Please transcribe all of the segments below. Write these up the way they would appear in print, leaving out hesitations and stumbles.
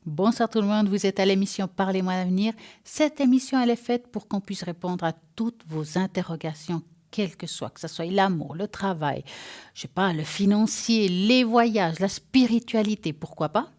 Bonsoir tout le monde, vous êtes à l'émission Parlez-moi d'avenir. Cette émission, elle est faite pour qu'on puisse répondre à toutes vos interrogations, quel que ce soit l'amour, le travail, je sais pas, le financier, les voyages, la spiritualité, pourquoi pas.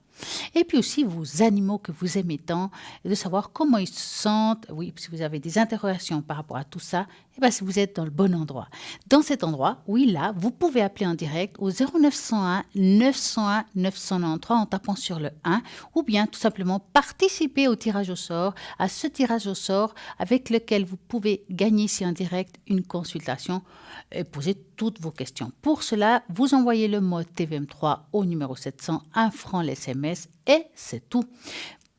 Et puis aussi vos animaux que vous aimez tant, et de savoir comment ils se sentent. Oui, si vous avez des interrogations par rapport à tout ça, eh bien, si vous êtes dans le bon endroit. Dans cet endroit, oui, là, vous pouvez appeler en direct au 0901 901 993 en tapant sur le 1 ou bien tout simplement participer au tirage au sort, à ce tirage au sort avec lequel vous pouvez gagner ici en direct une consultation et poser toutes vos questions. Pour cela, vous envoyez le mot TVM3 au numéro 700, 1 franc l'SMS et c'est tout.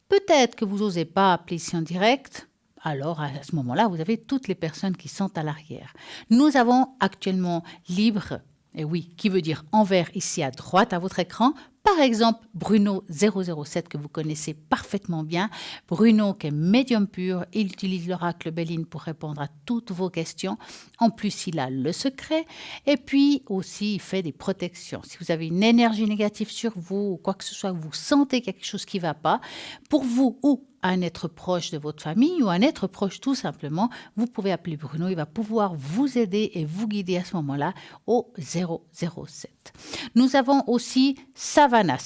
Peut-être que vous n'osez pas appeler ici en direct. Alors, à ce moment-là, vous avez toutes les personnes qui sont à l'arrière. Nous avons actuellement libre, et oui, qui veut dire en vert ici à droite à votre écran. Par exemple, Bruno 007 que vous connaissez parfaitement bien. Bruno qui est médium pur, il utilise l'oracle Béline pour répondre à toutes vos questions. En plus, il a le secret. Et puis aussi, il fait des protections. Si vous avez une énergie négative sur vous ou quoi que ce soit, vous sentez quelque chose qui ne va pas, pour vous ou un être proche de votre famille ou un être proche tout simplement, vous pouvez appeler Bruno, il va pouvoir vous aider et vous guider à ce moment-là au 007. Nous avons aussi Savannah,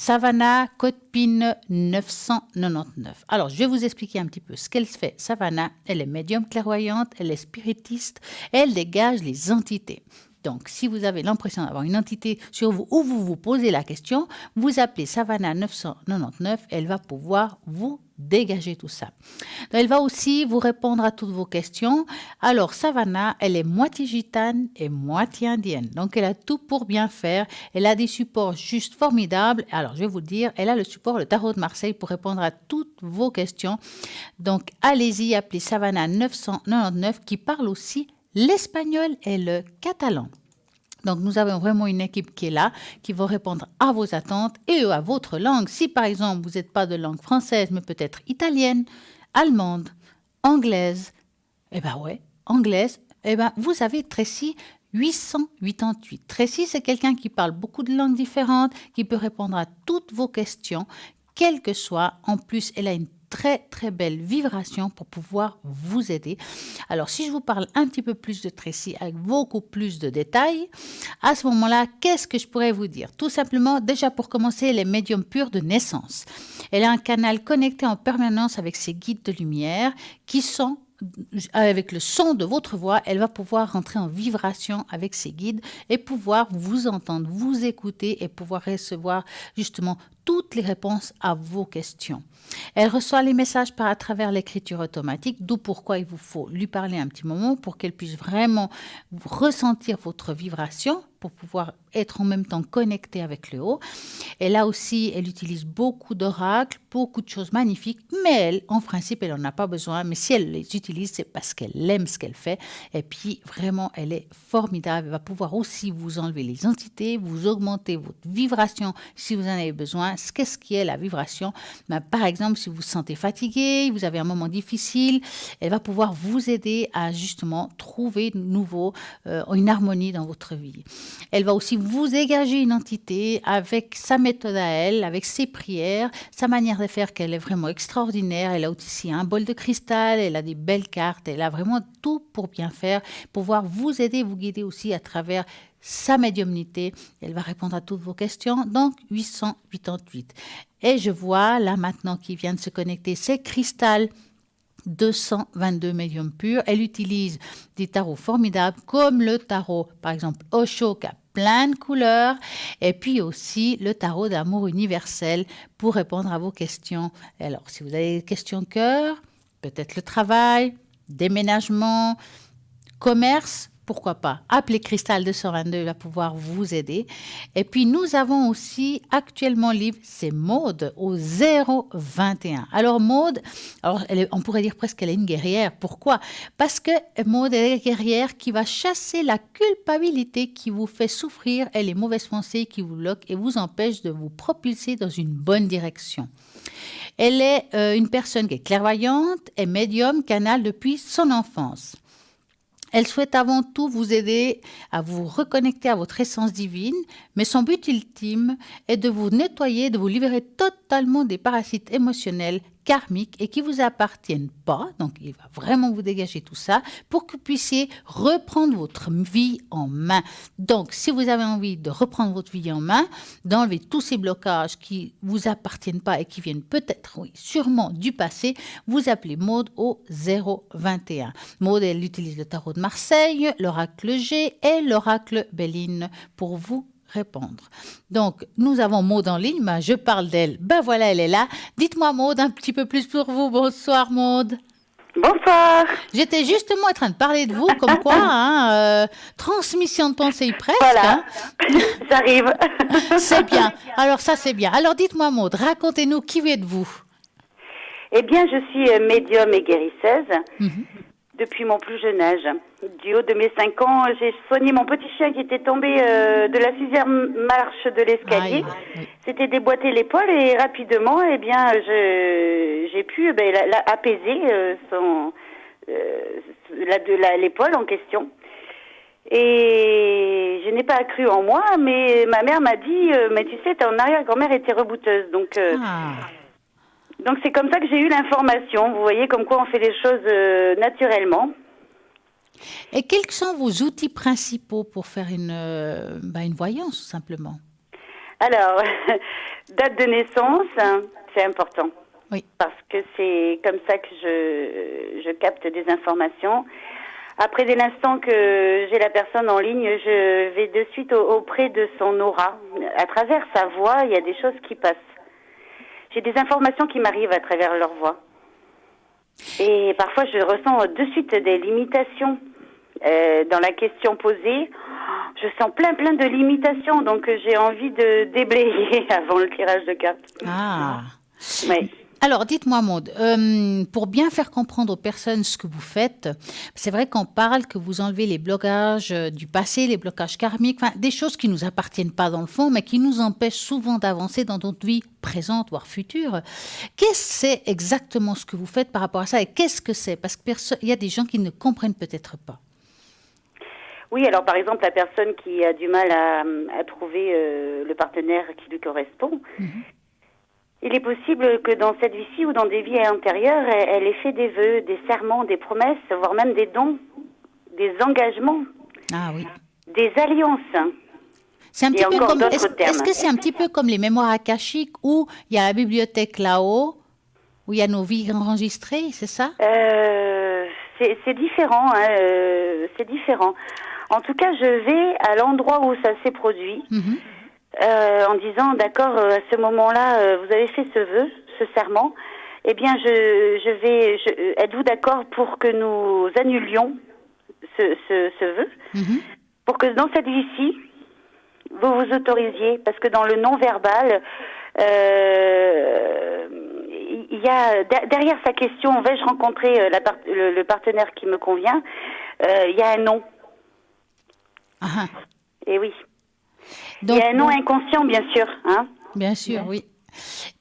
code PIN 999. Alors, je vais vous expliquer un petit peu ce qu'elle fait. Savannah, elle est médium clairvoyante, elle est spiritiste, elle dégage les entités. Donc, si vous avez l'impression d'avoir une entité sur vous ou vous vous posez la question, vous appelez Savannah 999, elle va pouvoir vous dégager tout ça. Donc, elle va aussi vous répondre à toutes vos questions. Alors, Savannah, elle est moitié gitane et moitié indienne. Donc, elle a tout pour bien faire. Elle a des supports juste formidables. Alors, je vais vous dire, elle a le support, le tarot de Marseille pour répondre à toutes vos questions. Donc, allez-y, appelez Savannah 999 qui parle aussi l'espagnol et le catalan. Donc, nous avons vraiment une équipe qui est là, qui va répondre à vos attentes et à votre langue. Si, par exemple, vous n'êtes pas de langue française, mais peut-être italienne, allemande, anglaise, anglaise, vous avez Tracy 888. Tracy, c'est quelqu'un qui parle beaucoup de langues différentes, qui peut répondre à toutes vos questions, quelles que soient. En plus, elle a une très belle vibration pour pouvoir vous aider. Alors, si je vous parle un petit peu plus de Tracy avec beaucoup plus de détails, à ce moment-là, qu'est-ce que je pourrais vous dire? Tout simplement, déjà pour commencer, elle est médium pure de naissance. Elle a un canal connecté en permanence avec ses guides de lumière qui sont avec le son de votre voix, elle va pouvoir rentrer en vibration avec ses guides et pouvoir vous entendre, vous écouter et pouvoir recevoir justement toutes les réponses à vos questions. Elle reçoit les messages à travers l'écriture automatique, d'où pourquoi il vous faut lui parler un petit moment pour qu'elle puisse vraiment ressentir votre vibration pour pouvoir être en même temps connectée avec le haut. Et là aussi, elle utilise beaucoup d'oracles, beaucoup de choses magnifiques, mais elle, en principe, elle n'en a pas besoin. Mais si elle les utilise, c'est parce qu'elle aime ce qu'elle fait. Et puis, vraiment, elle est formidable. Elle va pouvoir aussi vous enlever les entités, vous augmenter votre vibration si vous en avez besoin. Qu'est-ce qui est la vibration? Par exemple, si vous vous sentez fatigué, vous avez un moment difficile, elle va pouvoir vous aider à justement trouver de nouveau une harmonie dans votre vie. Elle va aussi vous dégager une entité avec sa méthode à elle, avec ses prières, sa manière de faire qu'elle est vraiment extraordinaire. Elle a aussi un bol de cristal, elle a des belles cartes, elle a vraiment tout pour bien faire, pouvoir vous aider, vous guider aussi à travers sa médiumnité. Elle va répondre à toutes vos questions, donc 888. Et je vois là maintenant qui vient de se connecter, c'est Cristal 222 médium pur. Elle utilise des tarots formidables comme le tarot, par exemple, Osho, qui a plein de couleurs, et puis aussi le tarot d'amour universel pour répondre à vos questions. Et alors, si vous avez des questions cœur, peut-être le travail, déménagement, commerce, pourquoi pas? Appelez Cristal 222, il va pouvoir vous aider. Et puis, nous avons aussi actuellement libre, c'est Maude au 021. Alors, Maude, on pourrait dire presque qu'elle est une guerrière. Pourquoi? Parce que Maude est une guerrière qui va chasser la culpabilité qui vous fait souffrir et les mauvaises pensées qui vous bloquent et vous empêchent de vous propulser dans une bonne direction. Elle est une personne qui est clairvoyante et médium canal depuis son enfance. Elle souhaite avant tout vous aider à vous reconnecter à votre essence divine, mais son but ultime est de vous nettoyer, de vous libérer totalement des parasites émotionnels, karmiques et qui vous appartiennent pas. Donc, il va vraiment vous dégager tout ça pour que vous puissiez reprendre votre vie en main. Donc, si vous avez envie de reprendre votre vie en main, d'enlever tous ces blocages qui vous appartiennent pas et qui viennent peut-être, oui, sûrement du passé, vous appelez Maude au 021. Maude, elle utilise le tarot de Marseille, l'oracle G et l'oracle Béline pour vous répondre. Donc, nous avons Maude en ligne, mais je parle d'elle. Ben voilà, elle est là. Dites-moi, Maude, un petit peu plus pour vous. Bonsoir, Maude. Bonsoir. J'étais justement en train de parler de vous, comme quoi, transmission de pensée presque. Voilà, j'arrive. C'est bien. Alors ça, c'est bien. Alors dites-moi, Maude, racontez-nous, qui êtes-vous? Eh bien, je suis médium et guérisseuse depuis mon plus jeune âge. Du haut de mes 5 ans, j'ai soigné mon petit chien qui était tombé de la 6e marche de l'escalier. Oui. C'était déboîté l'épaule et rapidement, eh bien, j'ai pu apaiser l'épaule en question. Et je n'ai pas cru en moi, mais ma mère m'a dit, mais tu sais, ton arrière-grand-mère était rebouteuse, donc c'est comme ça que j'ai eu l'information. Vous voyez comme quoi on fait les choses naturellement. Et quels sont vos outils principaux pour faire une voyance, tout simplement? Alors, date de naissance, c'est important. Oui. Parce que c'est comme ça que je capte des informations. Après, dès l'instant que j'ai la personne en ligne, je vais de suite auprès de son aura. À travers sa voix, il y a des choses qui passent. J'ai des informations qui m'arrivent à travers leur voix. Et parfois, je ressens de suite des limitations dans la question posée. Je sens plein de limitations, donc j'ai envie de déblayer avant le tirage de cartes. Ah. Oui. Alors, dites-moi, Maude, pour bien faire comprendre aux personnes ce que vous faites, c'est vrai qu'on parle que vous enlevez les blocages du passé, les blocages karmiques, des choses qui ne nous appartiennent pas dans le fond, mais qui nous empêchent souvent d'avancer dans notre vie présente, voire future. Qu'est-ce que c'est exactement ce que vous faites par rapport à ça et qu'est-ce que c'est? Parce qu'il y a des gens qui ne comprennent peut-être pas. Oui, alors par exemple, la personne qui a du mal à trouver le partenaire qui lui correspond, il est possible que dans cette vie-ci ou dans des vies antérieures, elle ait fait des vœux, des serments, des promesses, voire même des dons, des engagements, des alliances. C'est un petit peu encore comme, d'autres termes. Est-ce que c'est un petit peu comme les mémoires akashiques où il y a la bibliothèque là-haut, où il y a nos vies enregistrées, c'est ça? C'est différent, c'est différent. En tout cas, je vais à l'endroit où ça s'est produit. En disant, d'accord, à ce moment-là, vous avez fait ce vœu, ce serment, eh bien, êtes-vous d'accord pour que nous annulions ce vœu, pour que dans cette vie-ci, vous vous autorisiez, parce que dans le non-verbal, il y a, derrière sa question, vais-je rencontrer le partenaire qui me convient, il y a un non. Et oui. Donc, il y a un non inconscient, bien sûr. Hein? Bien sûr, oui.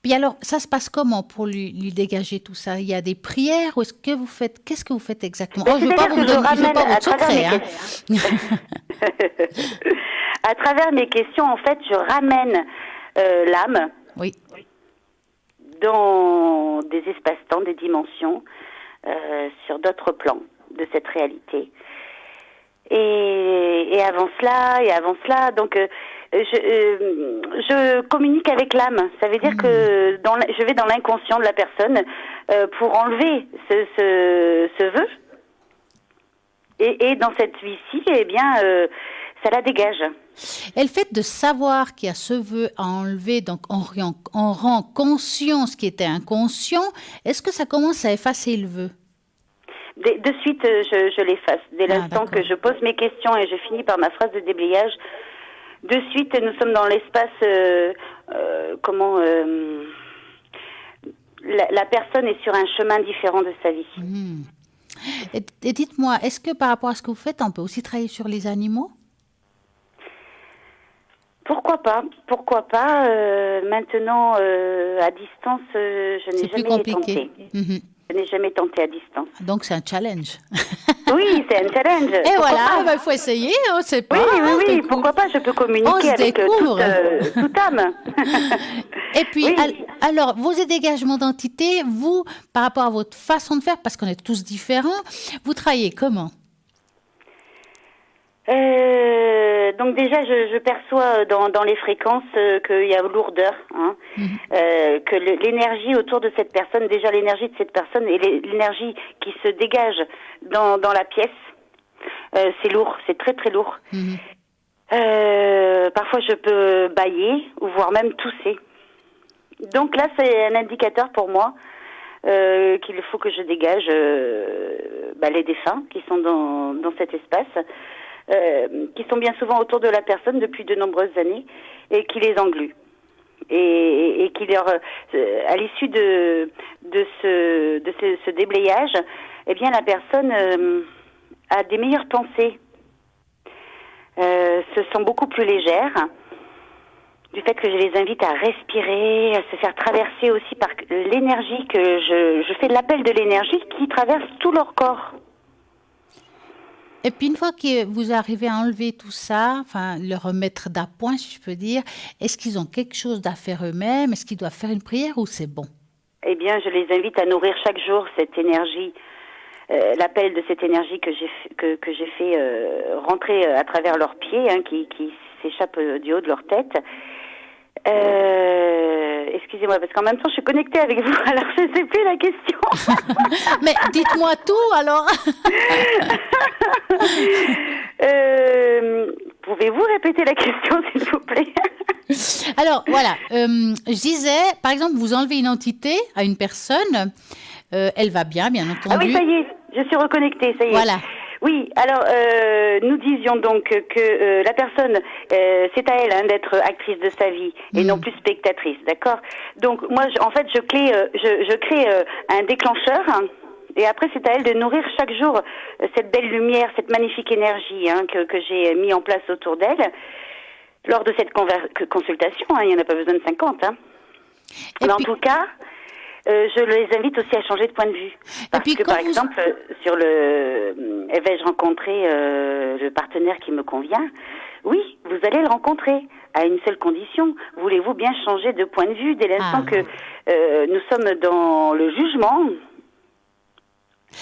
Puis alors, ça se passe comment pour lui dégager tout ça? Il y a des prières ou qu'est-ce que vous faites exactement? Je ne veux pas vous donner votre secret. À travers mes questions, en fait, je ramène l'âme dans des espaces-temps, des dimensions, sur d'autres plans de cette réalité. Et avant cela, donc je communique avec l'âme. Ça veut dire que je vais dans l'inconscient de la personne pour enlever ce vœu. Et dans cette vie-ci, eh bien, ça la dégage. Et le fait de savoir qu'il y a ce vœu à enlever, donc on rend conscient ce qui était inconscient, est-ce que ça commence à effacer le vœu? De suite, je l'efface. Dès l'instant que je pose mes questions et je finis par ma phrase de déblayage, de suite, nous sommes dans l'espace, la personne est sur un chemin différent de sa vie. Et dites-moi, est-ce que par rapport à ce que vous faites, on peut aussi travailler sur les animaux? Pourquoi pas? Maintenant, à distance, je n'ai jamais tenté. Je n'ai jamais tenté à distance. Donc, c'est un challenge. Oui, c'est un challenge. Et voilà, il faut essayer, on ne sait pas. Oui, pourquoi pas, je peux communiquer avec toute âme. Et puis, alors, vos dégagements d'entité, vous, par rapport à votre façon de faire, parce qu'on est tous différents, vous travaillez comment? Donc déjà, je perçois dans les fréquences qu'il y a lourdeur, hein, que l'énergie autour de cette personne, déjà l'énergie de cette personne et l'énergie qui se dégage dans la pièce, c'est lourd, c'est très très lourd. Parfois, je peux bâiller ou voire même tousser. Donc là, c'est un indicateur pour moi qu'il faut que je dégage les défunts qui sont dans cet espace. Qui sont bien souvent autour de la personne depuis de nombreuses années et qui les engluent. Et qui leur, à l'issue de ce déblayage, eh bien la personne a des meilleures pensées, se sent beaucoup plus légères, du fait que je les invite à respirer, à se faire traverser aussi par l'énergie que je fais de l'appel de l'énergie qui traverse tout leur corps. Et puis une fois que vous arrivez à enlever tout ça, enfin le remettre d'appoint, si je peux dire, est-ce qu'ils ont quelque chose à faire eux-mêmes? Est-ce qu'ils doivent faire une prière ou c'est bon? Eh bien, je les invite à nourrir chaque jour cette énergie, l'appel de cette énergie que j'ai fait rentrer à travers leurs pieds, hein, qui s'échappe du haut de leur tête. Excusez-moi, parce qu'en même temps, je suis connectée avec vous, alors je ne sais plus la question. Mais dites-moi tout, alors. Pouvez-vous répéter la question, s'il vous plaît? Alors, voilà. Je disais, par exemple, vous enlevez une entité à une personne, elle va bien entendu. Ah oui, ça y est, je suis reconnectée, ça y est. Voilà. Oui, alors nous disions donc que la personne, c'est à elle d'être actrice de sa vie et non plus spectatrice, d'accord? Donc moi, je crée un déclencheur, hein, et après c'est à elle de nourrir chaque jour cette belle lumière, cette magnifique énergie, hein, que j'ai mis en place autour d'elle lors de cette consultation. Hein, il n'y en a pas besoin de 50. Hein. Mais en tout cas... je les invite aussi à changer de point de vue. Parce que, par exemple, sur vais-je rencontrer le partenaire qui me convient? Oui, vous allez le rencontrer, à une seule condition. Voulez-vous bien changer de point de vue dès l'instant que nous sommes dans le jugement?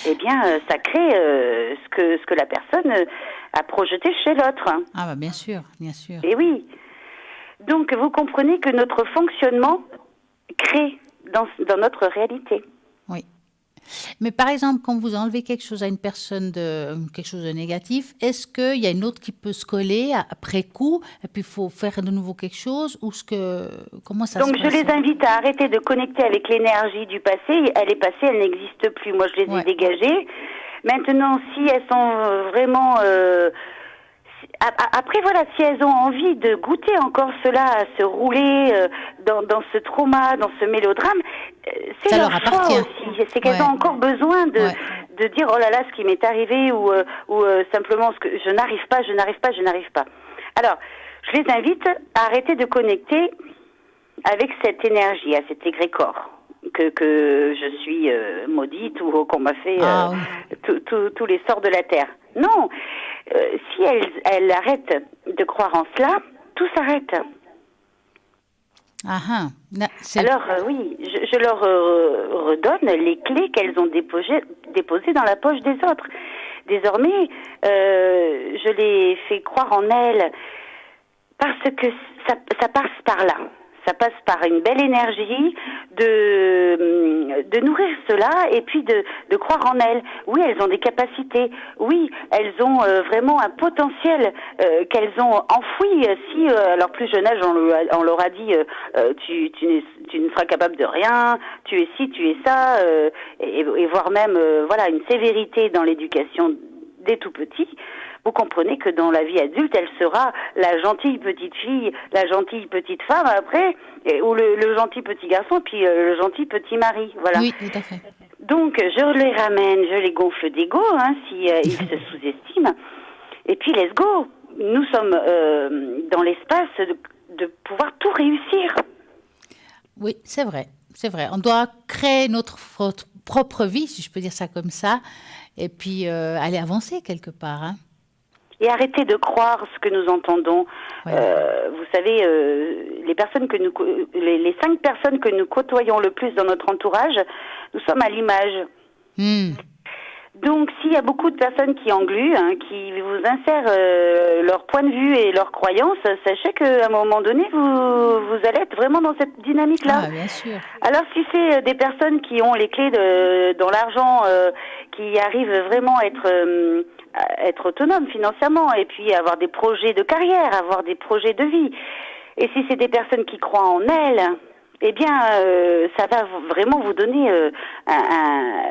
Eh bien, ça crée ce que la personne a projeté chez l'autre. Ah bah bien sûr, bien sûr. Et oui. Donc, vous comprenez que notre fonctionnement crée dans notre réalité. Oui. Mais par exemple, quand vous enlevez quelque chose à une personne, quelque chose de négatif, est-ce qu'il y a une autre qui peut se coller après coup, et puis il faut faire de nouveau quelque chose, ou comment ça se passe? Donc je les invite à arrêter de connecter avec l'énergie du passé. Elle est passée, elle n'existe plus. Moi, je les ai dégagées. Maintenant, si elles sont vraiment... Après, voilà, si elles ont envie de goûter encore cela, à se rouler dans ce trauma, dans ce mélodrame, c'est leur choix aussi. C'est qu'elles ont encore besoin de dire « Oh là là, ce qui m'est arrivé » ou simplement « Je n'arrive pas, je n'arrive pas, je n'arrive pas ». Alors, je les invite à arrêter de connecter avec cette énergie, à cet égrégore que je suis maudite ou qu'on m'a fait tous les sorts de la terre. Non, si elle arrête de croire en cela, tout s'arrête. Alors oui, je leur redonne les clés qu'elles ont déposées dans la poche des autres. Désormais, je les fais croire en elles parce que ça passe par là. Ça passe par une belle énergie de nourrir cela et puis de croire en elles. Oui, elles ont des capacités. Oui, elles ont vraiment un potentiel qu'elles ont enfoui. Si à leur plus jeune âge, on leur a dit tu ne seras capable de rien, tu es ci, tu es ça, et voire même voilà une sévérité dans l'éducation dès tout petit. Vous comprenez que dans la vie adulte, elle sera la gentille petite fille, la gentille petite femme après, ou le gentil petit garçon, puis le gentil petit mari. Voilà. Oui, tout à fait. Donc, je les ramène, je les gonfle d'ego, hein, si ils se sous-estiment. Et puis, let's go. Nous sommes dans l'espace de pouvoir tout réussir. Oui, c'est vrai. C'est vrai. On doit créer notre propre vie, si je peux dire ça comme ça. et puis aller avancer quelque part. Hein. Et arrêtez de croire ce que nous entendons. Ouais. Vous savez, les 5 personnes que nous côtoyons le plus dans notre entourage, nous sommes à l'image. Donc, s'il y a beaucoup de personnes qui engluent, qui vous insèrent leur point de vue et leurs croyances, sachez qu'à un moment donné, vous allez être vraiment dans cette dynamique-là. Ah, bien sûr. Alors, si c'est des personnes qui ont les clés dans l'argent, qui arrivent vraiment à être autonomes financièrement, et puis avoir des projets de carrière, avoir des projets de vie, et si c'est des personnes qui croient en elles, eh bien, ça va vraiment vous donner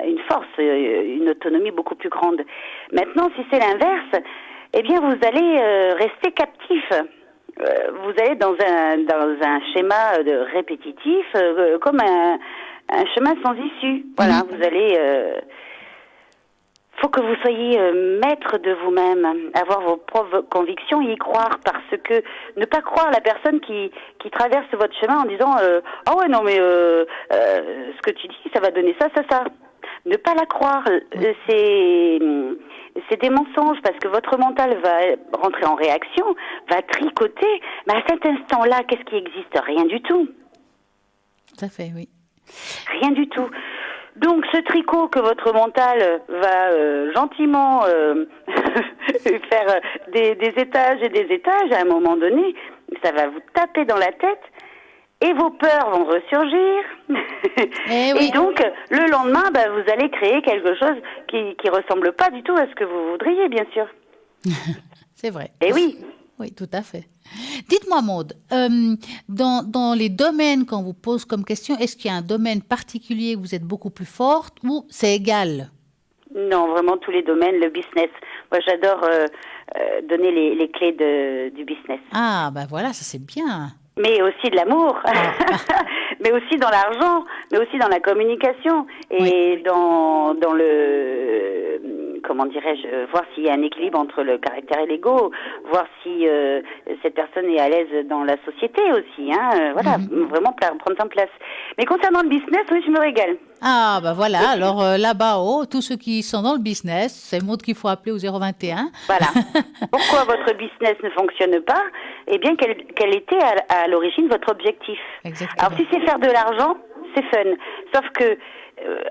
une force, une autonomie beaucoup plus grande. Maintenant, si c'est l'inverse, eh bien, vous allez rester captif. Vous allez dans un schéma répétitif, comme un chemin sans issue. Voilà, vous allez... faut que vous soyez maître de vous-même, avoir vos propres convictions et y croire, parce que ne pas croire la personne qui traverse votre chemin en disant ah ouais non mais ce que tu dis ça va donner ça. Ne pas la croire, c'est des mensonges, parce que votre mental va rentrer en réaction, va tricoter, mais à cet instant-là, qu'est-ce qui existe? Rien du tout. Tout à fait, oui. Rien du tout. Donc, ce tricot que votre mental va gentiment faire des étages et des étages, à un moment donné, ça va vous taper dans la tête et vos peurs vont ressurgir. Et donc, le lendemain, vous allez créer quelque chose qui ressemble pas du tout à ce que vous voudriez, bien sûr. C'est vrai. Et oui. Oui, tout à fait. Dites-moi, Maude, dans les domaines qu'on vous pose comme question, est-ce qu'il y a un domaine particulier où vous êtes beaucoup plus forte ou c'est égal? Non, vraiment tous les domaines, le business. Moi, j'adore donner les clés du business. Ah, ben voilà, ça c'est bien. Mais aussi de l'amour, mais aussi dans l'argent, mais aussi dans la communication et dans le, comment dirais-je, voir s'il y a un équilibre entre le caractère et l'ego, voir si cette personne est à l'aise dans la société aussi, voilà, vraiment prendre sa place. Mais concernant le business, oui, je me régale. Ah, ben voilà, alors là-bas, tous ceux qui sont dans le business, c'est Maude qu'il faut appeler au 021. Voilà. Pourquoi votre business ne fonctionne pas? Eh bien, quel était à l'origine votre objectif? Exactement. Alors, si c'est faire de l'argent, c'est fun. Sauf que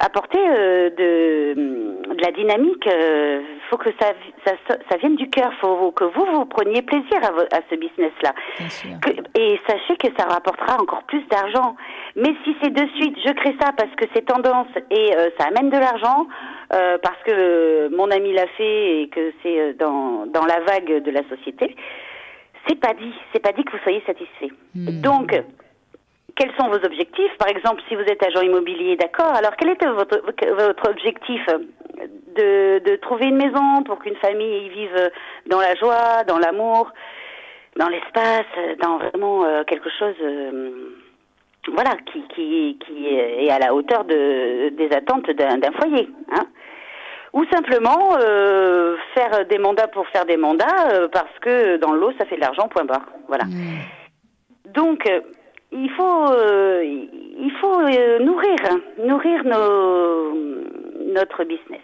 apporter de la dynamique, faut que ça vienne du cœur. Faut que vous preniez plaisir à ce business-là. Bien sûr. Et sachez que ça rapportera encore plus d'argent. Mais si c'est de suite, je crée ça parce que c'est tendance et ça amène de l'argent, parce que mon ami l'a fait et que c'est dans la vague de la société, c'est pas dit que vous soyez satisfait. Donc, quels sont vos objectifs? Par exemple, si vous êtes agent immobilier, d'accord, alors quel était votre objectif? De trouver une maison pour qu'une famille y vive dans la joie, dans l'amour, dans l'espace, dans vraiment quelque chose voilà, qui est à la hauteur des attentes d'un foyer, ou simplement faire des mandats pour faire des mandats parce que dans l'eau ça fait de l'argent, point barre. Voilà. Donc il faut nourrir notre business,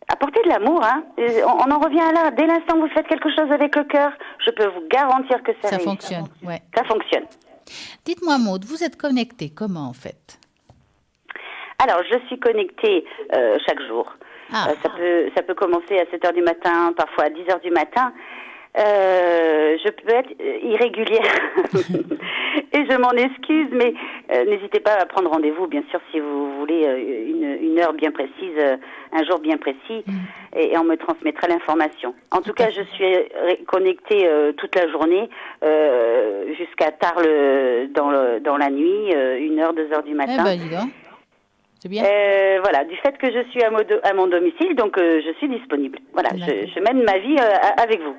apporter de l'amour. On en revient là. Dès l'instant où vous faites quelque chose avec le cœur, je peux vous garantir que ça fonctionne. Ouais. Ça fonctionne. Dites-moi, Maude, vous êtes connectée comment en fait? Alors, je suis connectée chaque jour. Ça peut commencer à 7h du matin, parfois à 10h du matin. Je peux être irrégulière et je m'en excuse, mais n'hésitez pas à prendre rendez-vous, bien sûr, si vous voulez une heure bien précise, un jour bien précis, et on me transmettra l'information. En tout cas, je suis connectée toute la journée, jusqu'à tard dans la nuit, 1h, 2h du matin. Eh ben, dis donc. C'est bien. Voilà, du fait que je suis à mon domicile, donc je suis disponible. Voilà, je mène ma vie avec vous.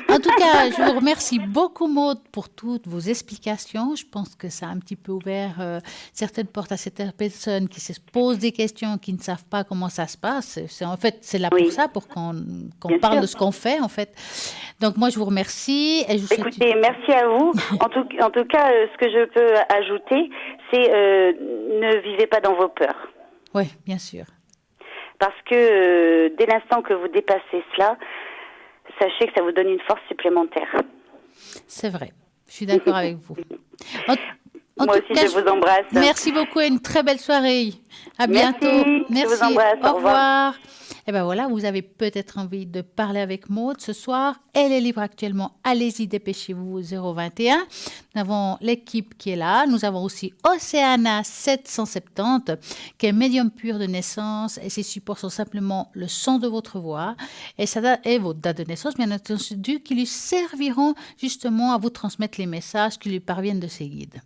En tout cas, je vous remercie beaucoup, Maude, pour toutes vos explications. Je pense que ça a un petit peu ouvert certaines portes à certaines personnes qui se posent des questions, qui ne savent pas comment ça se passe. C'est là pour ça, pour qu'on parle de ce qu'on fait, en fait. Donc, moi, je vous remercie. Et je vous Écoutez, merci à vous. En tout cas, ce que je peux ajouter, c'est ne vivez pas dans vos peurs. Oui, bien sûr. parce que dès l'instant que vous dépassez cela, sachez que ça vous donne une force supplémentaire. C'est vrai. Je suis d'accord avec vous. Moi aussi, je vous embrasse. Merci beaucoup et une très belle soirée. À bientôt. Merci. Je vous embrasse. Au revoir. Et bien voilà, vous avez peut-être envie de parler avec Maude ce soir. Elle est libre actuellement. Allez-y, dépêchez-vous, 021. Nous avons l'équipe qui est là. Nous avons aussi Océana 770, qui est médium pur de naissance. Et ses supports sont simplement le son de votre voix et votre date de naissance, bien entendu, qui lui serviront justement à vous transmettre les messages qui lui parviennent de ses guides.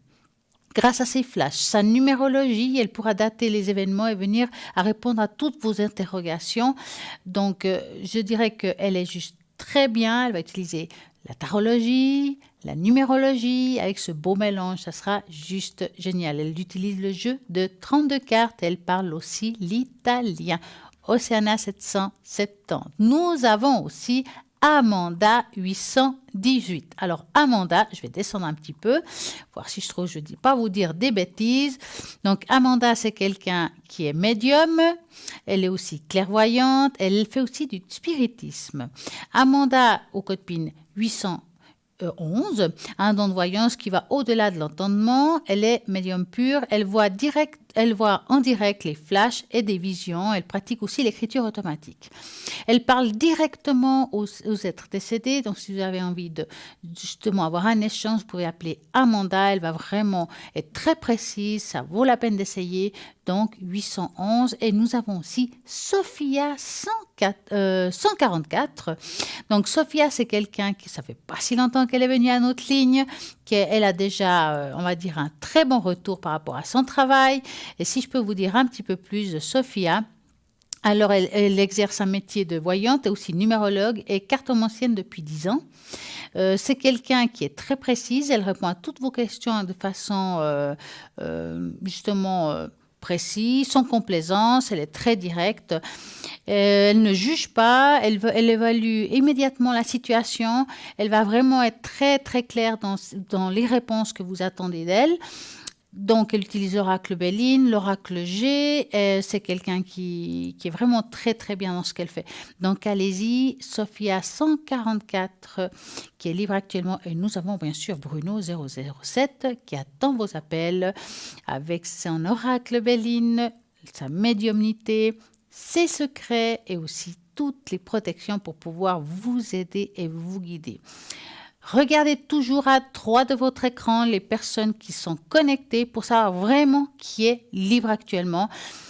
Grâce à ses flashs, sa numérologie, elle pourra dater les événements et venir à répondre à toutes vos interrogations. Donc, je dirais qu'elle est juste très bien. Elle va utiliser la tarologie, la numérologie, avec ce beau mélange. Ça sera juste génial. Elle utilise le jeu de 32 cartes. Elle parle aussi l'italien. Océana 770. Nous avons aussi Amanda 818. Alors Amanda, je vais descendre un petit peu, voir si je ne dis pas vous dire des bêtises. Donc Amanda, c'est quelqu'un qui est médium, elle est aussi clairvoyante, elle fait aussi du spiritisme. Amanda, au code PIN 811, a un don de voyance qui va au-delà de l'entendement. Elle est médium pure, elle voit en direct les flashs et des visions. Elle pratique aussi l'écriture automatique. Elle parle directement aux êtres décédés. Donc, si vous avez envie de justement avoir un échange, vous pouvez appeler Amanda. Elle va vraiment être très précise. Ça vaut la peine d'essayer. Donc, 811. Et nous avons aussi Sophia 144. Donc, Sophia, c'est quelqu'un qui, ça fait pas si longtemps qu'elle est venue à notre ligne, qu'elle a déjà, on va dire, un très bon retour par rapport à son travail. Et si je peux vous dire un petit peu plus de Sophia, alors elle exerce un métier de voyante et aussi numérologue et cartomancienne depuis 10 ans. C'est quelqu'un qui est très précise. Elle répond à toutes vos questions de façon justement précise, sans complaisance. Elle est très directe. Elle ne juge pas. Elle évalue immédiatement la situation. Elle va vraiment être très très claire dans les réponses que vous attendez d'elle. Donc, elle utilise l'oracle Béline, l'oracle G. C'est quelqu'un qui est vraiment très, très bien dans ce qu'elle fait. Donc, allez-y, Sophia 144, qui est libre actuellement. Et nous avons bien sûr Bruno 007, qui attend vos appels avec son oracle Béline, sa médiumnité, ses secrets et aussi toutes les protections pour pouvoir vous aider et vous guider. Regardez toujours à droite de votre écran les personnes qui sont connectées pour savoir vraiment qui est libre actuellement.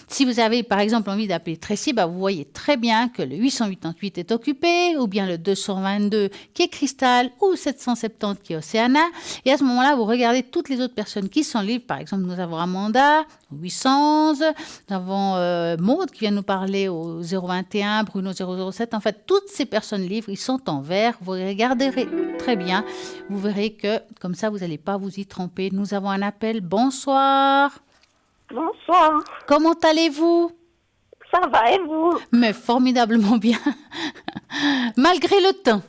Si vous avez par exemple envie d'appeler Tracy, vous voyez très bien que le 888 est occupé, ou bien le 222 qui est Cristal, ou 770 qui est Océana. Et à ce moment-là, vous regardez toutes les autres personnes qui sont libres. Par exemple, nous avons Amanda, 811, nous avons Maude qui vient nous parler au 021, Bruno 007. En fait, toutes ces personnes libres, ils sont en vert. Vous regarderez très bien. Vous verrez que comme ça, vous n'allez pas vous y tromper. Nous avons un appel. Bonsoir. Bonsoir. Comment allez-vous? Ça va et vous? Mais formidablement bien. Malgré le temps.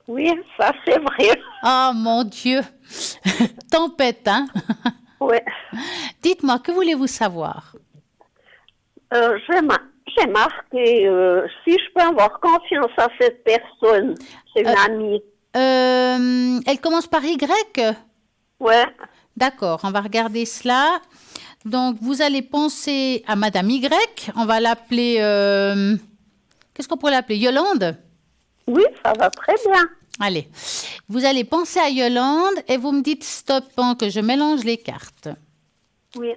Oui, ça c'est vrai. Ah mon Dieu. Tempête, hein? Oui. Dites-moi, que voulez-vous savoir? J'ai marqué si je peux avoir confiance à cette personne. C'est une amie. Elle commence par Y? Ouais. D'accord, on va regarder cela. Donc, vous allez penser à Madame Y. On va l'appeler... qu'est-ce qu'on pourrait l'appeler? Yolande? Oui, ça va très bien. Allez, vous allez penser à Yolande et vous me dites stop pendant que je mélange les cartes. Oui.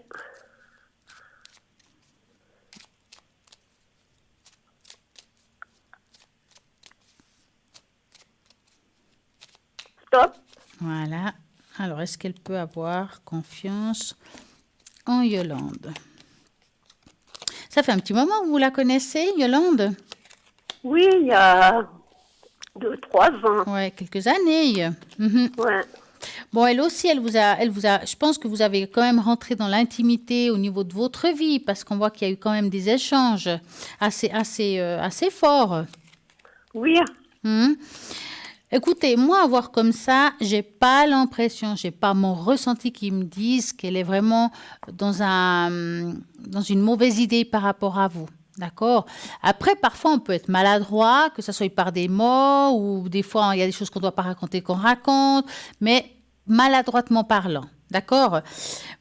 Stop. Voilà. Alors, est-ce qu'elle peut avoir confiance en Yolande? Ça fait un petit moment que vous la connaissez, Yolande? Oui, il y a 2-3 ans. Oui, quelques années. Ouais. Bon, elle aussi, elle vous a, je pense que vous avez quand même rentré dans l'intimité au niveau de votre vie, parce qu'on voit qu'il y a eu quand même des échanges assez forts. Oui. Écoutez, moi, à voir comme ça, j'ai pas l'impression, j'ai pas mon ressenti qui me dise qu'elle est vraiment dans une mauvaise idée par rapport à vous. D'accord. Après, parfois, on peut être maladroit, que ce soit par des mots ou des fois, il y a des choses qu'on ne doit pas raconter qu'on raconte, mais maladroitement parlant. D'accord.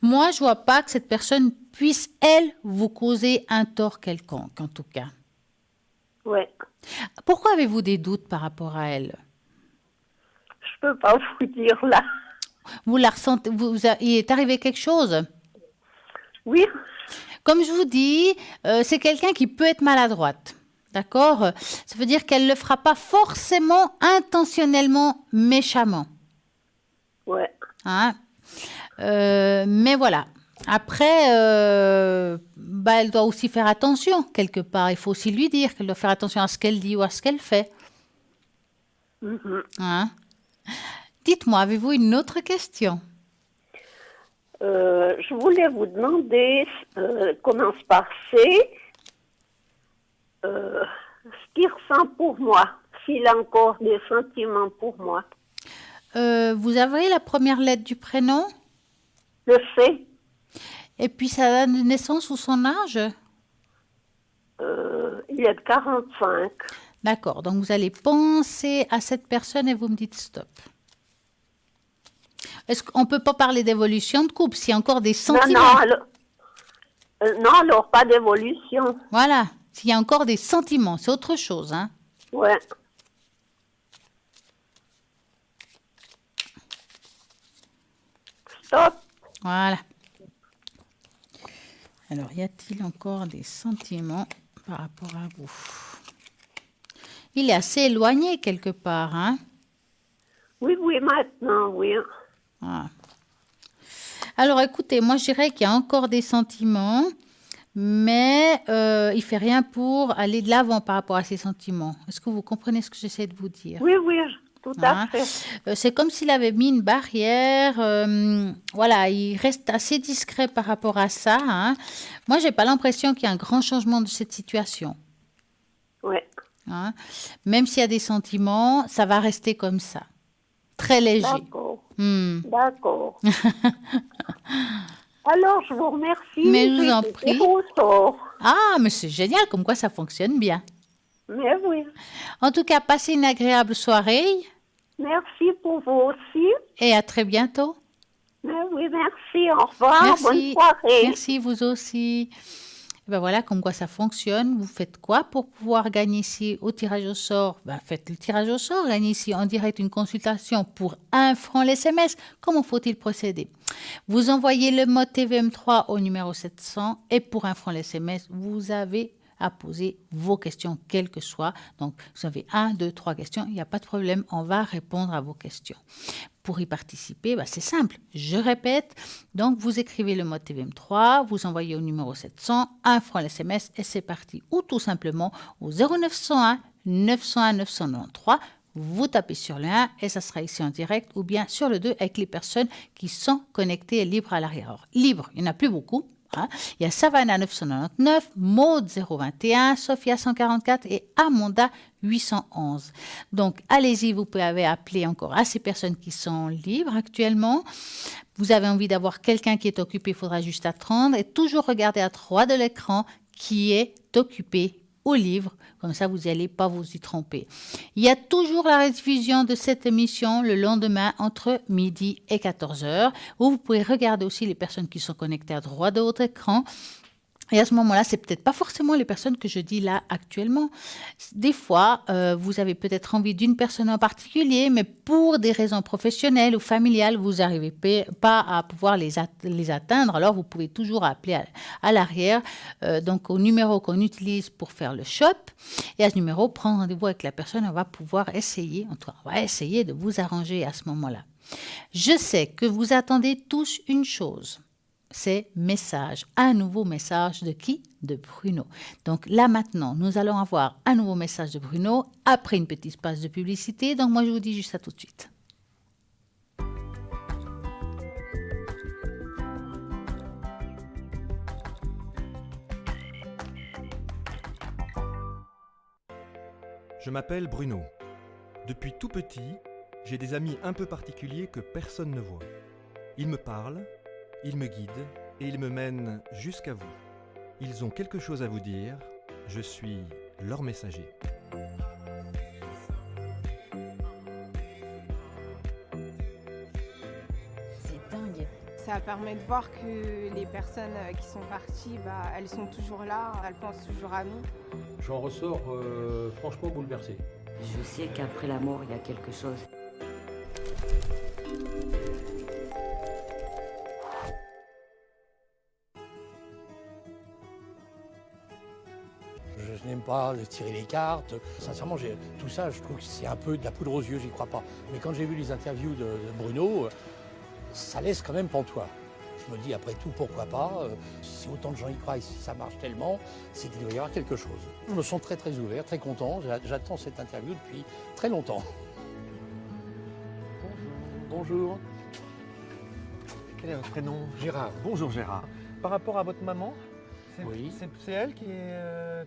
Moi, je ne vois pas que cette personne puisse, elle, vous causer un tort quelconque, en tout cas. Ouais. Pourquoi avez-vous des doutes par rapport à elle? Je peux pas vous dire là. Vous la ressentez, il est arrivé quelque chose? Oui, Comme je vous dis, c'est quelqu'un qui peut être maladroite. D'accord? Ça veut dire qu'elle ne le fera pas forcément intentionnellement, méchamment. ouais. Hein? Mais voilà. Après, elle doit aussi faire attention quelque part. Il faut aussi lui dire qu'elle doit faire attention à ce qu'elle dit ou à ce qu'elle fait. Mhm. Hein? Dites-moi, avez-vous une autre question? Je voulais vous demander, commence par C, ce qu'il ressent pour moi, s'il a encore des sentiments pour moi. Vous avez la première lettre du prénom Le C, et puis sa date de naissance ou son âge? il est de 45. D'accord, donc vous allez penser à cette personne et vous me dites stop. Est-ce qu'on ne peut pas parler d'évolution de couple s'il y a encore des sentiments? Non, alors pas d'évolution. Voilà, s'il y a encore des sentiments, c'est autre chose. Hein. Ouais. Stop. Voilà. Alors, y a-t-il encore des sentiments par rapport à vous? Il est assez éloigné quelque part, hein? Oui, maintenant, oui. Voilà. Alors, écoutez, moi, je dirais qu'il y a encore des sentiments, mais il ne fait rien pour aller de l'avant par rapport à ces sentiments. Est-ce que vous comprenez ce que j'essaie de vous dire? Oui, tout à Hein? fait. C'est comme s'il avait mis une barrière. Voilà, il reste assez discret par rapport à ça. Hein. Moi, j'ai pas l'impression qu'il y a un grand changement de cette situation. Ouais. Hein. Même s'il y a des sentiments, ça va rester comme ça. Très léger. D'accord. Hmm. D'accord. Alors, je vous remercie. Mais je vous en J'ai prie. été au sort. Ah, mais c'est génial, comme quoi ça fonctionne bien. Mais oui. En tout cas, passez une agréable soirée Merci pour vous aussi. et à très bientôt. Mais oui, merci. Au revoir. Merci. Bonne soirée. Merci, vous aussi. Et ben voilà, comme quoi ça fonctionne. Vous faites quoi pour pouvoir gagner ici au tirage au sort? Faites le tirage au sort, gagnez ici en direct une consultation pour 1 franc l'SMS. Comment faut-il procéder? Vous envoyez le mode TVM3 au numéro 700 et pour 1 franc l'SMS, vous avez à poser vos questions, quelles que soient. Donc, vous avez 1, 2, 3 questions, il n'y a pas de problème, on va répondre à vos questions. Pour y participer, c'est simple, je répète, donc vous écrivez le mode TVM3, vous envoyez au numéro 700, 1 franc l'SMS et c'est parti. Ou tout simplement au 0901 901 993, vous tapez sur le 1 et ça sera ici en direct ou bien sur le 2 avec les personnes qui sont connectées et libres à l'arrière. Alors, libres, il n'y en a plus beaucoup. Hein. Il y a Savannah 999, Maud 021, Sophia 144 et Amanda 811. Donc, allez-y, vous pouvez appeler encore à ces personnes qui sont libres actuellement. Vous avez envie d'avoir quelqu'un qui est occupé, il faudra juste attendre et toujours regarder à droite de l'écran qui est occupé au livre. Comme ça, vous n'allez pas vous y tromper. Il y a toujours la rediffusion de cette émission le lendemain entre midi et 14h, où vous pouvez regarder aussi les personnes qui sont connectées à droite de votre écran. Et à ce moment-là, c'est peut-être pas forcément les personnes que je dis là actuellement. Des fois, vous avez peut-être envie d'une personne en particulier, mais pour des raisons professionnelles ou familiales, vous n'arrivez pas à pouvoir les atteindre. Alors, vous pouvez toujours appeler à l'arrière, donc au numéro qu'on utilise pour faire le shop. Et à ce numéro, prendre rendez-vous avec la personne, on va pouvoir essayer, en tout cas, on va essayer de vous arranger à ce moment-là. Je sais que vous attendez tous une chose. C'est message, un nouveau message de qui? De Bruno. Donc là maintenant, nous allons avoir un nouveau message de Bruno après une petite page de publicité. Donc moi je vous dis juste à tout de suite. Je m'appelle Bruno. Depuis tout petit, j'ai des amis un peu particuliers que personne ne voit. Ils me parlent, ils me guident et ils me mènent jusqu'à vous. Ils ont quelque chose à vous dire Je suis leur messager. C'est dingue. Ça permet de voir que les personnes qui sont parties, elles sont toujours là, elles pensent toujours à nous. J'en ressors franchement bouleversé. Je sais qu'après la mort, il y a quelque chose. Je n'aime pas tirer les cartes. Sincèrement, tout ça, je trouve que c'est un peu de la poudre aux yeux, j'y crois pas. Mais quand j'ai vu les interviews de Bruno, ça laisse quand même pantois. Je me dis, après tout, pourquoi pas si autant de gens y croient et si ça marche tellement, c'est qu'il doit y avoir quelque chose. Je me sens très très ouvert, très content. J'attends cette interview depuis très longtemps. Bonjour. Quel est votre prénom? Gérard. Bonjour Gérard. Par rapport à votre maman, Oui. c'est elle qui est...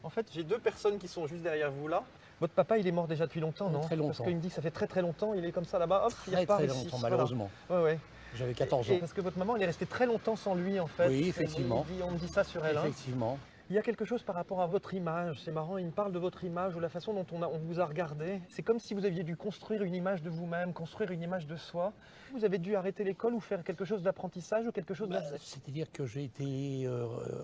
En fait, j'ai deux personnes qui sont juste derrière vous là. Votre papa, il est mort déjà depuis longtemps, non? Très longtemps. Parce qu'il me dit que ça fait très très longtemps, il est comme ça là-bas, hop, il Très repart très ici. longtemps, Voilà. malheureusement. Ouais, ouais. J'avais 14 ans. Et parce que votre maman, elle est restée très longtemps sans lui en fait. Oui, effectivement. On me dit ça sur elle. Hein. Effectivement. Il y a quelque chose par rapport à votre image, c'est marrant, il me parle de votre image ou la façon dont on vous a regardé. C'est comme si vous aviez dû construire une image de vous-même, construire une image de soi. Vous avez dû arrêter l'école ou faire quelque chose d'apprentissage ou quelque chose de... C'est-à-dire que j'ai été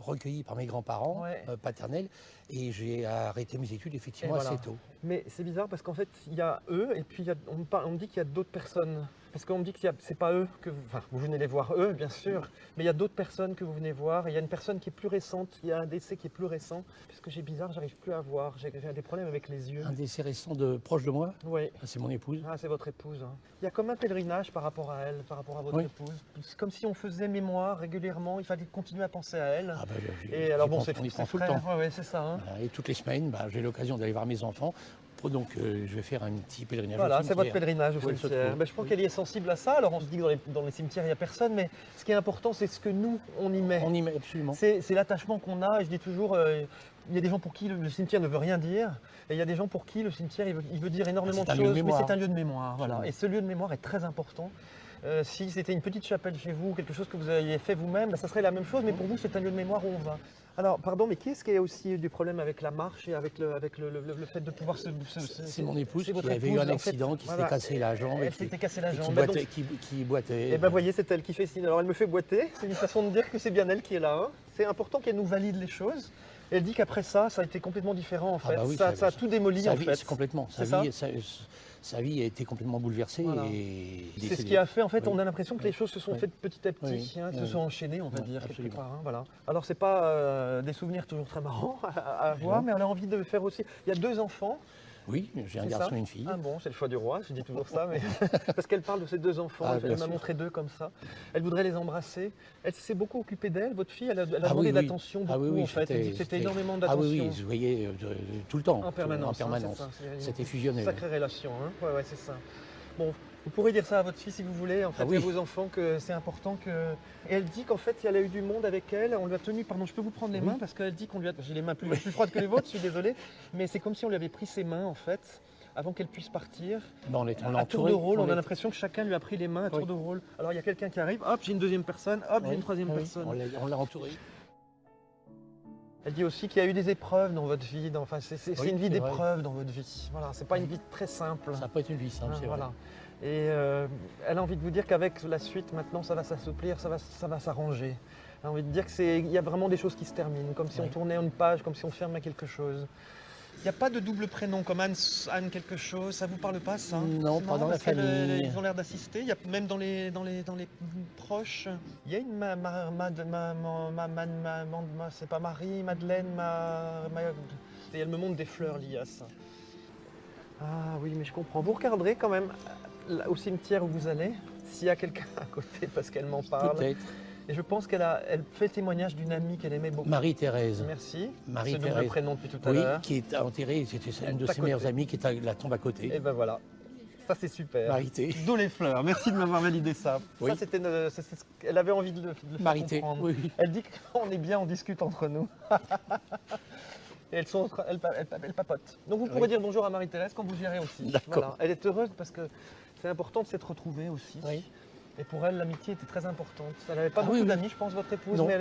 recueilli par mes grands-parents Ouais. paternels et j'ai arrêté mes études effectivement Et voilà. assez tôt. Mais c'est bizarre parce qu'en fait, il y a eux et puis on me dit qu'il y a d'autres personnes. Parce qu'on me dit que c'est pas eux que vous venez les voir, eux bien sûr, mais il y a d'autres personnes que vous venez voir. Il y a une personne qui est plus récente, il y a un décès qui est plus récent. Parce que j'ai bizarre, j'arrive plus à voir, j'ai des problèmes avec les yeux. Un décès récent de proche de moi, Oui. c'est mon épouse. Ah, c'est votre épouse. Hein. Il y a comme un pèlerinage par rapport à elle, par rapport à votre Oui. épouse. C'est comme si on faisait mémoire régulièrement, il fallait continuer à penser à elle. Ah bah, Et alors bon, on y c'est prend tout le frère. temps. Ouais, c'est ça. Hein. Voilà, et toutes les semaines, j'ai l'occasion d'aller voir mes enfants. Donc je vais faire un petit pèlerinage. Voilà, au c'est cimetière. votre pèlerinage au Où elle se cimetière. trouve. Ben, je crois qu'elle y est sensible à ça. Alors on se dit que dans les cimetières, il n'y a personne, mais ce qui est important, c'est ce que nous, on y met. On y met absolument. C'est l'attachement qu'on a. Et je dis toujours, il y a des gens pour qui le cimetière ne veut rien dire. Et il y a des gens pour qui le cimetière, il veut dire énormément C'est de un lieu de choses. Mais mémoire. c'est un lieu de mémoire. Voilà. Absolument. Et ce lieu de mémoire est très important. Si c'était une petite chapelle chez vous, quelque chose que vous aviez fait vous-même, ça serait la même chose. Mais pour vous, c'est un lieu de mémoire où on va. Alors, pardon, mais qui est-ce qui a aussi du problème avec la marche et avec le fait de pouvoir se... C'est mon épouse c'est qui votre avait eu épouse, un en fait. accident, qui Voilà. s'était cassé la jambe. Elle s'était cassé la et jambe. qui boitait. Et ben voyez, c'est elle qui fait signe. Alors elle me fait boiter, c'est une façon de dire que c'est bien elle qui est là. Hein. C'est important qu'elle nous valide les choses. Et elle dit qu'après ça, ça a été complètement différent en fait. Ah bah oui, ça a tout démoli sa en vie, fait. complètement. C'est ça Sa vie a été complètement bouleversée. Voilà. Et C'est ce qui a fait, en fait, Oui. on a l'impression que les choses se sont Oui. faites petit à petit, Oui. hein, se Oui. sont enchaînées, on va Oui, dire, quelque absolument. part. Hein, voilà. Alors c'est pas des souvenirs toujours très marrants à voir, Non. mais elle a envie de faire aussi. Il y a deux enfants. Oui, j'ai un C'est garçon ça et une fille. Ah bon, c'est le choix du roi, je dis toujours ça, mais parce qu'elle parle de ses deux enfants, Ah, elle bien m'a sûr. montré deux comme ça. Elle voudrait les embrasser. Elle s'est beaucoup occupée d'elle, votre fille, elle a Ah demandé oui, de oui. l'attention Ah beaucoup oui, oui, en fait. Elle dit que c'était énormément Ah d'attention. oui, oui, je voyais tout le temps. En permanence. En permanence. Hein, c'est ça, C'était fusionnel. Sacrée relation, hein. Ouais, c'est ça. Bon, vous pourrez dire ça à votre fille si vous voulez, en fait, Ah oui. et à vos enfants, que c'est important que... Et elle dit qu'en fait, elle a eu du monde avec elle, on lui a tenu... Pardon, je peux vous prendre les Oui. mains, parce qu'elle dit qu'on lui a... J'ai les mains plus froides que les vôtres, je suis désolé, mais c'est comme si on lui avait pris ses mains, en fait, avant qu'elle puisse partir. On l'a À tour entouré. de rôle, on a l'impression que chacun lui a pris les mains à tour Oui. de rôle. Alors il y a quelqu'un qui arrive, hop, j'ai une deuxième personne, hop, j'ai une troisième personne. On l'a entouré. Elle dit aussi qu'il y a eu des épreuves dans votre vie, enfin c'est Oui, une vie c'est d'épreuves dans votre vie. Voilà, c'est pas une vie très simple. Ça n'a pas été une vie simple, Ah, c'est vrai. voilà. Et elle a envie de vous dire qu'avec la suite, maintenant, ça va s'assouplir, ça va s'arranger. Elle a envie de dire qu'il y a vraiment des choses qui se terminent, comme si on Oui. tournait une page, comme si on fermait quelque chose. Il n'y a pas de double prénom comme Anne quelque chose, ça vous parle pas ça? Non, C'est pas dans la parce qu'elle, famille. Ils ont l'air d'assister, il y a même dans les proches. Il y a une c'est pas Marie, Madeleine, et elle me montre des fleurs liées à ça. Ah oui, mais je comprends. Vous regarderez quand même au cimetière où vous allez, s'il y a quelqu'un à côté, parce qu'elle m'en parle. Peut-être. Et je pense elle fait témoignage d'une amie qu'elle aimait beaucoup. Marie-Thérèse. Merci. Marie-Thérèse. C'est le prénom depuis tout à Oui, l'heure. qui est enterrée, c'était une de À ses meilleures côté. amies qui est à la tombe à côté. Et ben voilà. Ça c'est super. Marité. D'où les fleurs. Merci de m'avoir validé ça. Oui. Ça c'était, elle avait envie de le faire Marité, comprendre. oui. Elle dit qu'on est bien, on discute entre nous. Et elle papote. Donc vous pourrez Oui. dire bonjour à Marie-Thérèse quand vous irez aussi. D'accord. Voilà. Elle est heureuse parce que c'est important de s'être retrouvée aussi. Oui. Et pour elle, l'amitié était très importante. Elle n'avait pas Ah beaucoup oui, oui. d'amis, je pense, votre épouse, Non. mais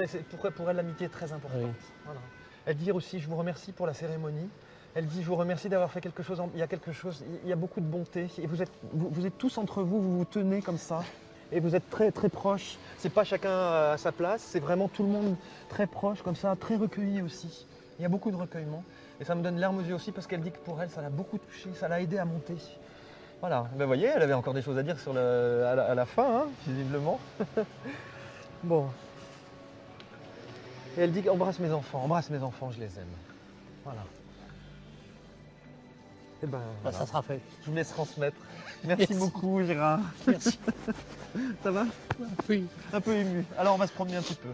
pour elle, l'amitié est très importante. Oui. Voilà. Elle dit aussi, je vous remercie pour la cérémonie. Elle dit, je vous remercie d'avoir fait quelque chose. Il y a quelque chose, il y a beaucoup de bonté. Et vous êtes tous entre vous, vous vous tenez comme ça. Et vous êtes très très proches. C'est pas chacun à sa place, c'est vraiment tout le monde très proche, comme ça, très recueilli aussi. Il y a beaucoup de recueillement. Et ça me donne larmes aux yeux aussi parce qu'elle dit que pour elle, ça l'a beaucoup touché, ça l'a aidé à monter. Voilà, ben, vous voyez, elle avait encore des choses à dire sur à la fin, hein, visiblement. Bon. Et elle dit embrasse mes enfants, je les aime. Voilà. Et ben, voilà. Ça sera fait. Je vous laisse transmettre. Merci beaucoup, Gérard. Merci. Ça va? Oui. Un peu ému. Alors, on va se promener un petit peu.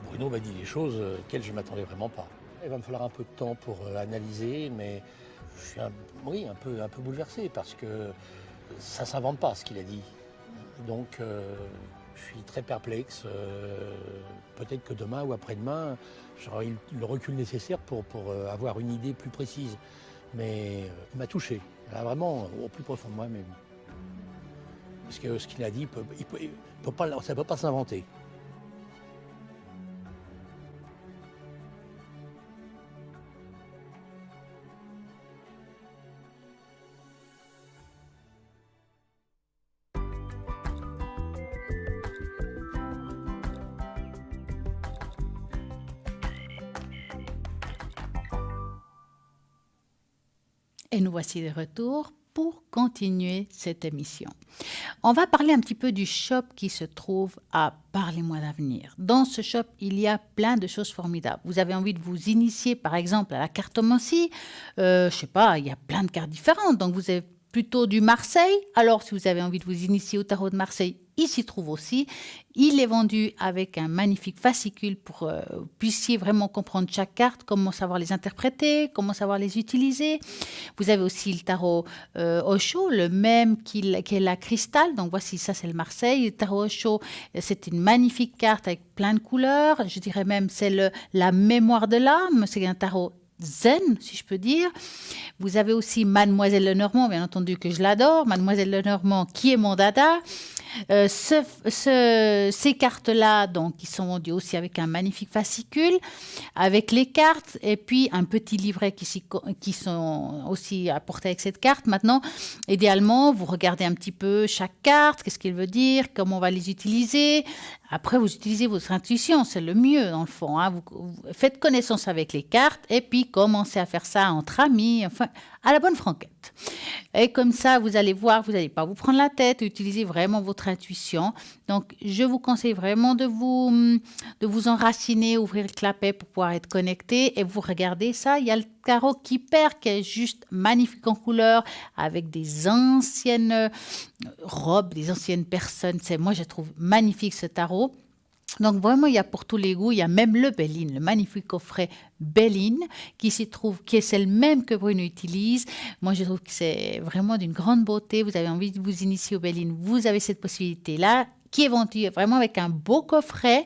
Bruno m'a dit des choses auxquelles je ne m'attendais vraiment pas. Il va me falloir un peu de temps pour analyser, mais je suis un peu bouleversé parce que ça ne s'invente pas ce qu'il a dit. Donc je suis très perplexe. Peut-être que demain ou après-demain, j'aurai le recul nécessaire pour avoir une idée plus précise. Mais il m'a touché, là, vraiment au plus profond de moi-même. Parce que ce qu'il a dit, ça ne peut pas s'inventer. Et nous voici de retour pour continuer cette émission. On va parler un petit peu du shop qui se trouve à Parlez-moi d'avenir. Dans ce shop, il y a plein de choses formidables. Vous avez envie de vous initier, par exemple, à la cartomancie. Je sais pas, il y a plein de cartes différentes. Donc, vous avez plutôt du Marseille. Alors, si vous avez envie de vous initier au tarot de Marseille, il s'y trouve aussi. Il est vendu avec un magnifique fascicule pour que vous puissiez vraiment comprendre chaque carte, comment savoir les interpréter, comment savoir les utiliser. Vous avez aussi le tarot Osho, le même qu'est la cristal. Donc voici, ça c'est le Marseille. Le tarot Osho, c'est une magnifique carte avec plein de couleurs. Je dirais même c'est la mémoire de l'âme. C'est un tarot zen, si je peux dire. Vous avez aussi Mademoiselle Lenormand, bien entendu que je l'adore. Mademoiselle Lenormand, qui est mon dada. Ces cartes-là, donc, ils sont vendues aussi avec un magnifique fascicule, avec les cartes, et puis un petit livret qui sont aussi apportés avec cette carte. Maintenant, idéalement, vous regardez un petit peu chaque carte, qu'est-ce qu'elle veut dire, comment on va les utiliser. Après, vous utilisez votre intuition, c'est le mieux dans le fond. Hein. Vous faites connaissance avec les cartes et puis commencez à faire ça entre amis, enfin, à la bonne franquette. Et comme ça, vous allez voir, vous n'allez pas vous prendre la tête, utiliser vraiment votre intuition. Donc, je vous conseille vraiment de vous enraciner, ouvrir le clapet pour pouvoir être connecté et vous regardez ça. Il y a le tarot qui perd, qui est juste magnifique en couleur, avec des anciennes robes, des anciennes personnes. Moi, je trouve magnifique ce tarot. Donc vraiment, il y a pour tous les goûts. Il y a même le Béline, le magnifique coffret Béline, qui s'y trouve, qui est celle même que Bruno utilise. Moi, je trouve que c'est vraiment d'une grande beauté. Vous avez envie de vous initier au Béline, vous avez cette possibilité-là, qui est vendue vraiment avec un beau coffret.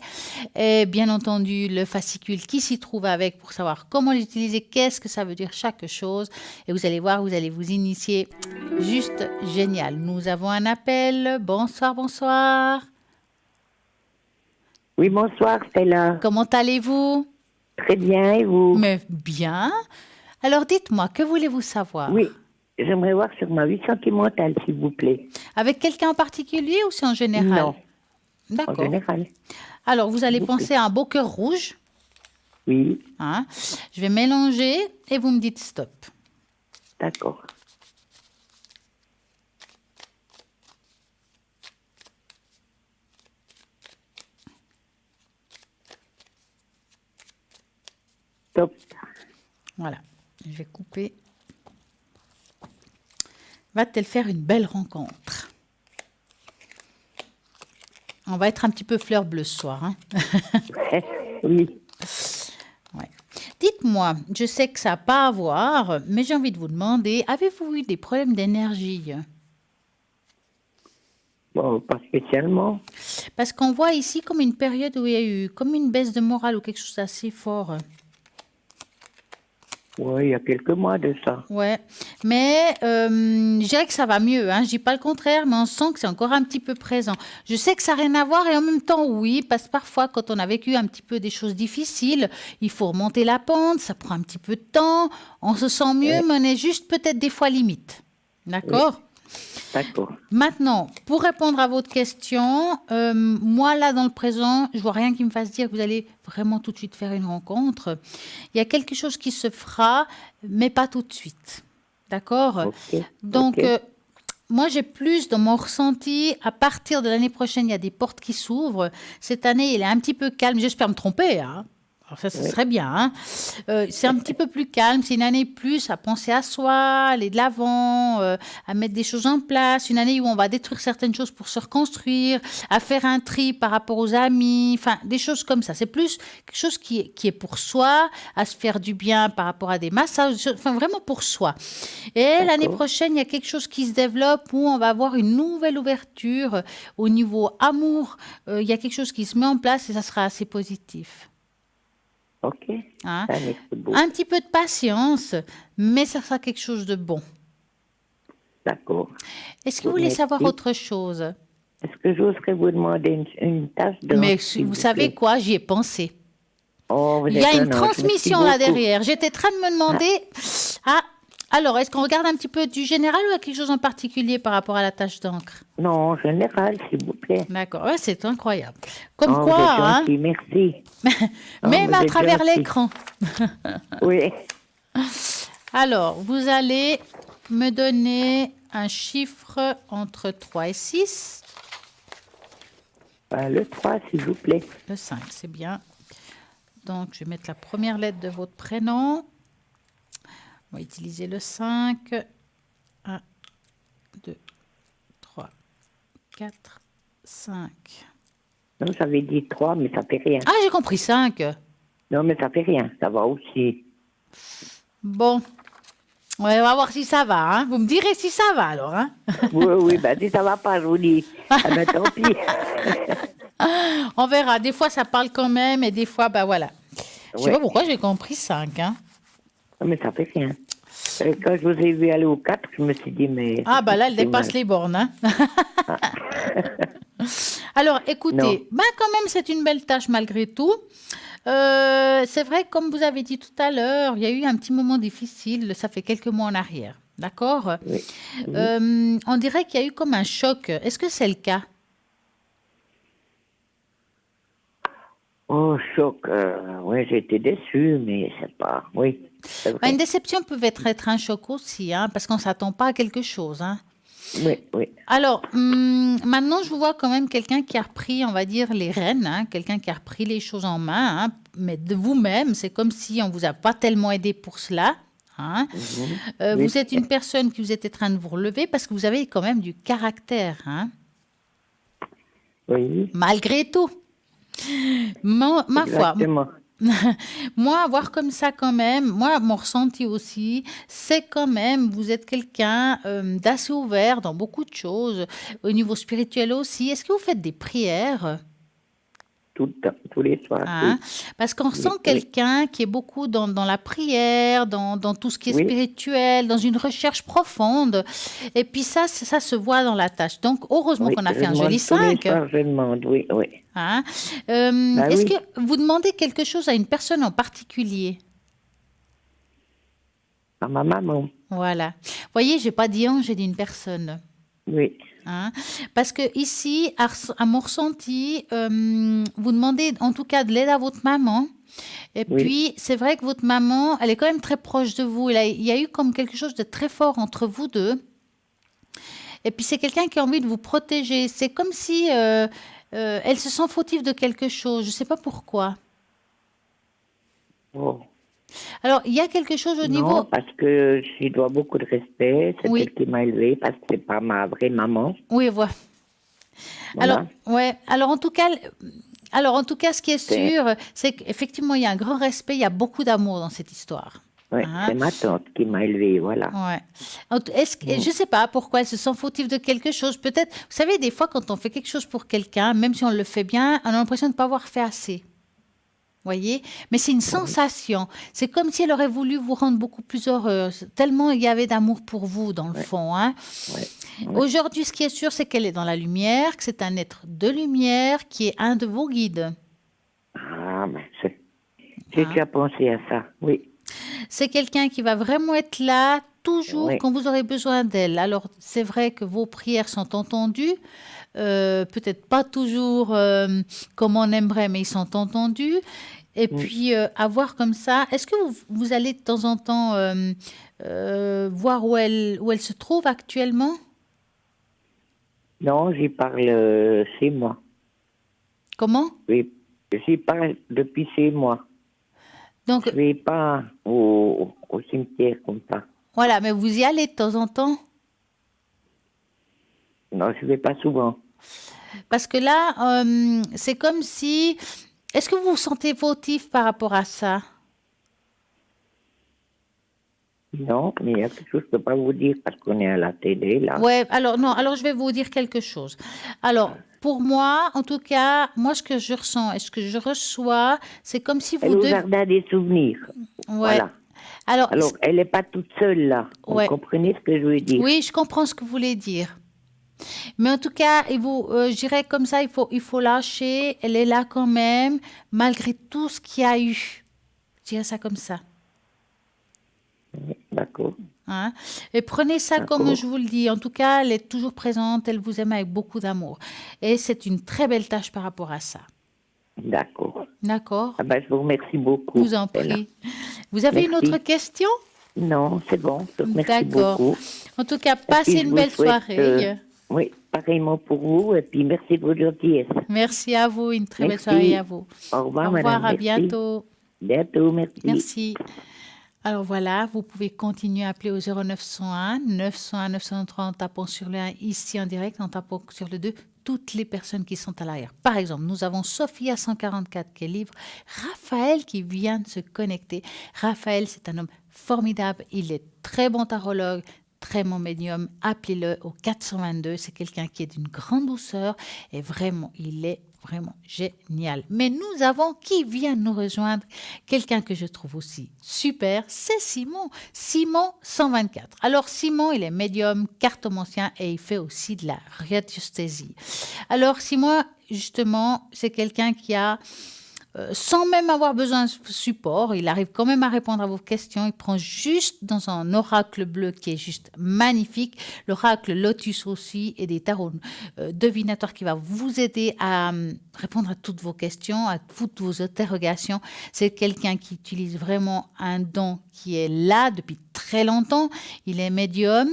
Et bien entendu, le fascicule qui s'y trouve avec pour savoir comment l'utiliser, qu'est-ce que ça veut dire chaque chose. Et vous allez voir, vous allez vous initier. Juste génial. Nous avons un appel. Bonsoir, bonsoir. Oui, bonsoir Stella. Comment allez-vous? Très bien, et vous? Mais bien. Alors dites-moi, que voulez-vous savoir? Oui, j'aimerais voir sur ma vie sentimentale, s'il vous plaît. Avec quelqu'un en particulier ou c'est en général? Non, d'accord. En général. Alors, vous allez penser à un beau cœur rouge. Oui. Hein? Je vais mélanger et vous me dites stop. D'accord. Stop. Voilà, je vais couper. Va-t-elle faire une belle rencontre? On va être un petit peu fleur bleue ce soir. Hein? Oui. Ouais. Dites-moi, je sais que ça n'a pas à voir, mais j'ai envie de vous demander, avez-vous eu des problèmes d'énergie? Bon, pas spécialement. Parce qu'on voit ici comme une période où il y a eu comme une baisse de morale ou quelque chose d'assez fort. Oui, il y a quelques mois de ça. Ouais, mais je dirais que ça va mieux, hein. Je dis pas le contraire, mais on sent que c'est encore un petit peu présent. Je sais que ça n'a rien à voir et en même temps, oui, parce que parfois, quand on a vécu un petit peu des choses difficiles, il faut remonter la pente, ça prend un petit peu de temps, on se sent mieux, mais on est juste peut-être des fois limite. D'accord ? D'accord. Maintenant, pour répondre à votre question, moi, là, dans le présent, je vois rien qui me fasse dire que vous allez vraiment tout de suite faire une rencontre. Il y a quelque chose qui se fera, mais pas tout de suite. D'accord ? Ok. Donc, Ok. moi, j'ai plus dans mon ressenti, à partir de l'année prochaine, il y a des portes qui s'ouvrent. Cette année, il est un petit peu calme. J'espère me tromper, hein. Alors ça serait bien, hein. C'est un petit peu plus calme. C'est une année plus à penser à soi, aller de l'avant, à mettre des choses en place. Une année où on va détruire certaines choses pour se reconstruire, à faire un tri par rapport aux amis, enfin, des choses comme ça. C'est plus quelque chose qui est pour soi, à se faire du bien par rapport à des massages, enfin, vraiment pour soi. Et l'année prochaine, il y a quelque chose qui se développe où on va avoir une nouvelle ouverture au niveau amour. Il y a quelque chose qui se met en place et ça sera assez positif. Ok. Hein? Ça, mais c'est beau. Un petit peu de patience, mais ça sera quelque chose de bon. D'accord. Est-ce que vous voulez Merci. savoir autre chose? Est-ce que j'oserais vous demander une tâche de... Mais s'il vous vous savez plaît? quoi? J'y ai pensé. Oh, vous Il y êtes a un une ange. Merci transmission là beaucoup. derrière. J'étais en train de me demander... Ah, alors, est-ce qu'on regarde un petit peu du général ou à quelque chose en particulier par rapport à la tâche d'encre? Non, en général, s'il vous plaît. D'accord, ouais, c'est incroyable. Comme Oh, quoi, vous êtes hein, gentil, merci. même vous à êtes travers gentil. l'écran. Oui. Alors, vous allez me donner un chiffre entre 3 et 6. Le 3, s'il vous plaît. Le 5, c'est bien. Donc, je vais mettre la première lettre de votre prénom. On va utiliser le 5. 1, 2, 3, 4, 5. Non, j'avais dit 3, mais ça fait rien. Ah, j'ai compris 5. Non, mais ça fait rien. Ça va aussi. Bon. Ouais, on va voir si ça va. Hein. Vous me direz si ça va alors. Hein. Oui, ben si ça va pas, je vous dis. Ah ben tant pis. On verra. Des fois, ça parle quand même et des fois, bah voilà. Je sais Ouais. pas pourquoi j'ai compris 5. Hein. Non, mais ça fait rien. Quand je vous ai vu aller au 4, je me suis dit, mais... Ah, bah là, elle c'est dépasse mal. les bornes. Hein. Alors, écoutez, Non. bah, quand même, c'est une belle tâche malgré tout. C'est vrai, comme vous avez dit tout à l'heure, il y a eu un petit moment difficile, ça fait quelques mois en arrière. D'accord? Oui. On dirait qu'il y a eu comme un choc. Est-ce que c'est le cas? Oh, choc. Oui, j'ai été déçue, mais c'est pas... Oui, c'est Bah, vrai. une déception peut être un choc aussi, hein, parce qu'on ne s'attend pas à quelque chose. Hein. Oui, oui. Alors, maintenant, je vous vois quand même quelqu'un qui a repris, on va dire, les rênes, hein, quelqu'un qui a repris les choses en main, hein, mais de vous-même, c'est comme si on ne vous a pas tellement aidé pour cela. Hein. Oui. Vous êtes une personne qui vous êtes en train de vous relever parce que vous avez quand même du caractère, hein, Oui, malgré tout. Ma foi, exactement. moi, voir comme ça quand même, moi, mon ressenti aussi, c'est quand même, vous êtes quelqu'un d'assez ouvert dans beaucoup de choses, au niveau spirituel aussi. Est-ce que vous faites des prières? Tout le temps, tous les soirs. Hein? Parce qu'on sent Oui. quelqu'un qui est beaucoup dans la prière, dans tout ce qui est Oui. spirituel, dans une recherche profonde. Et puis ça se voit dans la tâche. Donc, heureusement Oui, qu'on a je fait un demande joli tous les 5. soirs, je demande, oui, oui. Hein? Bah Est-ce oui. que vous demandez quelque chose à une personne en particulier? À ma maman, Voilà. Vous voyez, j'ai pas dit ange, j'ai dit une personne. oui. Hein. Parce que ici, à mon ressenti, vous demandez en tout cas de l'aide à votre maman. Et Oui. puis, c'est vrai que votre maman, elle est quand même très proche de vous. Il y a eu comme quelque chose de très fort entre vous deux. Et puis, c'est quelqu'un qui a envie de vous protéger. C'est comme si elle se sent fautive de quelque chose. Je ne sais pas pourquoi. Oh. Alors, il y a quelque chose au Non, niveau... parce que je lui dois beaucoup de respect. C'est Oui. elle qui m'a élevée, parce que c'est pas ma vraie maman. Oui, voilà. Voilà. Alors, ouais. Alors, en tout cas, ce qui est sûr, c'est qu'effectivement, il y a un grand respect, il y a beaucoup d'amour dans cette histoire. Ouais, Hein? c'est ma tante qui m'a élevée, voilà. Ouais. Je ne sais pas pourquoi elle se sent fautive de quelque chose. Peut-être, vous savez, des fois, quand on fait quelque chose pour quelqu'un, même si on le fait bien, on a l'impression de ne pas avoir fait assez. Voyez, mais c'est une sensation. C'est comme si elle aurait voulu vous rendre beaucoup plus heureuse, tellement il y avait d'amour pour vous dans le fond. Hein. Aujourd'hui, ce qui est sûr, c'est qu'elle est dans la lumière, que c'est un être de lumière qui est un de vos guides. Ah, ben, j'ai déjà pensé à ça, oui. C'est quelqu'un qui va vraiment être là toujours quand vous aurez besoin d'elle. Alors, c'est vrai que vos prières sont entendues. Peut-être pas toujours comme on aimerait, mais ils sont entendus. Et puis, avoir comme ça, est-ce que vous allez de temps en temps voir où elle se trouve actuellement? Non, j'y parle 6 mois. Comment? Oui, j'y parle depuis 6 mois. Donc, je ne vais pas au cimetière comme ça. Voilà, mais vous y allez de temps en temps? Non, je ne vais pas souvent. Parce que là, c'est comme si... Est-ce que vous vous sentez fautif par rapport à ça? Non, mais il y a quelque chose que je ne peux pas vous dire parce qu'on est à la télé, là. Ouais, alors non, alors je vais vous dire quelque chose. Alors, pour moi, en tout cas, moi, ce que je ressens et ce que je reçois, c'est comme si vous... Elle nous a redonné des souvenirs. Ouais. Voilà. Alors elle n'est pas toute seule, là. Vous comprenez ce que je veux dire? Oui, je comprends ce que vous voulez dire. Mais en tout cas, je dirais comme ça, il faut lâcher. Elle est là quand même, malgré tout ce qu'il y a eu. Je dirais ça comme ça. D'accord. Hein? Et prenez ça comme je vous le dis. En tout cas, elle est toujours présente. Elle vous aime avec beaucoup d'amour. Et c'est une très belle tâche par rapport à ça. D'accord. D'accord. Ah ben, je vous remercie beaucoup. Je vous en prie. Vous avez une autre question? Non, c'est bon. Merci beaucoup. En tout cas, passez une belle soirée. Oui, pareillement pour vous. Et puis, merci de votre gentillesse. Merci à vous. Une très belle soirée à vous. Au revoir, Au revoir, madame. à bientôt. Bientôt, merci. Merci. Alors voilà, vous pouvez continuer à appeler au 0901 901 903 en tapant sur le 1 ici en direct, en tapant sur le 2 toutes les personnes qui sont à l'arrière. Par exemple, nous avons Sophia 144 qui est libre, Raphaël qui vient de se connecter. Raphaël, c'est un homme formidable, il est très bon tarologue, très bon médium. Appelez-le au 422, c'est quelqu'un qui est d'une grande douceur et vraiment, il est vraiment génial. Mais nous avons qui vient nous rejoindre, quelqu'un que je trouve aussi super, c'est Simon. Simon 124. Alors Simon, il est médium, cartomancien et il fait aussi de la radiesthésie. Alors Simon, justement, c'est quelqu'un qui a sans même avoir besoin de support, il arrive quand même à répondre à vos questions. Il prend juste dans un oracle bleu qui est juste magnifique, l'oracle Lotus aussi, et des tarots divinatoires qui va vous aider à répondre à toutes vos questions, à toutes vos interrogations. C'est quelqu'un qui utilise vraiment un don qui est là depuis très longtemps. Il est médium.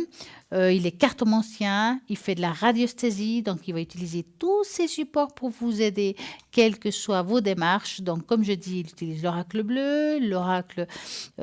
Il est cartomancien, il fait de la radiesthésie, donc il va utiliser tous ces supports pour vous aider, quelles que soient vos démarches. Donc, comme je dis, il utilise l'oracle bleu, l'oracle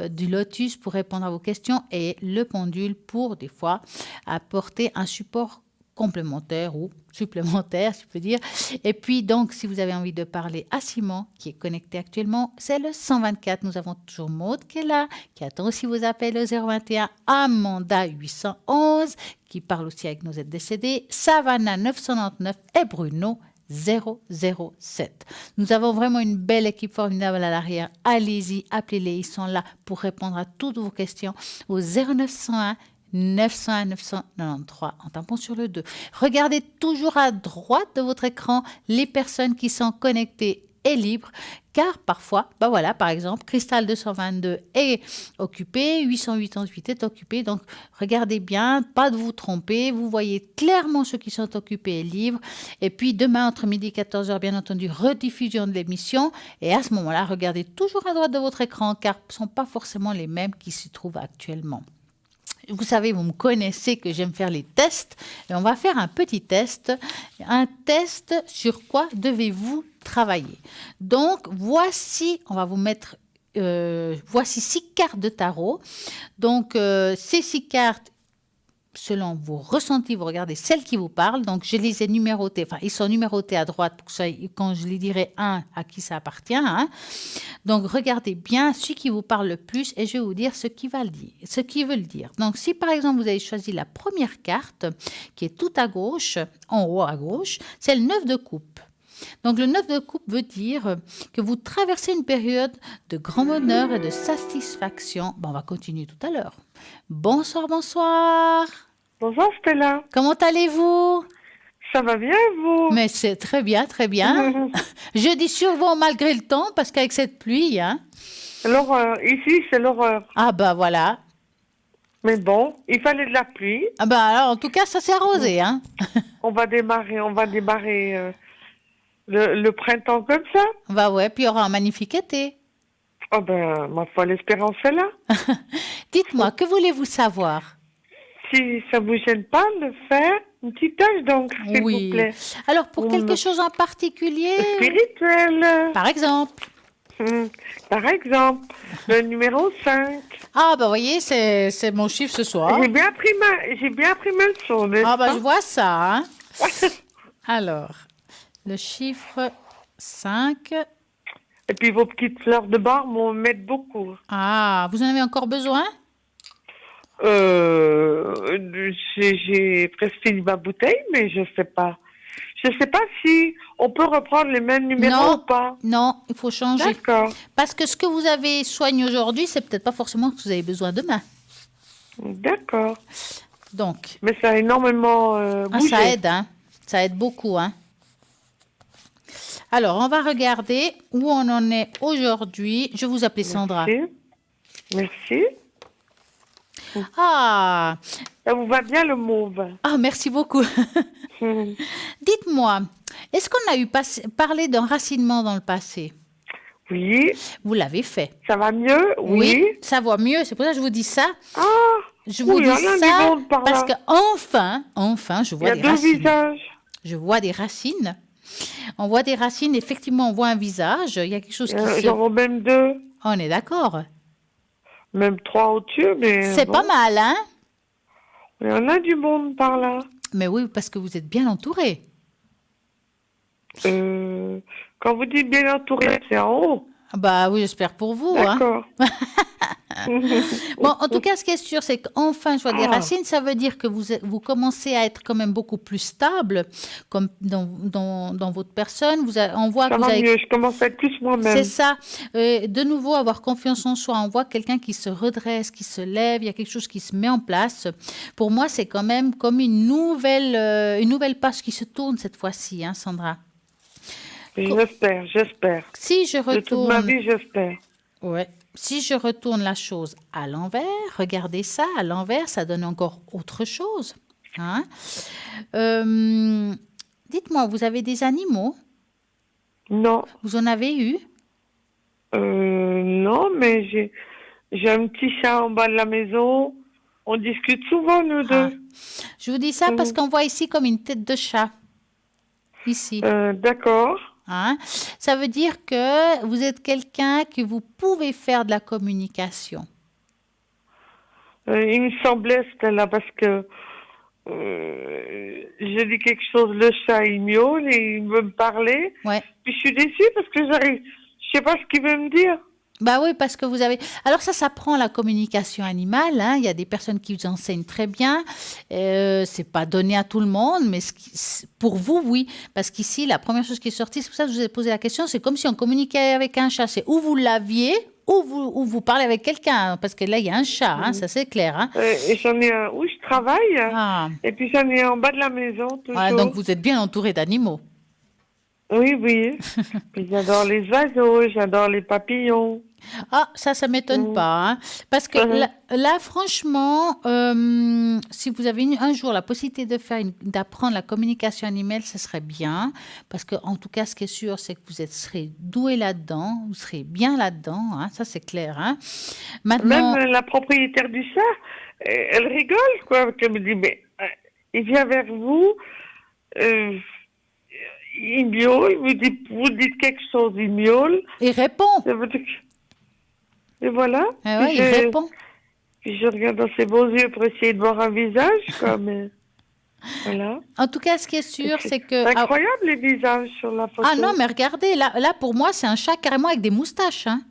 du lotus pour répondre à vos questions et le pendule pour, des fois, apporter un support complémentaire ou supplémentaire, si je peux dire. Et puis, donc, si vous avez envie de parler à Simon, qui est connecté actuellement, c'est le 124. Nous avons toujours Maud qui est là, qui attend aussi vos appels au 021, Amanda 811, qui parle aussi avec nos aides décédées, Savannah 999 et Bruno 007. Nous avons vraiment une belle équipe formidable à l'arrière. Allez-y, appelez-les, ils sont là pour répondre à toutes vos questions au 0901 901 993 en tapant sur le 2. Regardez toujours à droite de votre écran les personnes qui sont connectées et libres, car parfois, par exemple, Cristal 222 est occupé, 888 est occupé, donc regardez bien, pas de vous tromper, vous voyez clairement ceux qui sont occupés et libres, et puis demain entre midi et 14h, bien entendu, rediffusion de l'émission, et à ce moment-là, regardez toujours à droite de votre écran, car ce ne sont pas forcément les mêmes qui s'y trouvent actuellement. Vous savez, vous me connaissez que j'aime faire les tests et on va faire un petit test. Un test sur quoi devez-vous travailler. Donc, voici, on va vous mettre, voici 6 cartes de tarot. Donc, ces 6 cartes, selon vos ressentis, vous regardez celles qui vous parlent. Donc, je les ai numérotées. Enfin, ils sont numérotés à droite pour que ça, quand je les dirai un, à qui ça appartient. Hein. Donc, regardez bien celui qui vous parle le plus et je vais vous dire ce qu'il veut le dire. Donc, si par exemple, vous avez choisi la première carte qui est tout à gauche, en haut à gauche, c'est le 9 de coupe. Donc, le 9 de coupe veut dire que vous traversez une période de grand bonheur et de satisfaction. Bon, on va continuer tout à l'heure. Bonsoir, bonsoir. Bonjour Stella. Comment allez-vous? Ça va bien vous? Mais c'est très bien, très bien. Je dis souvent malgré le temps parce qu'avec cette pluie, hein. L'horreur. Ici, c'est l'horreur. Ah bah voilà. Mais bon, il fallait de la pluie. Ah bah alors, en tout cas, ça s'est arrosé, hein. On va démarrer le printemps comme ça. Bah ouais, puis il y aura un magnifique été. Oh ben, ma foi, l'espérance est là. Dites-moi, que voulez-vous savoir? Si ça vous gêne pas de faire une petite tâche donc, s'il Oui. vous plaît. Alors, pour quelque chose en particulier? Spirituel. Par exemple? Par exemple, le numéro 5. Ah, bah, voyez, c'est mon chiffre ce soir. J'ai bien pris ma leçon, n'est-ce Ah, bah, pas? je vois ça, hein. Alors, le chiffre 5. Et puis vos petites fleurs de bar m'aident beaucoup. Ah, vous en avez encore besoin? J'ai presque fini ma bouteille, mais je sais pas. Je sais pas si on peut reprendre les mêmes numéros ou pas. Non, il faut changer. D'accord. Parce que ce que vous avez soigné aujourd'hui, c'est peut-être pas forcément ce que vous avez besoin demain. D'accord. Donc. Mais ça a énormément bougé. Ça aide, hein. Ça aide beaucoup, hein. Alors, on va regarder où on en est aujourd'hui. Je vous appelle Sandra. Merci. Ah. Ça vous va bien le mauve? Ah, merci beaucoup. Dites-moi, est-ce qu'on a parlé d'enracinement dans le passé? Oui. Vous l'avez fait. Ça va mieux? Oui. Ça va mieux. C'est pour ça que je vous dis ça. Ah. Je vous dis ça parce que enfin, je vois des racines. Il y a deux visages. Je vois des racines. On voit des racines, effectivement, on voit un visage. Il y a quelque chose qui J'en vois même deux. On est d'accord. Même 3 au-dessus, mais... C'est pas mal, hein? Il y en a du monde par là. Mais oui, parce que vous êtes bien entouré. Quand vous dites bien entouré, c'est en haut. Bah oui, j'espère pour vous. D'accord. Hein. Bon, en tout cas, ce qui est sûr, c'est qu'enfin, je vois des racines. Ça veut dire que vous commencez à être quand même beaucoup plus stable, comme dans votre personne. On voit ça que va vous avez... mieux, je commence à être plus moi-même. C'est ça. De nouveau, avoir confiance en soi. On voit quelqu'un qui se redresse, qui se lève. Il y a quelque chose qui se met en place. Pour moi, c'est quand même comme une nouvelle page qui se tourne cette fois-ci, hein, Sandra. J'espère. Si je retourne... De toute ma vie, j'espère. Ouais. Si je retourne la chose à l'envers, regardez ça, à l'envers, ça donne encore autre chose. Hein? Dites-moi, vous avez des animaux? Non. Vous en avez eu? Non, mais j'ai un petit chat en bas de la maison. On discute souvent, nous deux. Je vous dis ça parce qu'on voit ici comme une tête de chat. Ici. D'accord. Hein? Ça veut dire que vous êtes quelqu'un que vous pouvez faire de la communication. Il me semblait, Stella, parce que j'ai dit quelque chose, le chat, il miaule et il veut me parler. Ouais. Puis je suis déçue parce que je sais pas ce qu'il veut me dire. Bah oui, parce que vous avez... Alors ça s'apprend la communication animale. Hein. Il y a des personnes qui vous enseignent très bien. C'est pas donné à tout le monde, mais pour vous, oui. Parce qu'ici, la première chose qui est sortie, c'est pour ça que je vous ai posé la question, c'est comme si on communiquait avec un chat. C'est où vous l'aviez, ou vous parlez avec quelqu'un. Parce que là, il y a un chat, hein, ça c'est clair. Hein. Et j'en ai un où je travaille. Et puis j'en ai un en bas de la maison, toujours. Ah, donc vous êtes bien entouré d'animaux. Oui, oui. Puis j'adore les oiseaux, j'adore les papillons. Ah, ça m'étonne pas. Hein. Parce que là, franchement, si vous avez un jour la possibilité d'apprendre la communication animale, ce serait bien. Parce que, en tout cas, ce qui est sûr, c'est que vous serez doué là-dedans, vous serez bien là-dedans. Hein, ça, c'est clair. Hein. Maintenant, même la propriétaire du chat, elle rigole, quoi. Elle me dit, mais il vient vers vous, il miaule, vous dites quelque chose, il miaule. Il répond. Et voilà. Ah ouais, il répond. Puis je regarde dans ses beaux yeux pour essayer de voir un visage, quoi, mais voilà. En tout cas, ce qui est sûr, c'est que... C'est incroyable, les visages sur la photo. Ah non, mais regardez, là pour moi, c'est un chat carrément avec des moustaches. Hein.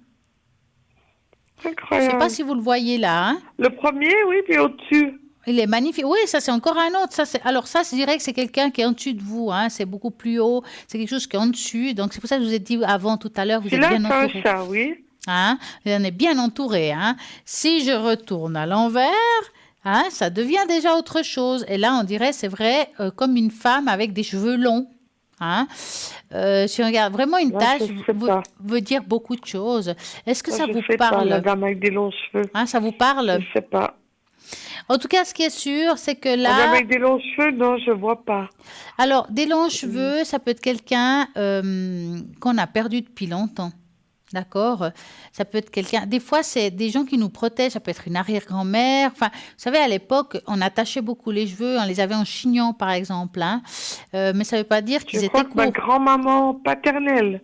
Incroyable. Je ne sais pas si vous le voyez là. Hein. Le premier, oui, puis au-dessus. Il est magnifique. Oui, ça, c'est encore un autre. Alors, ça, je dirais que c'est quelqu'un qui est en dessus de vous. Hein. C'est beaucoup plus haut. C'est quelque chose qui est en dessus. Donc, c'est pour ça que je vous ai dit avant, tout à l'heure, vous êtes Celui-là, bien c'est un entouré. chat, oui. Hein? Vous en êtes bien entouré. Hein? Si je retourne à l'envers, hein, ça devient déjà autre chose. Et là, on dirait, c'est vrai, comme une femme avec des cheveux longs. Hein? Si on regarde vraiment une tache, veut dire beaucoup de choses. Est-ce que ça vous parle? Pas, la dame avec des longs cheveux. Hein, ça vous parle? Je sais pas. En tout cas, ce qui est sûr, c'est que là... La dame avec des longs cheveux, non, je vois pas. Alors, des longs cheveux, ça peut être quelqu'un qu'on a perdu depuis longtemps. D'accord? Ça peut être quelqu'un... Des fois, c'est des gens qui nous protègent. Ça peut être une arrière-grand-mère. Enfin, vous savez, à l'époque, on attachait beaucoup les cheveux. On les avait en chignon, par exemple. Hein. Mais ça ne veut pas dire qu'ils étaient courts. Ma grand-maman paternelle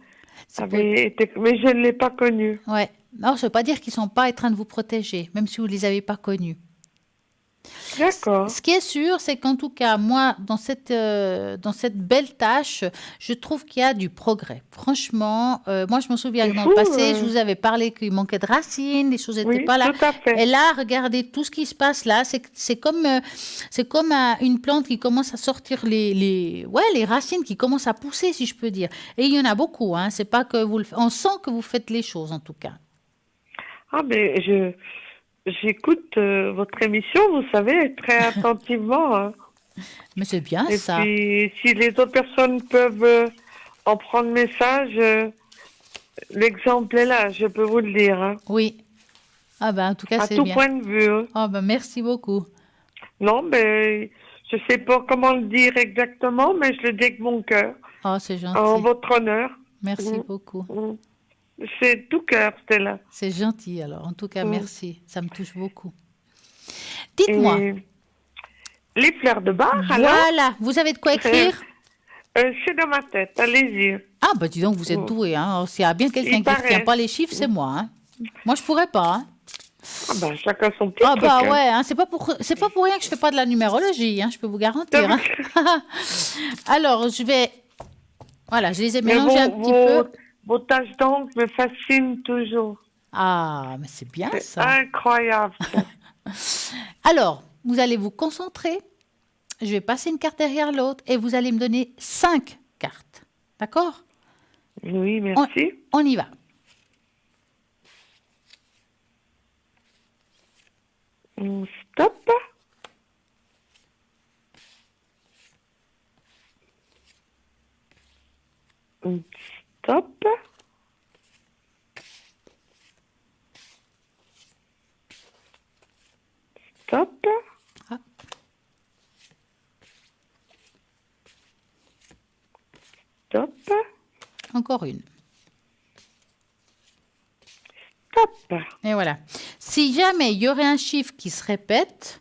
avait été... Mais je ne l'ai pas connue. Ouais. Non, ça ne veut pas dire qu'ils ne sont pas en train de vous protéger, même si vous ne les avez pas connus. D'accord. Ce qui est sûr, c'est qu'en tout cas, moi, dans cette belle tâche, je trouve qu'il y a du progrès. Franchement, moi, je me souviens que dans le passé, je vous avais parlé qu'il manquait de racines, les choses n'étaient pas là. Tout à fait. Et là, regardez tout ce qui se passe là. C'est comme une plante qui commence à sortir les racines qui commencent à pousser, si je peux dire. Et il y en a beaucoup. Hein. C'est pas que vous on sent que vous faites les choses, en tout cas. Ah, mais j'écoute votre émission, vous savez, très attentivement. Hein. Mais c'est bien et ça. Puis, si les autres personnes peuvent en prendre message, l'exemple est là, je peux vous le dire. Hein. Oui. Ah ben, en tout cas, c'est bien. À tout point de vue. Hein. Ah ben, merci beaucoup. Non, mais je sais pas comment le dire exactement, mais je le dis avec mon cœur. Oh, c'est gentil. En votre honneur. Merci beaucoup. C'est tout cœur, Stella. C'est gentil, alors. En tout cas, merci. Ça me touche beaucoup. Dites-moi. Les fleurs de bar, alors? Voilà. Vous avez de quoi écrire? C'est dans ma tête. Allez-y. Ah, bah dis donc, vous êtes doué. Hein. S'il y a bien quelqu'un qui ne retient pas les chiffres, c'est moi. Hein. Moi, je ne pourrais pas. Hein. Ah bah, chacun son petit truc. Bah ouais, hein. C'est pas pour rien que je ne fais pas de la numérologie. Hein. Je peux vous garantir. Hein. Alors, je vais... Voilà, je les ai mélangés un petit peu. Vos taches d'encre me fascinent toujours. Ah, mais c'est bien ça. Incroyable. Alors, vous allez vous concentrer. Je vais passer une carte derrière l'autre et vous allez me donner 5 cartes. D'accord? Oui, merci. On y va. Stop. Stop. Stop. Ah. Stop. Encore une. Stop. Et voilà. Si jamais il y aurait un chiffre qui se répète,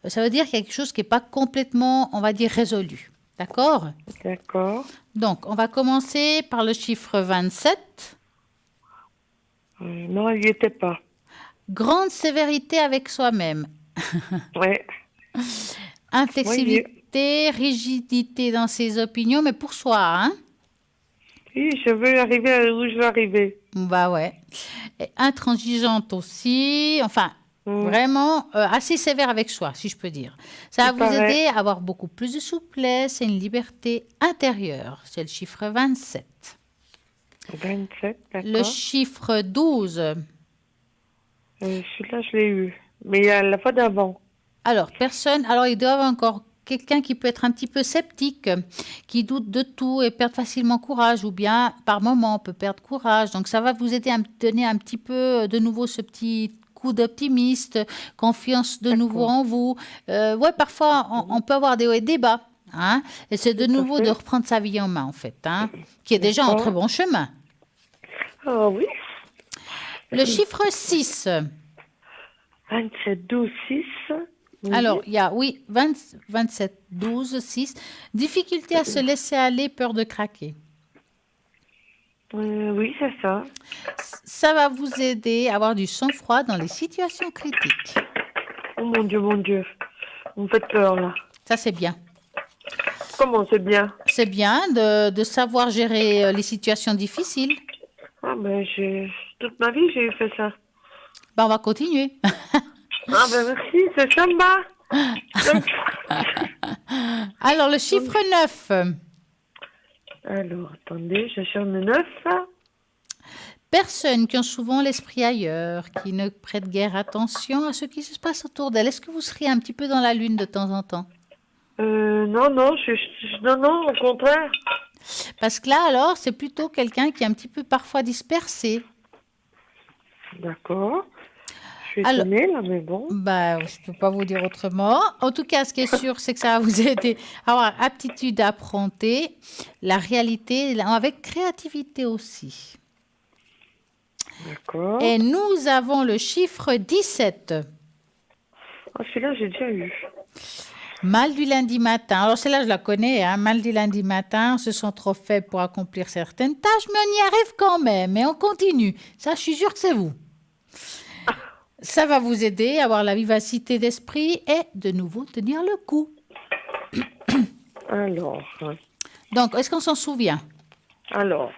ça veut dire qu'il y a quelque chose qui n'est pas complètement, on va dire, résolu. D'accord? D'accord. Donc, on va commencer par le chiffre 27. Non, il n'y était pas. Grande sévérité avec soi-même. Ouais. Inflexibilité, rigidité dans ses opinions, mais pour soi, hein? Oui, je veux arriver où je veux arriver. Bah ouais. Et intransigeante aussi. Enfin, vraiment assez sévère avec soi, si je peux dire. Ça va vous aider à avoir beaucoup plus de souplesse et une liberté intérieure. C'est le chiffre 27. 27, d'accord. Le chiffre 12. Celui-là, je l'ai eu. Mais il y a la fois d'avant. Alors, il doit y avoir encore quelqu'un qui peut être un petit peu sceptique, qui doute de tout et perdre facilement courage, ou bien par moment on peut perdre courage. Donc ça va vous aider à donner un petit peu de nouveau ce petit coup d'optimiste, confiance de nouveau en vous. Ouais, parfois on peut avoir des hauts et des bas. Hein, et c'est de nouveau de reprendre sa vie en main, en fait, hein, qui est déjà en très bon chemin. Ah oui. Le chiffre 6. 27, 12, 6. Oui. Alors, il y a, 27, 12, 6. Difficulté à se laisser aller, peur de craquer. Oui, c'est ça. Ça va vous aider à avoir du sang-froid dans les situations critiques. Oh mon Dieu, mon Dieu. Vous me faites peur, là. Ça, c'est bien. Comment c'est bien? C'est bien de savoir gérer les situations difficiles. Ah ben, toute ma vie, j'ai fait ça. Ben, on va continuer. Ah ben merci, c'est sympa. Alors, le chiffre 9. Alors, attendez, je cherche le 9. Personnes qui ont souvent l'esprit ailleurs, qui ne prêtent guère attention à ce qui se passe autour d'elles. Est-ce que vous seriez un petit peu dans la lune de temps en temps? Non, non, non, au contraire. Parce que là, alors, c'est plutôt quelqu'un qui est un petit peu parfois dispersé. D'accord. Je suis étonnée, là, mais bon. Bah, je ne peux pas vous dire autrement. En tout cas, ce qui est sûr, c'est que ça va vous aider à avoir aptitude à affronter la réalité avec créativité aussi. D'accord. Et nous avons le chiffre 17. Ah, celui-là, j'ai déjà eu. Mal du lundi matin. Alors, celle-là, je la connais. Hein. Mal du lundi matin, on se sent trop faible pour accomplir certaines tâches, mais on y arrive quand même. Et on continue. Ça, je suis sûre que c'est vous. Ça va vous aider à avoir la vivacité d'esprit et de nouveau tenir le coup. Alors. Donc, est-ce qu'on s'en souvient? Alors.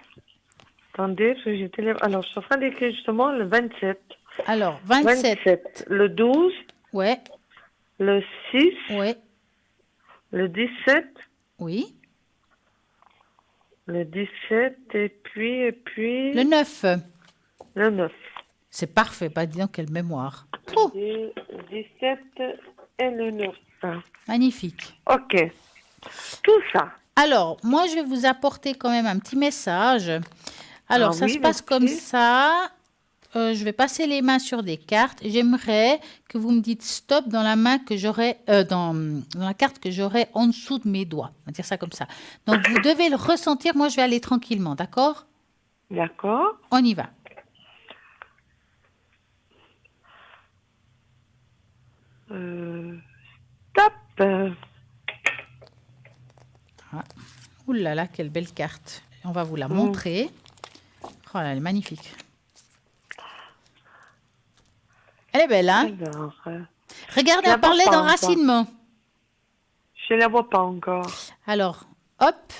Attendez, parce que alors, je suis en train d'écrire justement le 27. Alors, 27. Le 12. Ouais. Le 6. Ouais. Le 17. Oui. Le 17 et puis... Le 9. Le 9. C'est parfait, pas disons quelle mémoire. Le 17 et le 9. Magnifique. Ok. Tout ça. Alors, moi, je vais vous apporter quand même un petit message. Alors, ça se passe comme ça. Je vais passer les mains sur des cartes. J'aimerais que vous me dites stop dans la main que j'aurai, dans la carte que j'aurai en dessous de mes doigts. On va dire ça comme ça. Donc, vous devez le ressentir. Moi, je vais aller tranquillement, d'accord? D'accord. On y va. Stop. Ah. Ouh là là, quelle belle carte. On va vous la montrer. Oh là, elle est magnifique. Elle est belle, hein? Alors, regardez, on parlait d'enracinement. Je ne la vois pas encore. Alors, hop.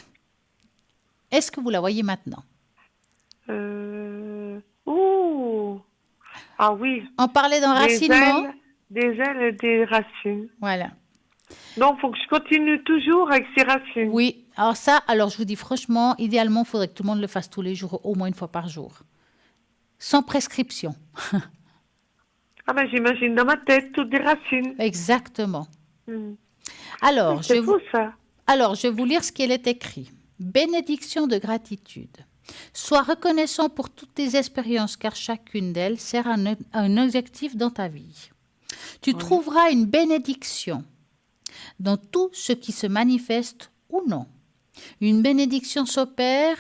Est-ce que vous la voyez maintenant? Ouh. Ah oui. On parlait d'enracinement. Des ailes et des racines. Voilà. Donc, il faut que je continue toujours avec ces racines. Oui. Alors je vous dis franchement, idéalement, il faudrait que tout le monde le fasse tous les jours, au moins une fois par jour. Sans prescription. Ah ben, j'imagine dans ma tête toutes des racines. Exactement. Alors, je vais vous lire ce qu'il est écrit. Bénédiction de gratitude. Sois reconnaissant pour toutes tes expériences, car chacune d'elles sert à un objectif dans ta vie. Tu trouveras une bénédiction dans tout ce qui se manifeste ou non. Une bénédiction s'opère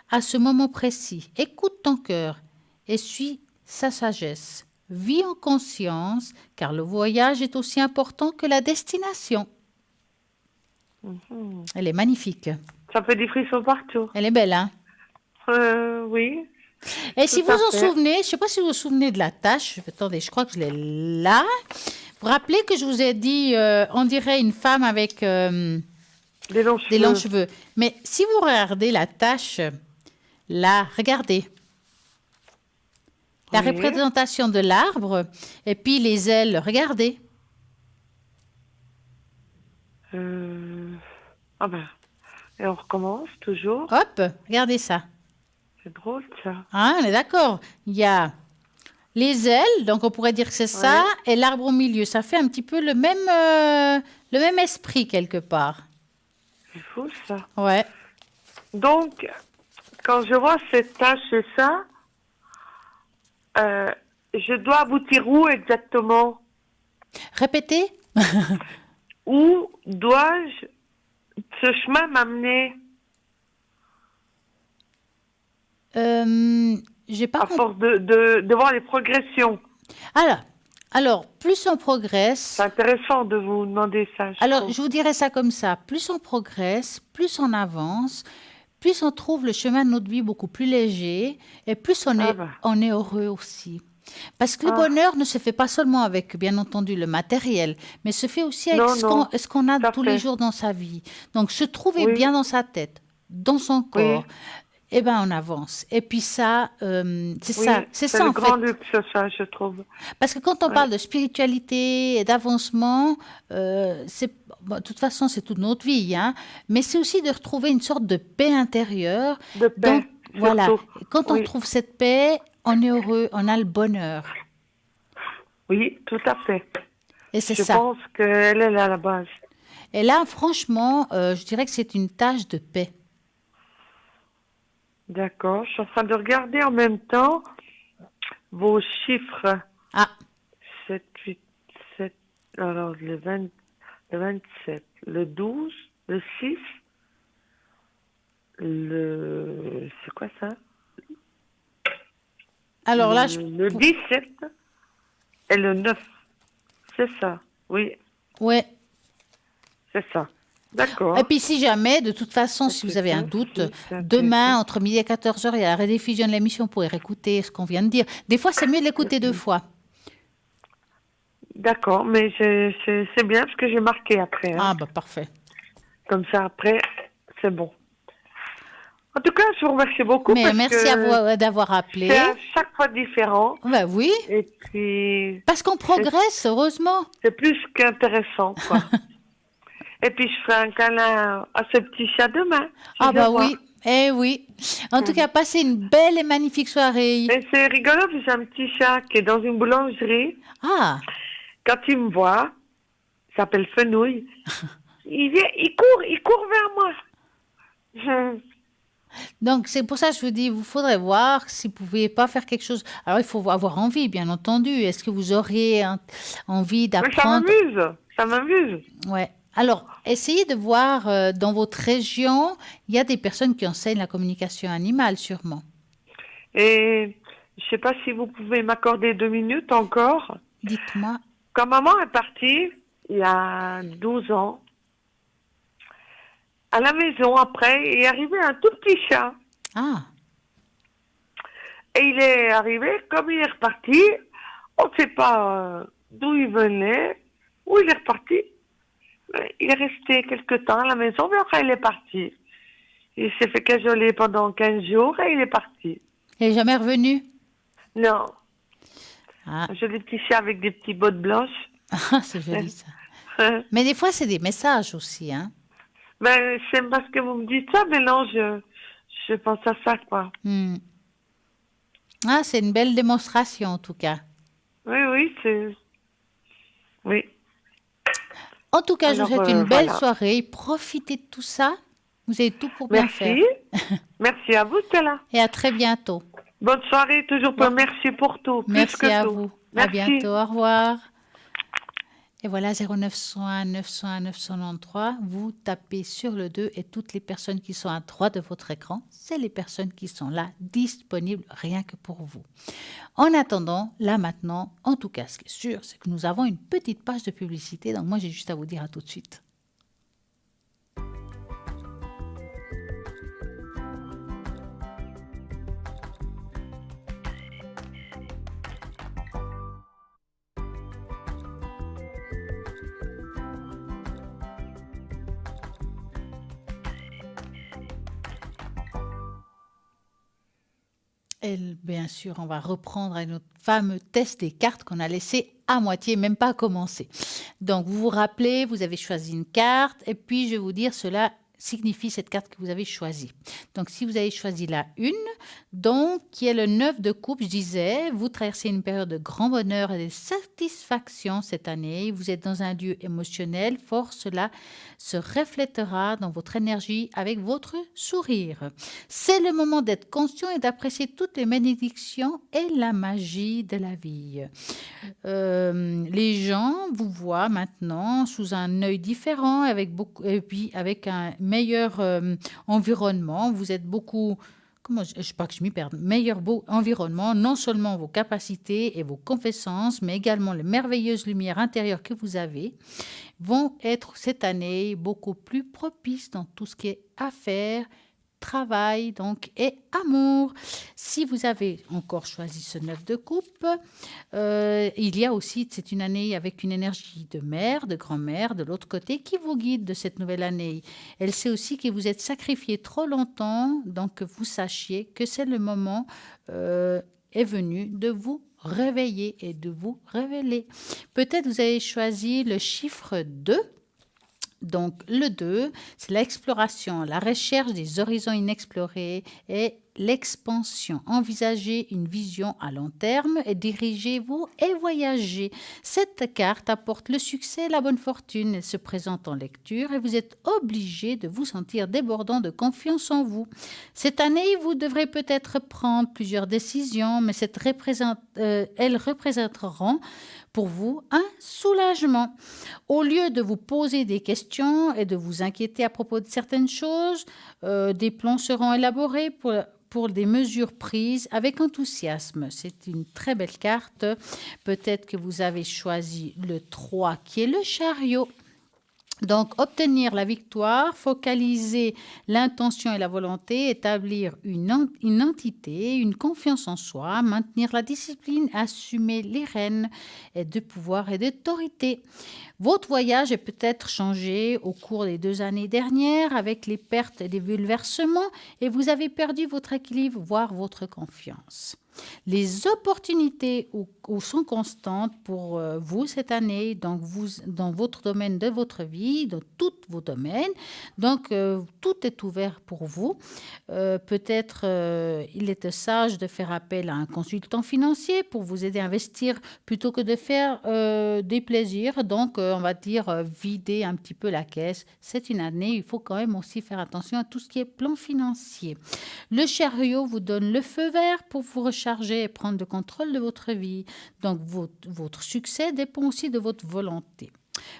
à ce moment précis. Écoute ton cœur et suis sa sagesse. Vis en conscience, car le voyage est aussi important que la destination. Elle est magnifique. Ça fait des frissons partout. Elle est belle, hein? Oui. Et si vous en souvenez, je ne sais pas si vous vous souvenez de la tâche. Attendez, je crois que je l'ai là. Vous vous rappelez que je vous ai dit, on dirait une femme avec des longs cheveux. Mais si vous regardez la tâche, là, regardez. La représentation de l'arbre et puis les ailes, regardez. Ah ben, et on recommence toujours. Hop, regardez ça. C'est drôle ça. Hein, on est d'accord. Il y a les ailes, donc on pourrait dire que c'est ça, et l'arbre au milieu. Ça fait un petit peu le même esprit quelque part. C'est fou ça. Ouais. Donc, quand je vois cette tâche et ça, je dois aboutir où exactement? Répétez. Où dois-je ce chemin m'amener? J'ai pas force de voir les progressions. Alors, plus on progresse... C'est intéressant de vous demander ça. Je vous dirais ça comme ça. Plus on progresse, plus on avance, plus on trouve le chemin de notre vie beaucoup plus léger et plus on est heureux aussi. Parce que le bonheur ne se fait pas seulement avec, bien entendu, le matériel, mais se fait aussi avec ce qu'on a tous les jours dans sa vie. Donc, se trouver bien dans sa tête, dans son corps, eh ben on avance. Et puis ça, c'est Oui, ça, c'est ça le en grand fait. luxe, ça, je trouve. Parce que quand on Ouais. parle de spiritualité et d'avancement, de toute façon, c'est toute notre vie, hein, mais c'est aussi de retrouver une sorte de paix intérieure. De Donc, paix, voilà, surtout. quand on Oui. trouve cette paix, on est heureux, on a le bonheur. Oui, tout à fait. Et c'est Je ça. pense qu'elle est là à la base. Et là, franchement, je dirais que c'est une tâche de paix. D'accord. Je suis en train de regarder en même temps vos chiffres. Ah, 7, 8, 7. Alors, le 27, le 12, le 6, c'est quoi ça? alors là, Le 17 et le 9. C'est ça. Oui, ouais. c'est ça. D'accord. Et puis si jamais, de toute façon, si vous avez un doute, demain, entre midi et 14 heures, il y a la rediffusion de l'émission, vous pourrez réécouter ce qu'on vient de dire. Des fois, c'est mieux de l'écouter 2 fois. D'accord, mais c'est bien ce que j'ai marqué après. Hein. Ah, bah parfait. Comme ça, après, c'est bon. En tout cas, je vous remercie beaucoup. Mais parce merci que à vous d'avoir appelé. c'est à chaque fois différent. Ben oui, Et puis, parce qu'on progresse, heureusement. c'est plus qu'intéressant, quoi. Et puis, je ferai un câlin à ce petit chat demain. Ah Je vais bah voir. oui, eh oui. En tout cas, passez une belle et magnifique soirée. Et c'est rigolo, parce que j'ai un petit chat qui est dans une boulangerie. Ah, Quand il me voit, il s'appelle Fenouil, il court vers moi. donc c'est pour ça que je vous dis, vous faudrait voir si vous pouvez pas faire quelque chose. Alors, il faut avoir envie, bien entendu. Est-ce que vous auriez envie Mais ça d'apprendre? m'amuse, ça m'amuse. Ouais. Alors, essayez de voir dans votre région, il y a des personnes qui enseignent la communication animale, sûrement. Et je sais pas si vous pouvez m'accorder 2 minutes encore. Dites-moi. Quand maman est partie, il y a 12 ans, à la maison, après, il est arrivé un tout petit chat. Ah, Et il est arrivé, comme il est reparti, on ne sait pas d'où il venait, où il est reparti. Il est resté quelque temps à la maison, mais après il est parti. Il s'est fait cajoler pendant 15 jours et il est parti. il n'est jamais revenu? Non. Ah, J'ai des petits chats avec des petits bottes blanches. ah, c'est joli ça. Mais des fois, c'est des messages aussi, hein. Ben, c'est parce que vous me dites ça, mais non, je pense à ça, quoi. Hmm. Ah, c'est une belle démonstration, en tout cas. Oui, c'est... Oui. En tout cas, je vous Alors, souhaite une belle voilà. soirée. Profitez de tout ça. Vous avez tout pour bien faire. Merci. Merci à vous, Stella. Et à très bientôt. Bonne soirée, toujours pas. Merci pour tout. Plus Merci que à tout. vous. Merci. À bientôt. Au revoir. Et voilà, 0901 901 993. Vous tapez sur le 2 et toutes les personnes qui sont à droite de votre écran, c'est les personnes qui sont là, disponibles rien que pour vous. En attendant, là maintenant, en tout cas, ce qui est sûr, c'est que nous avons une petite page de publicité. Donc moi, j'ai juste à vous dire à tout de suite. Et bien sûr, on va reprendre à notre fameux test des cartes qu'on a laissé à moitié, même pas commencé. Donc, vous vous rappelez, vous avez choisi une carte, et puis je vais vous dire cela signifie cette carte que vous avez choisie. Donc, si vous avez choisi la 1, donc, qui est le 9 de coupe, je disais, vous traversez une période de grand bonheur et de satisfaction cette année. Vous êtes dans un lieu émotionnel fort. Cela se reflètera dans votre énergie avec votre sourire. C'est le moment d'être conscient et d'apprécier toutes les bénédictions et la magie de la vie. Les gens vous voient maintenant sous un œil différent et puis avec un meilleur environnement. Vous êtes beaucoup... Je ne sais pas que je m'y perde. Meilleur beau environnement, non seulement vos capacités et vos compétences, mais également les merveilleuses lumières intérieures que vous avez, vont être cette année beaucoup plus propices dans tout ce qui est affaires, travail donc et amour. Si vous avez encore choisi ce 9 de coupe, il y a aussi, c'est une année avec une énergie de mère, de grand-mère de l'autre côté qui vous guide de cette nouvelle année. Elle sait aussi que vous êtes sacrifié trop longtemps, donc que vous sachiez que c'est le moment est venu de vous réveiller et de vous révéler. Peut-être vous avez choisi le chiffre 2. Donc, le 2, c'est l'exploration, la recherche des horizons inexplorés et l'expansion. Envisagez une vision à long terme et dirigez-vous et voyagez. Cette carte apporte le succès et la bonne fortune. Elle se présente en lecture et vous êtes obligé de vous sentir débordant de confiance en vous. Cette année, vous devrez peut-être prendre plusieurs décisions, mais elles représenteront pour vous un soulagement. Au lieu de vous poser des questions et de vous inquiéter à propos de certaines choses, des plans seront élaborés pour des mesures prises avec enthousiasme. C'est une très belle carte. Peut-être que vous avez choisi le 3 qui est le chariot. Donc, obtenir la victoire, focaliser l'intention et la volonté, établir une entité, une confiance en soi, maintenir la discipline, assumer les rênes et de pouvoir et d'autorité. Votre voyage est peut-être changé au cours des 2 années dernières avec les pertes et des bouleversements et vous avez perdu votre équilibre, voire votre confiance. Les opportunités sont constantes pour vous cette année, donc dans votre domaine de votre vie, dans tous vos domaines. Donc, tout est ouvert pour vous. Peut-être il est sage de faire appel à un consultant financier pour vous aider à investir plutôt que de faire des plaisirs. Donc, on va dire vider un petit peu la caisse. C'est une année, il faut quand même aussi faire attention à tout ce qui est plan financier. Le chariot vous donne le feu vert pour vous recharger et prendre le contrôle de votre vie. Donc, votre succès dépend aussi de votre volonté.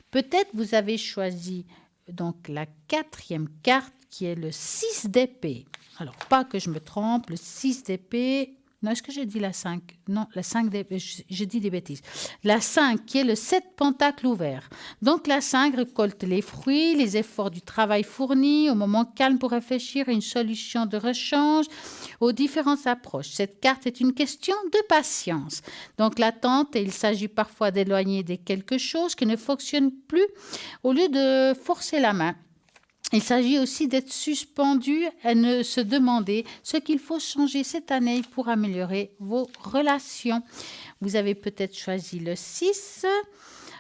Peut-être vous avez choisi donc la 4e carte qui est le 6 d'épée. Alors, pas que je me trompe, le 6 d'épée... Non, est-ce que j'ai dit la 5 ? Non, la 5 d'épée, j'ai dit des bêtises. La 5 qui est le 7 pentacles ouvert. Donc, la 5 récolte les fruits, les efforts du travail fourni, au moment calme pour réfléchir à une solution de rechange, aux différentes approches. Cette carte est une question de patience. Donc, l'attente, il s'agit parfois d'éloigner de quelque chose qui ne fonctionne plus au lieu de forcer la main. Il s'agit aussi d'être suspendu et de se demander ce qu'il faut changer cette année pour améliorer vos relations. Vous avez peut-être choisi le 6,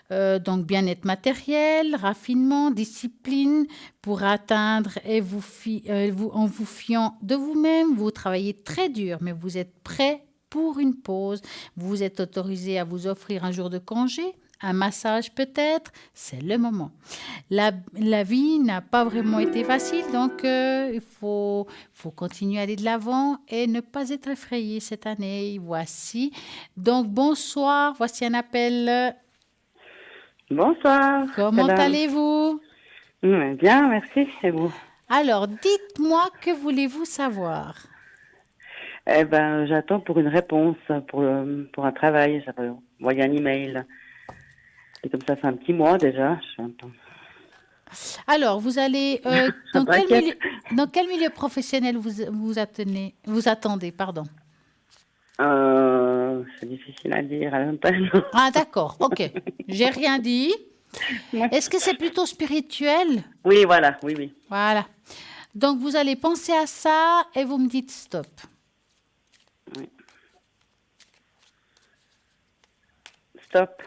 donc bien-être matériel, raffinement, discipline pour atteindre et en vous fiant de vous-même. Vous travaillez très dur, mais vous êtes prêt pour une pause. Vous êtes autorisé à vous offrir un jour de congé. Un massage peut-être, c'est le moment. La vie n'a pas vraiment été facile, donc il faut continuer à aller de l'avant et ne pas être effrayé cette année. Voici. Donc, bonsoir, voici un appel. Bonsoir. Comment allez-vous? Bien, merci. Et vous? Alors, dites-moi, que voulez-vous savoir? Eh ben, j'attends pour une réponse pour un travail. J'avais envoyé un email. Et comme ça fait un petit mois déjà. Alors, vous allez dans quel milieu professionnel vous attendez, pardon. C'est difficile à dire à l'antenne. Ah d'accord, ok. J'ai rien dit. Est-ce que c'est plutôt spirituel? Oui, voilà, oui. Voilà. Donc vous allez penser à ça et vous me dites stop. Oui. Stop.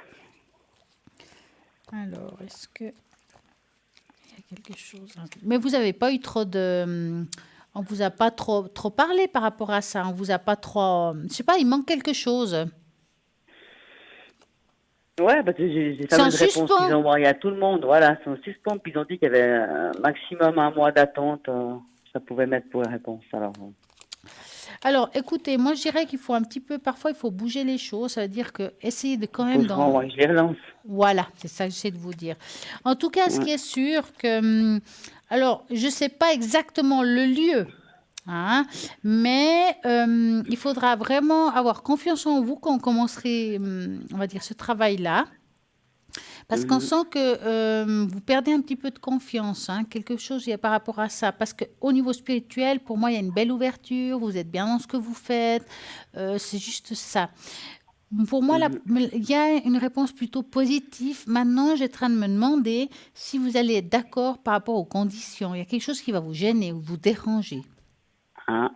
Alors, est-ce que il y a quelque chose? Mais vous n'avez pas eu trop de... On vous a pas trop parlé par rapport à ça. On vous a pas trop... Je sais pas, il manque quelque chose. Ouais, parce que j'ai fait une réponse qu'ils ont envoyée à tout le monde. Voilà, c'est en suspens. Puis ils ont dit qu'il y avait un maximum un mois d'attente. Ça pouvait mettre pour la réponse. Alors, écoutez, moi, je dirais qu'il faut un petit peu... Parfois, il faut bouger les choses. Ça veut dire que essayez de quand même... Je les relance. Voilà, c'est ça que j'essaie de vous dire. En tout cas, ce qui est sûr que... Alors, je ne sais pas exactement le lieu, hein, mais il faudra vraiment avoir confiance en vous quand on commencerait, on va dire, ce travail-là. Parce qu'on sent que vous perdez un petit peu de confiance, hein, quelque chose par rapport à ça. Parce qu'au niveau spirituel, pour moi, il y a une belle ouverture, vous êtes bien dans ce que vous faites, c'est juste ça. Pour moi, il y a une réponse plutôt positive. Maintenant, j'ai en train de me demander si vous allez être d'accord par rapport aux conditions. Il y a quelque chose qui va vous gêner ou vous déranger. Ah.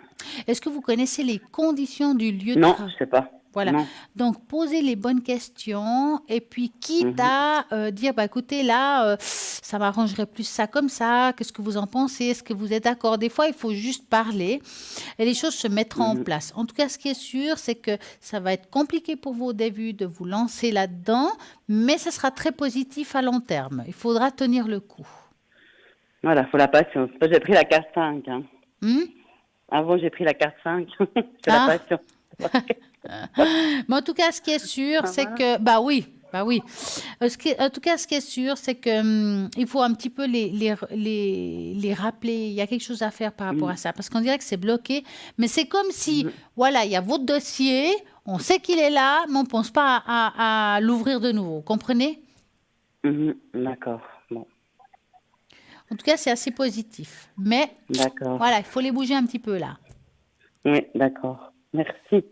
Est-ce que vous connaissez les conditions du lieu de Non, travail? je sais pas. Voilà. Non. Donc, posez les bonnes questions et puis quitte à dire, écoutez, là, ça m'arrangerait plus ça comme ça. Qu'est-ce que vous en pensez? Est-ce que vous êtes d'accord? Des fois, il faut juste parler et les choses se mettront en place. En tout cas, ce qui est sûr, c'est que ça va être compliqué pour vous au début de vous lancer là-dedans, mais ça sera très positif à long terme. Il faudra tenir le coup. Voilà, il faut la patience. Moi, j'ai pris la carte 5. Hein. Avant, j'ai pris la carte 5. C'est la patience. Mais en tout cas, ce qui est sûr, c'est que... oui. En tout cas, ce qui est sûr, c'est que il faut un petit peu les rappeler. Il y a quelque chose à faire par rapport à ça. Parce qu'on dirait que c'est bloqué. Mais c'est comme si, voilà, il y a votre dossier, on sait qu'il est là, mais on ne pense pas à l'ouvrir de nouveau. Comprenez? D'accord. Bon. En tout cas, c'est assez positif. Mais, voilà, il faut les bouger un petit peu là. Oui, d'accord. Merci.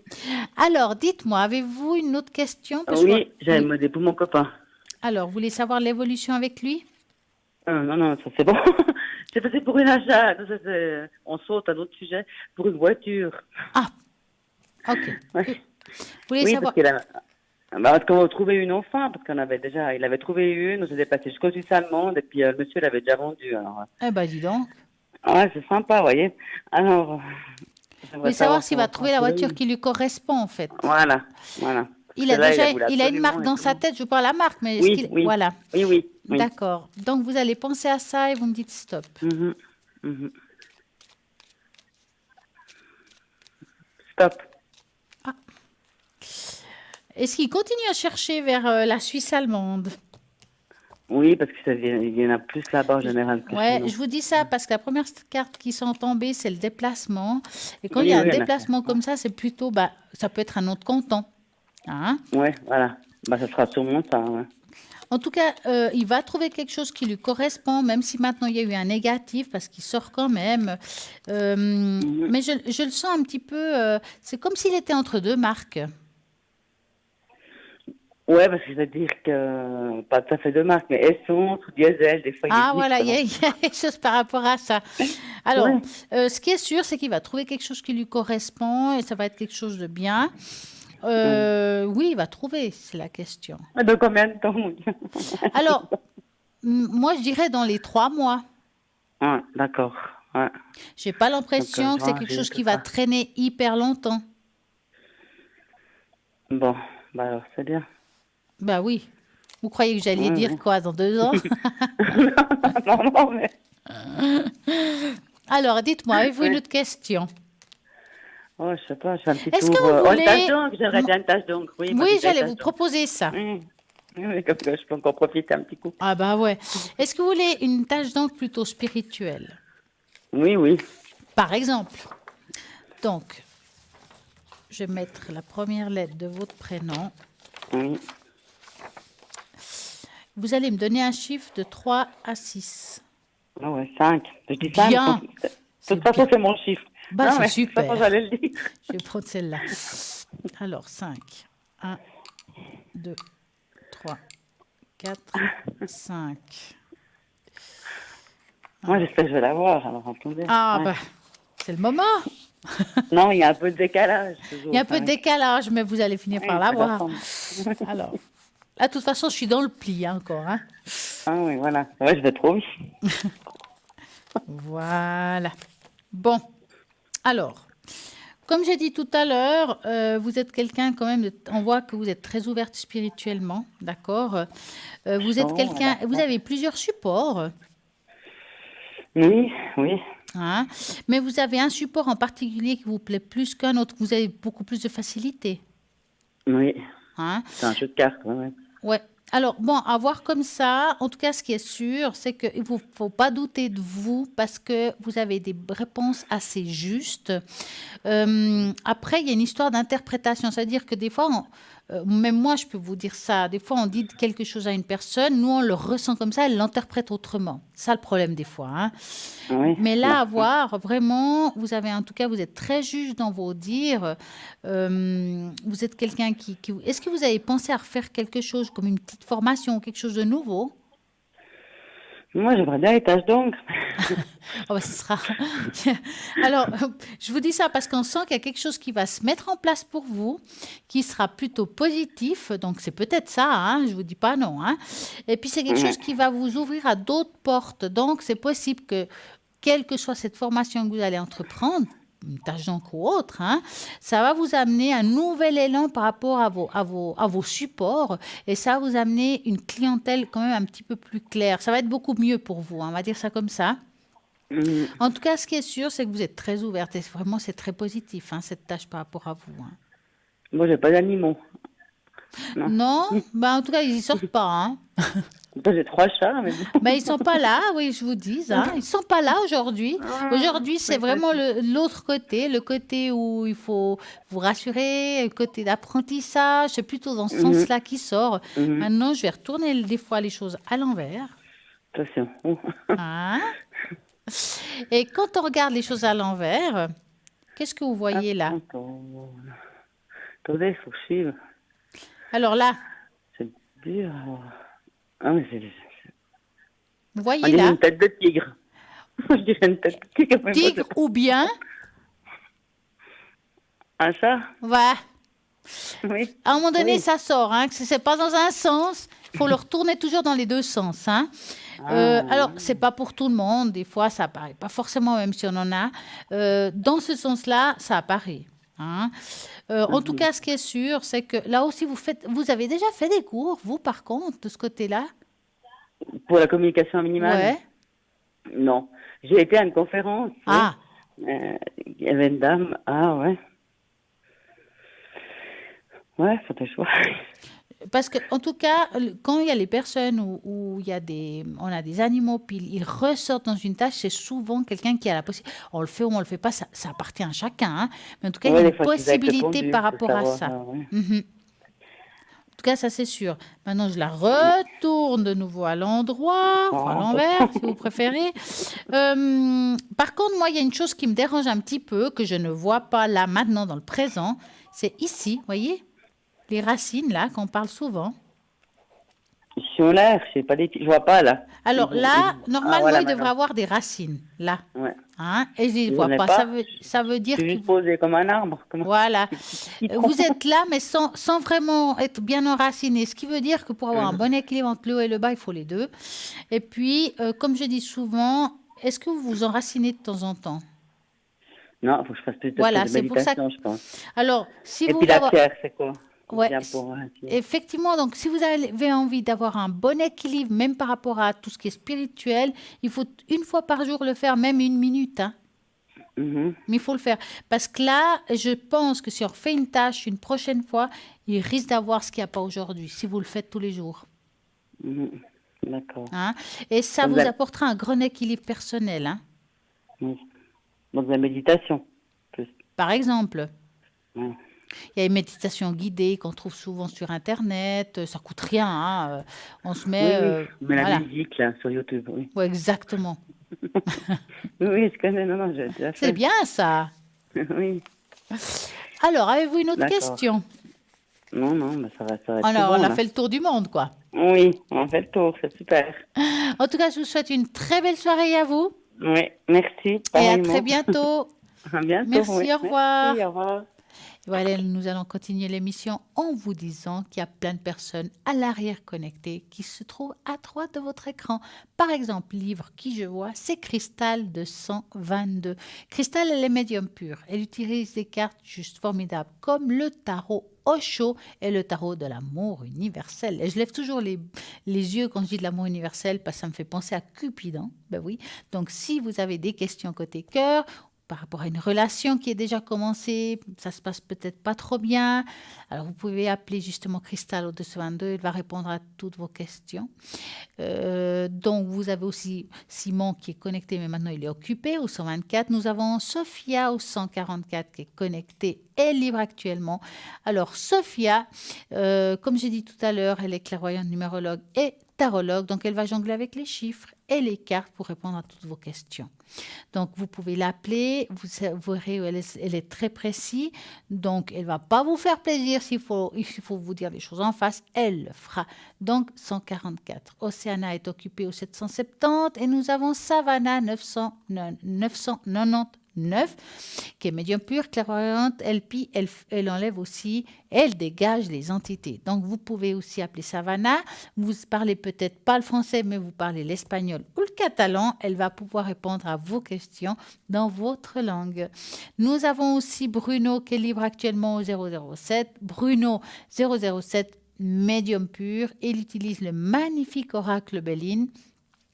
Alors, dites-moi, avez-vous une autre question? Oui, j'avais demandé pour mon copain. Alors, vous voulez savoir l'évolution avec lui? Non, ça c'est bon. J'ai passé pour une achat. On saute à un autre sujet. Pour une voiture. Ah, ok. Ouais. Vous voulez savoir... Parce qu'on a trouvé une enfin, parce il avait trouvé une, on s'est déplacé jusqu'aux Suisse allemande, et puis le monsieur l'avait déjà vendue. Alors. Dis donc. Ouais, c'est sympa, vous voyez. Alors... Vous voulez savoir s'il va trouver la voiture qui lui correspond, en fait. Voilà. Il a une marque dans sa tête, je parle la marque, mais voilà. Oui. D'accord. Donc, vous allez penser à ça et vous me dites stop. Stop. Est-ce qu'il continue à chercher vers la Suisse allemande? Oui, parce qu'il y en a plus là-bas en général. Je vous dis ça parce que la première carte qui sont tombées, c'est le déplacement. Et quand il y a un déplacement comme ça, c'est plutôt, ça peut être un autre canton. Hein? Oui, voilà. Ça sera sûrement ça. Ouais. En tout cas, il va trouver quelque chose qui lui correspond, même si maintenant il y a eu un négatif, parce qu'il sort quand même. Mais je le sens un petit peu, c'est comme s'il était entre deux marques. Ouais, parce que c'est-à-dire que, pas tout à fait de marque, mais essence ou diesel, des fois. Il y a quelque chose par rapport à ça. Alors, ce qui est sûr, c'est qu'il va trouver quelque chose qui lui correspond et ça va être quelque chose de bien. Oui, il va trouver, c'est la question. Dans combien de temps? Alors, moi, je dirais dans les 3 mois. Ah, d'accord. Ouais. J'ai pas l'impression que c'est quelque chose qui va traîner hyper longtemps. Bon, alors c'est bien. Oui. Vous croyez que j'allais dire quoi, dans 2 ans? Non, mais... Alors, dites-moi, avez-vous une autre question? Oh, je sais pas, je fais un petit tour. Est-ce que vous voulez... une tache d'encre, j'aimerais bien une tache d'encre. Oui, j'allais vous proposer ça. Oui, comme ça, je peux encore profiter un petit coup. Ouais. Est-ce que vous voulez une tache d'encre plutôt spirituelle? Oui. Par exemple. Donc, je vais mettre la première lettre de votre prénom. Oui. Vous allez me donner un chiffre de 3 à 6. Ah ouais, 5. Je dis 5. Bien. De toute façon, c'est mon chiffre. C'est super. De toute façon, j'allais le dire. Je vais prendre celle-là. Alors, 5. 1, 2, 3, 4, 5. Moi, j'espère que je vais l'avoir. Alors, attendez. C'est le moment. Non, il y a un peu de décalage. Il y a un peu de décalage, mais vous allez finir par l'avoir. Alors, là, de toute façon, je suis dans le pli encore. Hein. Ah oui, voilà. Ouais, je vais trop vite. Voilà. Bon. Alors, comme j'ai dit tout à l'heure, vous êtes quelqu'un quand même, on voit que vous êtes très ouverte spirituellement, d'accord? Vous êtes quelqu'un, vous avez plusieurs supports. Oui. Hein? Mais vous avez un support en particulier qui vous plaît plus qu'un autre, vous avez beaucoup plus de facilité. Oui. Hein? C'est un jeu de cartes, Ouais. Alors, à voir comme ça, en tout cas, ce qui est sûr, c'est qu'il ne faut pas douter de vous parce que vous avez des réponses assez justes. Après, il y a une histoire d'interprétation. C'est-à-dire que des fois, même moi, je peux vous dire ça. Des fois, on dit quelque chose à une personne, nous, on le ressent comme ça, elle l'interprète autrement. C'est ça le problème des fois. Hein. Oui. Mais là, à voir, vraiment, vous avez, en tout cas, vous êtes très juge dans vos dires. Vous êtes quelqu'un qui... Est-ce que vous avez pensé à refaire quelque chose, comme une petite formation, quelque chose de nouveau? Moi, j'aimerais bien les taches d'encre. Oh, bah, ce sera... Alors, je vous dis ça parce qu'on sent qu'il y a quelque chose qui va se mettre en place pour vous, qui sera plutôt positif. Donc, c'est peut-être ça, hein, je ne vous dis pas non. Hein. Et puis, c'est quelque chose qui va vous ouvrir à d'autres portes. Donc, c'est possible que, quelle que soit cette formation que vous allez entreprendre, une tâche d'encre ou autre, hein, ça va vous amener un nouvel élan par rapport à vos supports et ça va vous amener une clientèle quand même un petit peu plus claire. Ça va être beaucoup mieux pour vous, hein, on va dire ça comme ça. En tout cas, ce qui est sûr, c'est que vous êtes très ouverte et vraiment, c'est très positif, hein, cette tâche par rapport à vous. Hein. Moi, j'ai pas d'animaux. Non, bah, en tout cas, ils n'y sortent pas. Hein. J'ai 3 chats, mais bon. Ben, ils ne sont pas là, oui, je vous dis. Hein. Ils ne sont pas là aujourd'hui. Aujourd'hui, c'est vraiment l'autre côté, le côté où il faut vous rassurer, le côté d'apprentissage. C'est plutôt dans ce sens-là qui sort. Maintenant, je vais retourner des fois les choses à l'envers. Attention. Hein. Et quand on regarde les choses à l'envers, qu'est-ce que vous voyez là? Attendez, il faut que je suive. Alors là, c'est dur. Ah, mais vous voyez on dirait là une tête de tigre. Je dirais une tête de tigre. Tigre ou bien un chat. Ouais. Oui. À un moment donné, Oui. ça sort. Hein, que c'est pas dans un sens. Il faut le retourner toujours dans les deux sens. Hein. Alors, c'est pas pour tout le monde. Des fois, ça apparaît pas forcément, même si on en a. Dans ce sens-là, ça apparaît. Hein. En tout cas, ce qui est sûr, c'est que là aussi, vous avez déjà fait des cours, vous, par contre, de ce côté-là? Pour la communication minimale? Ouais. Non. J'ai été à une conférence. Ah. Il y avait une dame. Ah, ouais. Ouais, faudrait que je vois. Parce que, en tout cas, quand il y a les personnes où il y a on a des animaux, puis ils ressortent dans une tâche, c'est souvent quelqu'un qui a la possibilité. On le fait ou on le fait pas, ça appartient à chacun. Hein. Mais en tout cas, il y a une possibilité par rapport à ça. Ouais. En tout cas, ça c'est sûr. Maintenant, je la retourne de nouveau à l'endroit, enfin à l'envers, si vous préférez. Par contre, moi, il y a une chose qui me dérange un petit peu, que je ne vois pas là, maintenant, dans le présent. C'est ici, vous voyez, les racines, là, qu'on parle souvent. Ils sont là, je vois pas, là. Alors là, normalement, voilà, il devrait avoir des racines, là. Ouais. Hein, et je ne les Vous vois en avez pas. pas Ça veut dire c'est juste posé comme un arbre. Voilà. Vous êtes là, mais sans vraiment être bien enraciné. Ce qui veut dire que pour avoir un bon équilibre entre le haut et le bas, il faut les deux. Et puis, comme je dis souvent, est-ce que vous vous enracinez de temps en temps? Non, il faut que je fasse plus de Pour ça méditation, je pense. Alors, si et vous puis la pierre, c'est quoi? Ouais. Effectivement, donc si vous avez envie d'avoir un bon équilibre, même par rapport à tout ce qui est spirituel, il faut une fois par jour le faire, même 1 minute. Hein. Mais il faut le faire. Parce que là, je pense que si on refait une tâche une prochaine fois, il risque d'avoir ce qu'il n'y a pas aujourd'hui, si vous le faites tous les jours. D'accord. Hein. Et ça vous apportera un grand équilibre personnel. Hein. Donc la méditation. Par exemple. Ouais. Il y a une méditation guidée qu'on trouve souvent sur Internet. Ça coûte rien. Hein. On se met... mais la musique, là, sur YouTube, oui. Oui, exactement. Oui, je connais. Non, j'ai déjà fait. C'est bien, ça. Oui. Alors, avez-vous une autre question? Non, mais ça va. Alors, bon, on a là. fait le tour du monde, quoi. Oui, on fait le tour, c'est super. En tout cas, je vous souhaite une très belle soirée à vous. Oui, merci. Et à très bientôt. À bientôt. Merci, oui. au revoir. Merci, au revoir. Voilà, nous allons continuer l'émission en vous disant qu'il y a plein de personnes à l'arrière connectées qui se trouvent à droite de votre écran. Par exemple, livre qui je vois, c'est Cristal de 122. Cristal, elle est médium pure. Elle utilise des cartes juste formidables comme le tarot Osho et le tarot de l'amour universel. Et je lève toujours les yeux quand je dis de l'amour universel parce que ça me fait penser à Cupidon. Ben oui. Donc, si vous avez des questions côté cœur, par rapport à une relation qui est déjà commencée, ça se passe peut-être pas trop bien. Alors, vous pouvez appeler justement Cristal au 222, elle va répondre à toutes vos questions. Donc, vous avez aussi Simon qui est connecté, mais maintenant il est occupé au 124. Nous avons Sophia au 144 qui est connectée et libre actuellement. Alors, Sophia, comme j'ai dit tout à l'heure, elle est clairvoyante, numérologue et tarologue, donc elle va jongler avec les chiffres et les cartes pour répondre à toutes vos questions. Donc, vous pouvez l'appeler, vous verrez, elle est très précise, donc elle ne va pas vous faire plaisir il faut vous dire les choses en face, elle le fera. Donc, 144. Océana est occupée au 770 et nous avons Savannah 999 qui est médium pur, clairvoyante, elle enlève aussi, elle dégage les entités. Donc, vous pouvez aussi appeler Savannah. Vous parlez peut-être pas le français, mais vous parlez l'espagnol ou le catalan. Elle va pouvoir répondre à vos questions dans votre langue. Nous avons aussi Bruno qui est libre actuellement au 007. Bruno 007, médium pur. Il utilise le magnifique oracle Béline,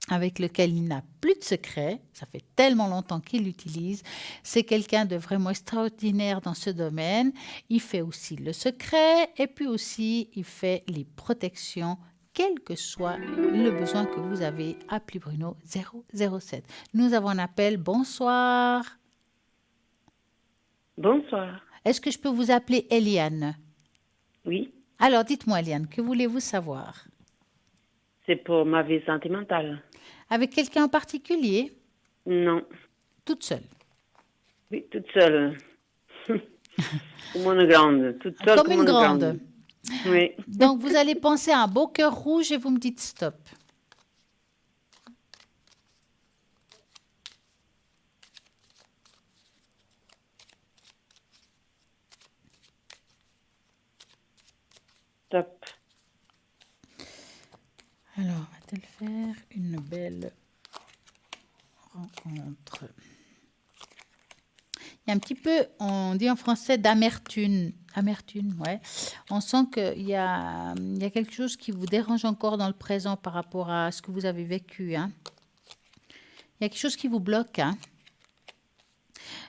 avec lequel il n'a plus de secret. Ça fait tellement longtemps qu'il l'utilise. C'est quelqu'un de vraiment extraordinaire dans ce domaine. Il fait aussi le secret et puis aussi il fait les protections, quel que soit le besoin que vous avez. Appelez Bruno 007. Nous avons un appel. Bonsoir. Bonsoir. Est-ce que je peux vous appeler Eliane? Oui. Alors, dites-moi, Eliane, que voulez-vous savoir? C'est pour ma vie sentimentale. Avec quelqu'un en particulier? Non. Toute seule? Oui, toute seule. Comme une grande. Toute seule comme une grande. Oui. Donc, vous allez penser à un beau cœur rouge et vous me dites stop. Stop. Alors, va-t-elle faire une belle rencontre? Il y a un petit peu, on dit en français, d'amertume. Amertume, ouais. On sent qu'il y a quelque chose qui vous dérange encore dans le présent par rapport à ce que vous avez vécu. Hein. Il y a quelque chose qui vous bloque. Hein.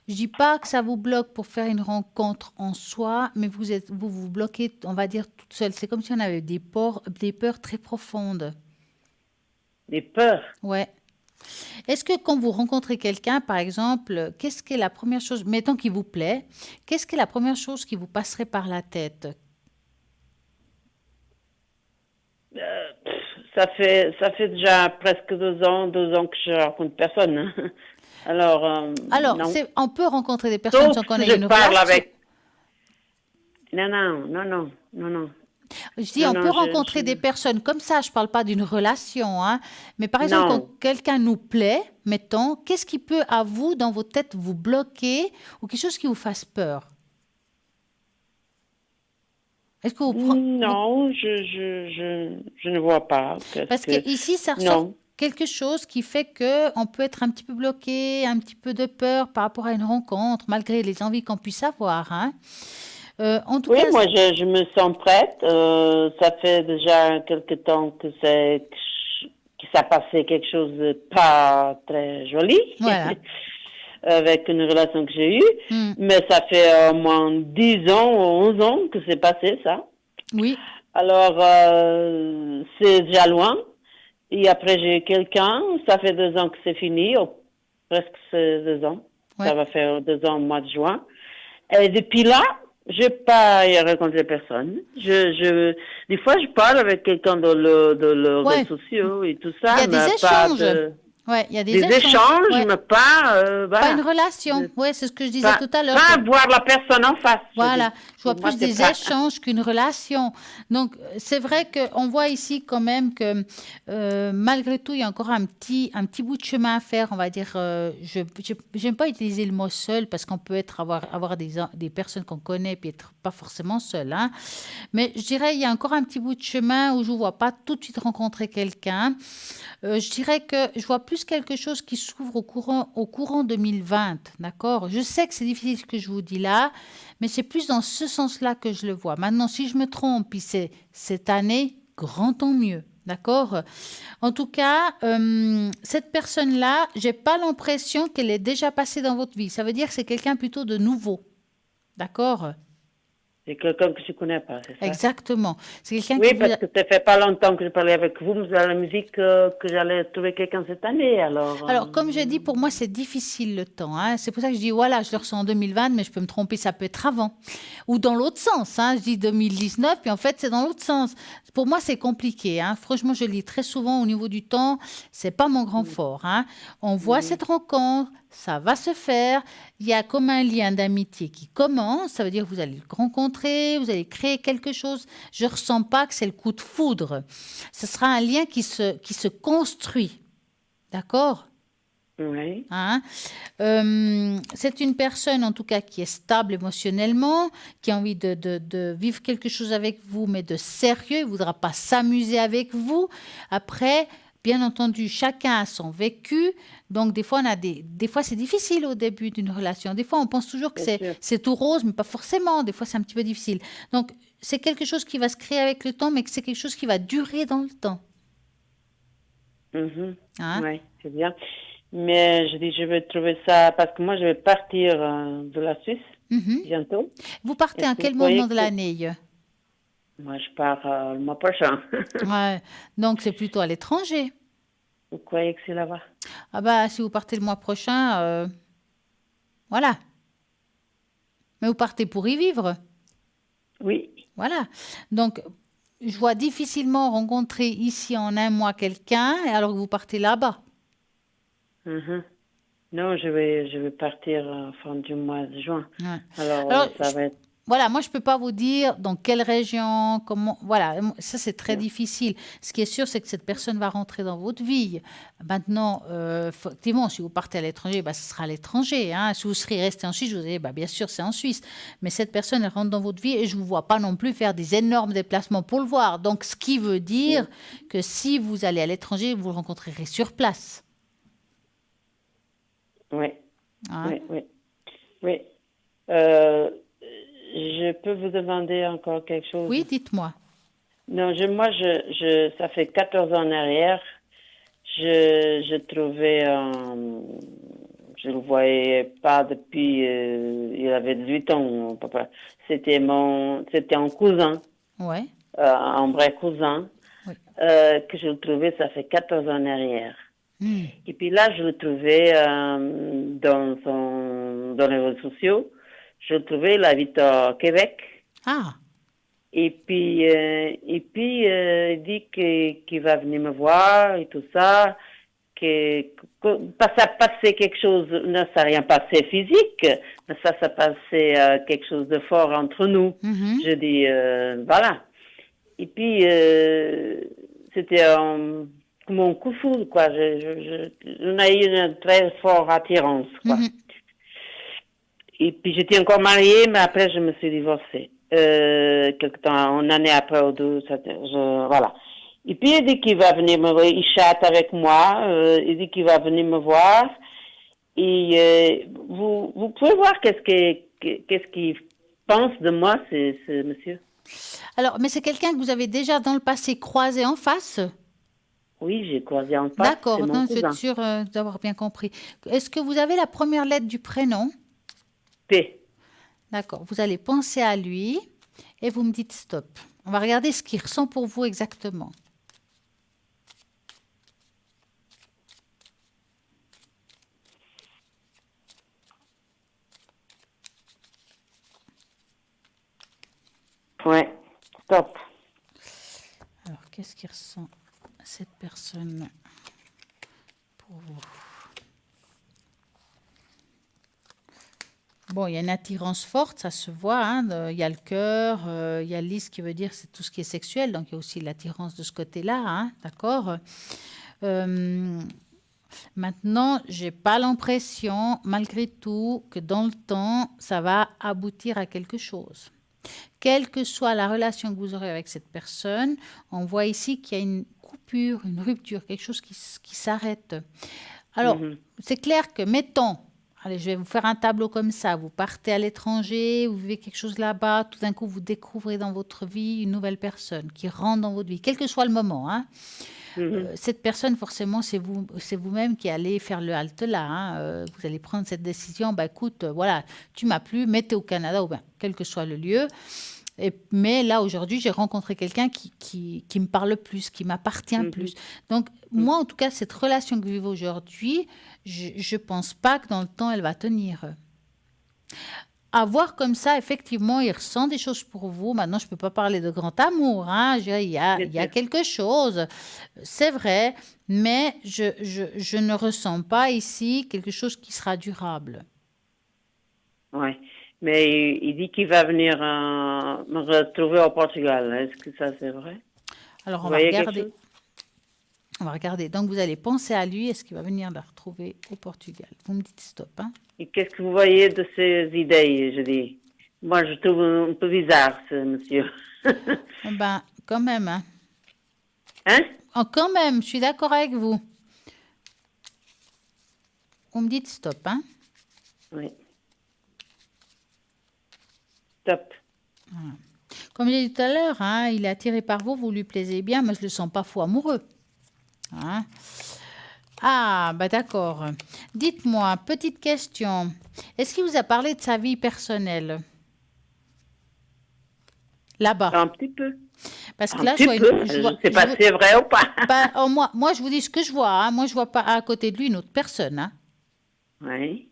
Je ne dis pas que ça vous bloque pour faire une rencontre en soi, mais vous bloquez, on va dire, toute seule. C'est comme si on avait des peurs très profondes. Des peurs? Ouais. Est-ce que quand vous rencontrez quelqu'un, par exemple, qu'est-ce qui est la première chose, mettons qu'il vous plaît, qu'est-ce qui est la première chose qui vous passerait par la tête? Ça fait déjà presque 2 ans que je rencontre personne. Hein. Alors, on peut rencontrer des personnes sans connaître une relation. Avec... Non. Je dis, on peut rencontrer des personnes comme ça, je ne parle pas d'une relation, hein, mais par exemple, quand quelqu'un nous plaît, mettons, qu'est-ce qui peut, à vous, dans votre tête, vous bloquer ou quelque chose qui vous fasse peur? Est-ce que vous Non, je ne vois pas. Parce que ici, ça ressort quelque chose qui fait qu'on peut être un petit peu bloqué, un petit peu de peur par rapport à une rencontre, malgré les envies qu'on puisse avoir, hein. En tout cas, moi, je me sens prête. Ça fait déjà quelque temps que ça passé quelque chose de pas très joli. Voilà. Avec une relation que j'ai eue. Mais ça fait au moins 10 ans ou 11 ans que c'est passé, ça. Oui. Alors, c'est déjà loin. Et après, j'ai eu quelqu'un. Ça fait 2 ans que c'est fini. Presque 2 ans. Ouais. Ça va faire 2 ans au mois de juin. Et depuis là, je n'ai pas rencontré personne. Des fois, je parle avec quelqu'un dans les réseaux sociaux et tout ça. Il y a des échanges. Ouais, il y a des échanges, mais pas... Pas une relation. Oui, c'est ce que je disais tout à l'heure. Pas voir la personne en face. Voilà, je vois plus des échanges qu'une relation. Donc, c'est vrai qu'on voit ici quand même que malgré tout, il y a encore un petit bout de chemin à faire. On va dire, je n'aime pas utiliser le mot seul parce qu'on peut avoir des personnes qu'on connaît et être pas forcément seul. Hein. Mais je dirais, il y a encore un petit bout de chemin où je ne vois pas tout de suite rencontrer quelqu'un. Je dirais que je vois plus quelque chose qui s'ouvre au courant 2020, d'accord? Je sais que c'est difficile ce que je vous dis là, mais c'est plus dans ce sens-là que je le vois. Maintenant, si je me trompe, puis c'est cette année, grand tant mieux. D'accord? En tout cas, cette personne-là, j'ai pas l'impression qu'elle est déjà passée dans votre vie. Ça veut dire que c'est quelqu'un plutôt de nouveau. D'accord? C'est quelqu'un que je ne connais pas, c'est ça? Exactement. C'est quelqu'un Oui, qui parce que ça fait pas longtemps que je parlais avec vous, mais c'est la musique que j'allais trouver quelqu'un cette année, alors... Alors, comme j'ai dit, pour moi, c'est difficile le temps. Hein. C'est pour ça que je dis, voilà, je le ressens en 2020, mais je peux me tromper, ça peut être avant. Ou dans l'autre sens. Hein. Je dis 2019, puis en fait, c'est dans l'autre sens. Pour moi, c'est compliqué. Hein. Franchement, je lis très souvent au niveau du temps. C'est pas mon grand fort. Hein. On voit cette rencontre, ça va se faire. Il y a comme un lien d'amitié qui commence. Ça veut dire que vous allez le rencontrer, vous allez créer quelque chose. Je ressens pas que c'est le coup de foudre. Ce sera un lien qui se construit. D'accord? Oui. Hein? C'est une personne, en tout cas, qui est stable émotionnellement, qui a envie de vivre quelque chose avec vous, mais de sérieux. Il ne voudra pas s'amuser avec vous. Après, bien entendu, chacun a son vécu. Donc, des fois, des fois, c'est difficile au début d'une relation. Des fois, on pense toujours que c'est tout rose, mais pas forcément. Des fois, c'est un petit peu difficile. Donc, c'est quelque chose qui va se créer avec le temps, mais que c'est quelque chose qui va durer dans le temps. Hein? Oui, c'est bien. Mais je dis, je vais trouver ça, parce que moi, je vais partir de la Suisse bientôt. Vous partez à quel moment de l'année? Moi, je pars le mois prochain. Ouais. Donc, c'est plutôt à l'étranger. Vous croyez que c'est là-bas? Ah bah, si vous partez le mois prochain, voilà. Mais vous partez pour y vivre. Oui. Voilà. Donc, je vois difficilement rencontrer ici en un mois quelqu'un alors que vous partez là-bas. Non, je vais partir fin du mois de juin. Ouais. Alors ça va être... Voilà, moi, je ne peux pas vous dire dans quelle région, comment... Voilà, ça, c'est très difficile. Ce qui est sûr, c'est que cette personne va rentrer dans votre vie. Maintenant, effectivement, si vous partez à l'étranger, ce sera à l'étranger. Hein. Si vous serez resté en Suisse, je vous dirais, bien sûr, c'est en Suisse. Mais cette personne, elle rentre dans votre vie et je ne vous vois pas non plus faire des énormes déplacements pour le voir. Donc, ce qui veut dire que si vous allez à l'étranger, vous le rencontrerez sur place. Oui. Hein? Oui. Je peux vous demander encore quelque chose? Oui, dites-moi. Non, moi, ça fait 14 ans en arrière, je trouvais, je le voyais pas depuis, il avait 18 ans, papa. C'était un cousin. Ouais. Un vrai cousin, que je le trouvais, ça fait 14 ans en arrière. Et puis là, je le trouvais dans les réseaux sociaux. Je le trouvais, il habite au Québec. Ah. Et puis il dit qu'il va venir me voir et tout ça. Que ça passait quelque chose, non, ça n'a rien passé physique, mais ça passait quelque chose de fort entre nous. Je dis, voilà. Et puis, c'était comme un coup de foudre, quoi. On a eu une très forte attirance, quoi. Et puis, j'étais encore mariée, mais après, je me suis divorcée. Quelque temps, une année après ou deux, voilà. Et puis, il dit qu'il va venir me voir, il chatte avec moi, il dit qu'il va venir me voir. Et vous pouvez voir qu'est-ce qu'il pense de moi, ce monsieur. Alors, mais c'est quelqu'un que vous avez déjà dans le passé croisé en face? Oui, j'ai croisé en face. D'accord, non, je suis sûre d'avoir bien compris. Est-ce que vous avez la première lettre du prénom? P. D'accord, vous allez penser à lui et vous me dites stop. On va regarder ce qu'il ressent pour vous exactement. Ouais, stop. Alors, qu'est-ce qu'il ressent cette personne pour vous? Bon, il y a une attirance forte, ça se voit. Hein, il y a le cœur, il y a lys qui veut dire c'est tout ce qui est sexuel, donc il y a aussi l'attirance de ce côté-là, hein, d'accord. Maintenant, j'ai pas l'impression, malgré tout, que dans le temps, ça va aboutir à quelque chose. Quelle que soit la relation que vous aurez avec cette personne, on voit ici qu'il y a une coupure, une rupture, quelque chose qui s'arrête. Alors, c'est clair que, mettons, allez, je vais vous faire un tableau comme ça. Vous partez à l'étranger, vous vivez quelque chose là-bas, tout d'un coup, vous découvrez dans votre vie une nouvelle personne qui rentre dans votre vie, quel que soit le moment, hein. Cette personne, forcément, c'est vous-même qui allez faire le halte là, hein. Vous allez prendre cette décision. Bah, écoute, voilà, tu m'as plu, mais tu es au Canada, ou bien, quel que soit le lieu. Mais là, aujourd'hui, j'ai rencontré quelqu'un qui me parle plus, qui m'appartient plus. Donc, moi, en tout cas, cette relation que vous vivez aujourd'hui, je ne pense pas que dans le temps, elle va tenir. À voir comme ça, effectivement, il ressent des choses pour vous. Maintenant, je ne peux pas parler de grand amour, hein. Je dirais, il y a quelque chose, c'est vrai, mais je ne ressens pas ici quelque chose qui sera durable. Oui, mais il dit qu'il va venir me retrouver au Portugal. Est-ce que ça, c'est vrai? Alors, on va regarder. On va regarder. Donc, vous allez penser à lui. Est-ce qu'il va venir la retrouver au Portugal? Vous me dites stop, hein? Et qu'est-ce que vous voyez de ces idées, je dis? Moi, je trouve un peu bizarre, ce monsieur. Ben, quand même, hein? Hein? Oh, quand même, je suis d'accord avec vous. Vous me dites stop, hein? Oui. Stop. Voilà. Comme j'ai dit tout à l'heure, hein, il est attiré par vous, vous lui plaisez bien, mais je ne le sens pas fou amoureux. Hein? Ah, bah d'accord. Dites-moi, petite question. Est-ce qu'il vous a parlé de sa vie personnelle? Là-bas. Un petit peu. Parce que Un là, petit peu. Je ne sais pas si c'est vrai ou pas. Bah, oh, moi, je vous dis ce que je vois. Hein. Moi, je ne vois pas à côté de lui une autre personne. Hein. Oui.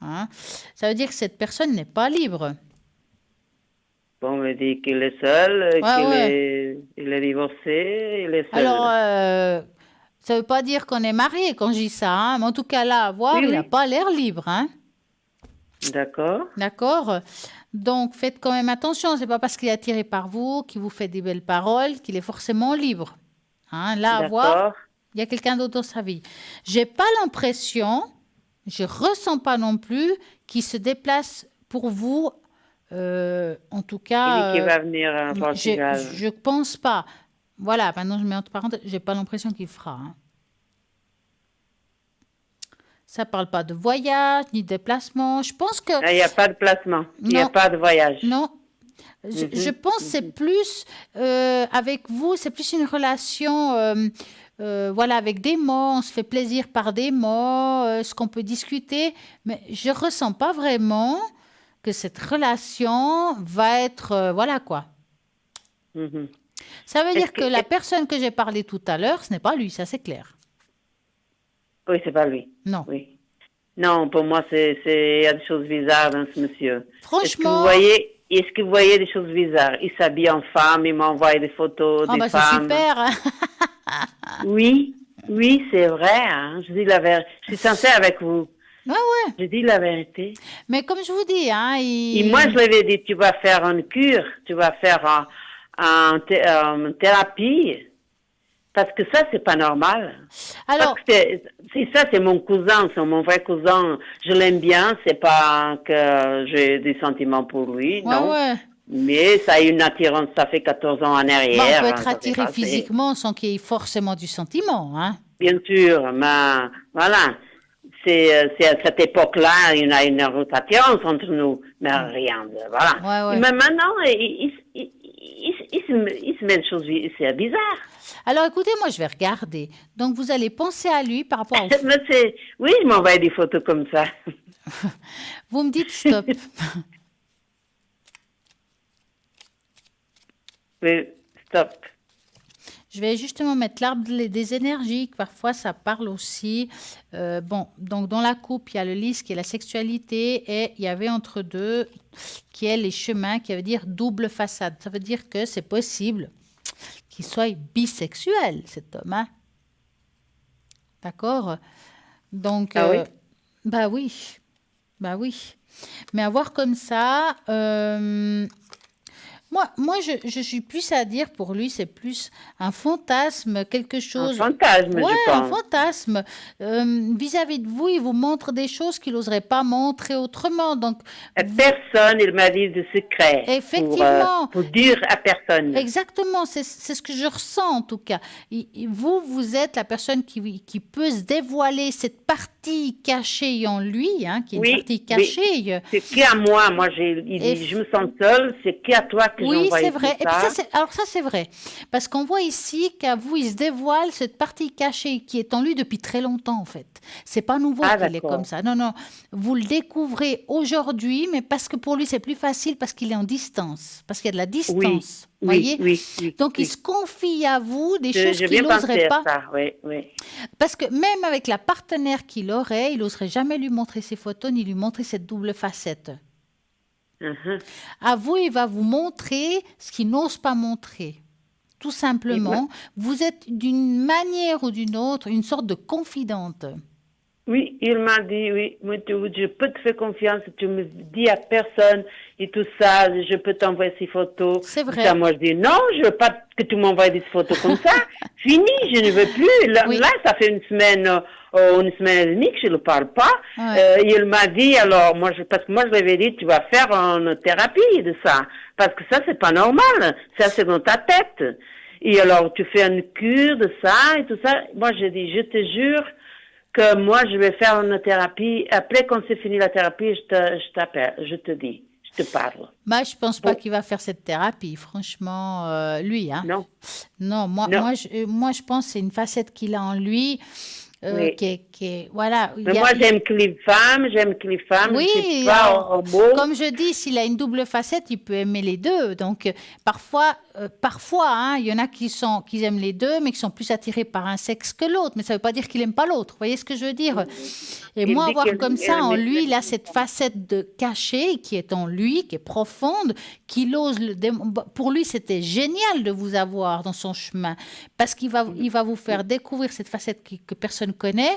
Hein? Ça veut dire que cette personne n'est pas libre. Bon, on me dit qu'il est seul, il est divorcé, il est seul. Alors, ça ne veut pas dire qu'on est marié quand je dis ça. Hein. Mais en tout cas, là, à voir, il n'a pas l'air libre. Hein. D'accord. D'accord. Donc, faites quand même attention. Ce n'est pas parce qu'il est attiré par vous, qu'il vous fait des belles paroles, qu'il est forcément libre. Hein. Là, à voir, il y a quelqu'un d'autre dans sa vie. Je n'ai pas l'impression, je ne ressens pas non plus qu'il se déplace pour vous. En tout cas, il dit qu'il va venir à Portugal. Je ne pense pas. Voilà, maintenant je mets entre parenthèses, je n'ai pas l'impression qu'il fera. Hein. Ça ne parle pas de voyage, ni de déplacement. Je pense que... Il n'y a pas de placement, il n'y a pas de voyage. Non. Je pense que c'est plus, avec vous, c'est plus une relation, voilà, avec des mots, on se fait plaisir par des mots, ce qu'on peut discuter, mais je ne ressens pas vraiment que cette relation va être, voilà quoi. Ça veut dire que la personne que j'ai parlé tout à l'heure, ce n'est pas lui, ça c'est clair. Oui, c'est pas lui. Non. Oui. Non, pour moi, il y a des choses bizarres dans ce monsieur. Franchement. Est-ce que vous voyez des choses bizarres? Il s'habille en femme, il m'envoie des photos des femmes. C'est super. Oui, c'est vrai. Hein. Je dis la vérité. Je suis sincère avec vous. Ouais. Je dis la vérité. Mais comme je vous dis, hein, Et moi, je lui avais dit, tu vas faire une cure, tu vas faire une thérapie, parce que ça, c'est pas normal. Alors, c'est mon cousin, c'est mon vrai cousin. Je l'aime bien, c'est pas que j'ai des sentiments pour lui, non. Ouais. Mais ça a une attirance, ça fait 14 ans en arrière. On peut être attiré physiquement sans qu'il y ait forcément du sentiment, hein. Bien sûr, mais voilà. C'est à cette époque-là, il y a une attirance entre nous, mais rien de, voilà. Ouais. Mais maintenant, il se met des choses, c'est bizarre. Alors, écoutez, moi, je vais regarder. Donc, vous allez penser à lui par rapport au... Oui, je m'envoie des photos comme ça. Vous me dites stop. Oui, stop. Je vais justement mettre l'arbre des énergies, que parfois ça parle aussi. Donc dans la coupe, il y a le lys qui est la sexualité et il y avait entre deux qui est les chemins, qui veut dire double façade. Ça veut dire que c'est possible qu'il soit bisexuel, cet homme. Hein? D'accord? Donc, oui? Bah oui. Mais à voir comme ça... Moi, je suis plus à dire, pour lui, c'est plus un fantasme, quelque chose... Un fantasme, ouais, je pense. un fantasme. Vis-à-vis de vous, il vous montre des choses qu'il n'oserait pas montrer autrement. Donc, Personne, il m'a dit de secret. Effectivement. Pour dire à personne. Exactement, c'est ce que je ressens en tout cas. Vous êtes la personne qui peut se dévoiler cette partie cachée en lui, hein, qui est une partie cachée. C'est qu'à moi. Moi, il dit, je me sens seule, c'est qu'à toi que j'envoie. Oui, c'est vrai. Et puis alors ça, c'est vrai. Parce qu'on voit ici qu'à vous, il se dévoile cette partie cachée qui est en lui depuis très longtemps, en fait. C'est pas nouveau qu'il est comme ça. Non, non. Vous le découvrez aujourd'hui, mais parce que pour lui, c'est plus facile parce qu'il est en distance. Parce qu'il y a de la distance. Vous voyez? Donc, il se confie à vous des choses qu'il n'oserait pas. Ça. Oui. Parce que même avec la partenaire qu'il aurait, il n'oserait jamais lui montrer ses photos ni lui montrer cette double facette. À vous, il va vous montrer ce qu'il n'ose pas montrer. Tout simplement, vous êtes d'une manière ou d'une autre une sorte de confidente. Oui, il m'a dit, oui, je peux te faire confiance, tu me dis à personne et tout ça, je peux t'envoyer ces photos. C'est vrai. Ça, moi, je dis, non, je veux pas que tu m'envoies des photos comme ça. Fini, je ne veux plus. Là, ça fait une semaine et demie que je ne parle pas. Il m'a dit, alors, parce que moi, je lui avais dit, tu vas faire une thérapie de ça. Parce que ça, c'est pas normal. Ça, c'est dans ta tête. Et alors, tu fais une cure de ça et tout ça. Moi, j'ai dit, je te jure que moi, je vais faire une thérapie. Après, quand c'est fini la thérapie, je t'appelle, je te dis, je te parle. Bah, je pense pas qu'il va faire cette thérapie, franchement, lui. Hein. Non, moi, je pense que c'est une facette qu'il a en lui. Voilà. Mais moi, j'aime que les femmes. Oui, pas comme je dis, s'il a une double facette, il peut aimer les deux. Donc, parfois, hein, il y en a qui aiment les deux, mais qui sont plus attirés par un sexe que l'autre. Mais ça ne veut pas dire qu'il n'aime pas l'autre. Vous voyez ce que je veux dire? Et moi, voir comme ça, en lui, il a cette facette de cachée qui est en lui, qui est profonde, qu'il ose. Pour lui, c'était génial de vous avoir dans son chemin, parce qu'il va vous faire découvrir cette facette que personne connaît.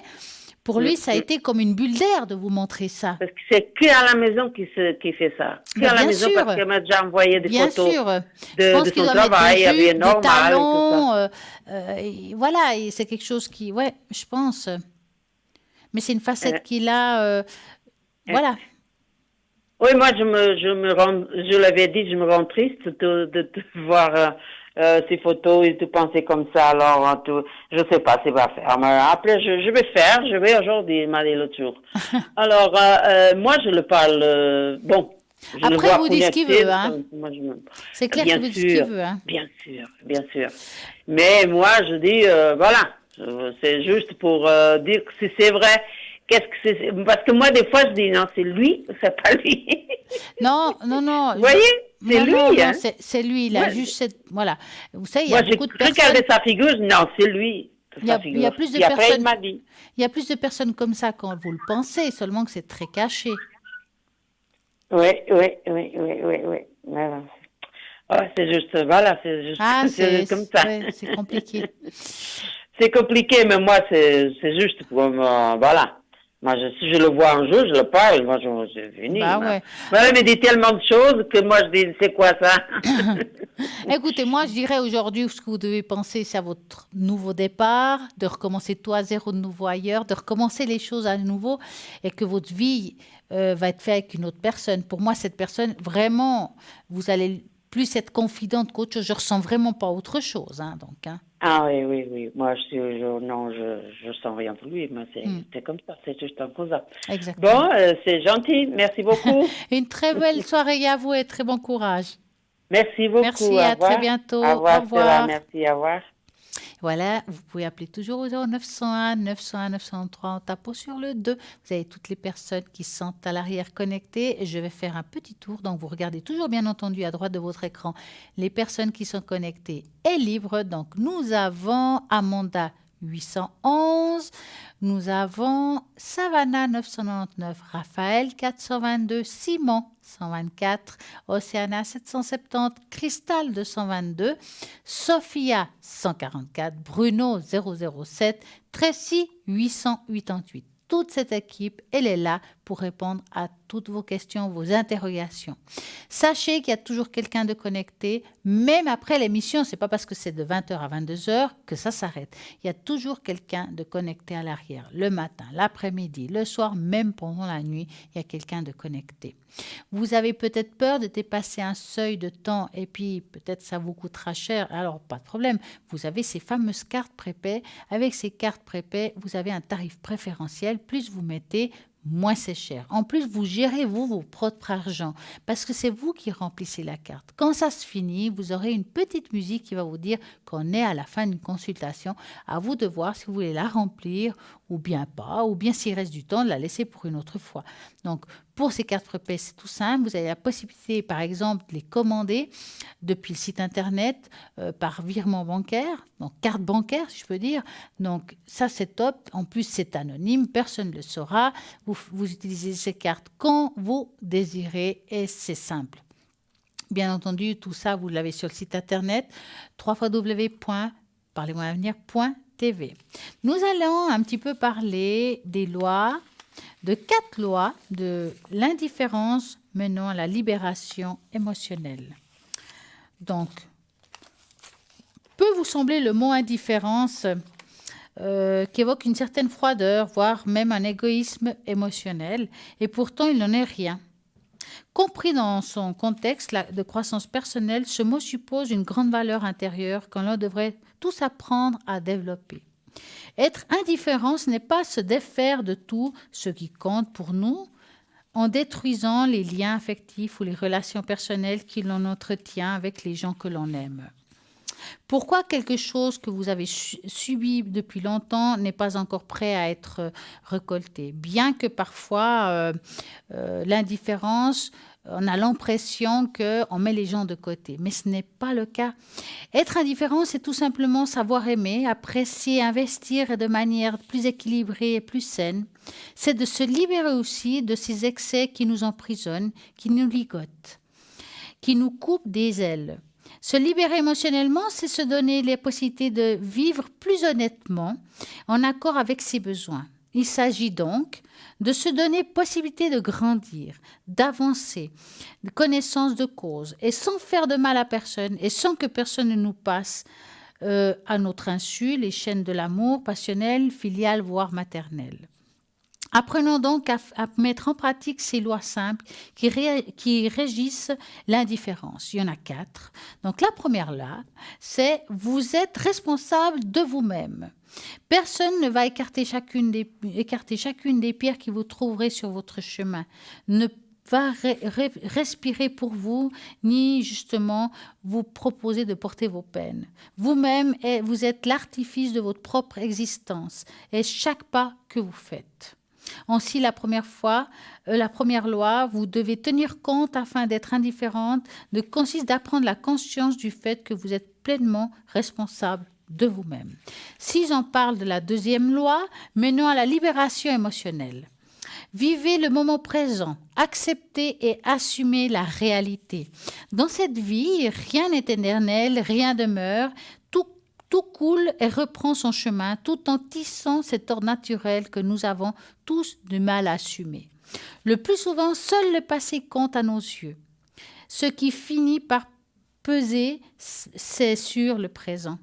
Pour lui, ça a été comme une bulle d'air de vous montrer ça. Parce que c'est qu'à la maison qu'il fait ça. Qu'à la maison, parce qu'elle m'a déjà envoyé des photos de son travail, des normal, talons, voilà, et c'est quelque chose qui, je pense. Mais c'est une facette qu'il a, voilà. Oui, moi, je l'avais dit, je me rends triste de te voir ces photos et de penser comme ça. Alors, je sais pas si va faire. Mais après, je vais aujourd'hui, il m'a dit l'autre jour. Alors, moi, je le parle, bon. Après, vous dites ce qu'il veut, hein. C'est clair qu'il vous dit ce qu'il veut, hein. Bien sûr. Mais moi, je dis, voilà, c'est juste pour dire que si c'est vrai. Qu'est-ce que c'est? Parce que moi, des fois, je dis, non, c'est lui, c'est pas lui. Non. Vous voyez? C'est lui, hein? C'est lui, il a juste cette... Voilà. Vous savez, il y a beaucoup de personnes... Moi, j'ai regardé sa figure, non, c'est lui. Il y a plus de personnes... Après, il m'a dit. Il y a plus de personnes comme ça quand vous le pensez, seulement que c'est très caché. Oui. Voilà. Oh, c'est juste, voilà, c'est juste c'est comme ça. Ouais, c'est compliqué. C'est compliqué, mais moi, c'est juste pour... voilà. Moi, si je le vois un jour, je le parle. Moi, c'est fini. Moi, il me dit tellement de choses que moi, je dis, c'est quoi ça? Écoutez, moi, je dirais aujourd'hui, ce que vous devez penser, c'est à votre nouveau départ, de recommencer tout à zéro de nouveau ailleurs, de recommencer les choses à nouveau et que votre vie va être faite avec une autre personne. Pour moi, cette personne, vraiment, vous allez plus être confidente qu'autre chose. Je ressens vraiment pas autre chose, hein, donc. Hein. Ah oui. Moi, je sens rien pour lui, mais c'est comme ça, c'est juste un cousin. Exactement. Bon, c'est gentil, merci beaucoup. Une très belle soirée à vous et très bon courage. Merci beaucoup. Merci, à très bientôt. Au revoir. Merci, au revoir. Voilà, vous pouvez appeler toujours au 0901 901 903 en tapant sur le 2. Vous avez toutes les personnes qui sont à l'arrière connectées. Je vais faire un petit tour. Donc, vous regardez toujours, bien entendu, à droite de votre écran, les personnes qui sont connectées et libres. Donc, nous avons Amanda 811. Nous avons Savannah 999, Raphaël 422, Simon 124, Océana 770, Cristal 222, Sophia 144, Bruno 007, Tracy 888. toute cette équipe, elle est là pour répondre à toutes vos questions, vos interrogations. Sachez qu'il y a toujours quelqu'un de connecté, même après l'émission. Ce n'est pas parce que c'est de 20h à 22h que ça s'arrête. Il y a toujours quelqu'un de connecté à l'arrière. Le matin, l'après-midi, le soir, même pendant la nuit, il y a quelqu'un de connecté. Vous avez peut-être peur de dépasser un seuil de temps et puis peut-être ça vous coûtera cher. Alors, pas de problème. Vous avez ces fameuses cartes prépay. Avec ces cartes prépay, vous avez un tarif préférentiel. Plus vous mettez, moins c'est cher. En plus, vous gérez vos propres argent parce que c'est vous qui remplissez la carte. Quand ça se finit, vous aurez une petite musique qui va vous dire qu'on est à la fin d'une consultation. À vous de voir si vous voulez la remplir ou bien pas, ou bien s'il reste du temps, de la laisser pour une autre fois. Donc, pour ces cartes prépay, c'est tout simple. Vous avez la possibilité, par exemple, de les commander depuis le site internet par virement bancaire, donc carte bancaire, si je peux dire. Donc, ça, c'est top. En plus, c'est anonyme, personne ne le saura. Vous utilisez ces cartes quand vous désirez et c'est simple. Bien entendu, tout ça, vous l'avez sur le site internet www.parlez-moi-avenir.tv. Nous allons un petit peu parler des lois, de 4 lois de l'indifférence menant à la libération émotionnelle. Donc, peut vous sembler le mot indifférence qui évoque une certaine froideur, voire même un égoïsme émotionnel, et pourtant il n'en est rien. Compris dans son contexte de croissance personnelle, ce mot suppose une grande valeur intérieure que l'on devrait tous apprendre à développer. Être indifférent, ce n'est pas se défaire de tout ce qui compte pour nous en détruisant les liens affectifs ou les relations personnelles que l'on entretient avec les gens que l'on aime. Pourquoi quelque chose que vous avez subi depuis longtemps n'est pas encore prêt à être récolté? Bien que parfois, l'indifférence, on a l'impression qu'on met les gens de côté, mais ce n'est pas le cas. Être indifférent, c'est tout simplement savoir aimer, apprécier, investir de manière plus équilibrée et plus saine. C'est de se libérer aussi de ces excès qui nous emprisonnent, qui nous ligotent, qui nous coupent des ailes. Se libérer émotionnellement, c'est se donner les possibilités de vivre plus honnêtement, en accord avec ses besoins. Il s'agit donc de se donner possibilité de grandir, d'avancer, de connaissance de cause, et sans faire de mal à personne, et sans que personne ne nous passe à notre insu les chaînes de l'amour passionnel, filial, voire maternel. Apprenons donc à mettre en pratique ces lois simples qui régissent l'indifférence. Il y en a 4. Donc la première là, c'est vous êtes responsable de vous-même. Personne ne va écarter chacune des pierres que vous trouverez sur votre chemin. Ne va respirer pour vous, ni justement vous proposer de porter vos peines. Vous-même, vous êtes l'artifice de votre propre existence et chaque pas que vous faites. Ainsi, la première loi, vous devez tenir compte afin d'être indifférente, consiste d'apprendre la conscience du fait que vous êtes pleinement responsable de vous-même. Si j'en parle de la deuxième loi, menant à la libération émotionnelle. Vivez le moment présent, acceptez et assumez la réalité. Dans cette vie, rien n'est éternel, rien demeure. Tout coule et reprend son chemin tout en tissant cet ordre naturel que nous avons tous du mal à assumer. Le plus souvent, seul le passé compte à nos yeux. Ce qui finit par peser, c'est sur le présent.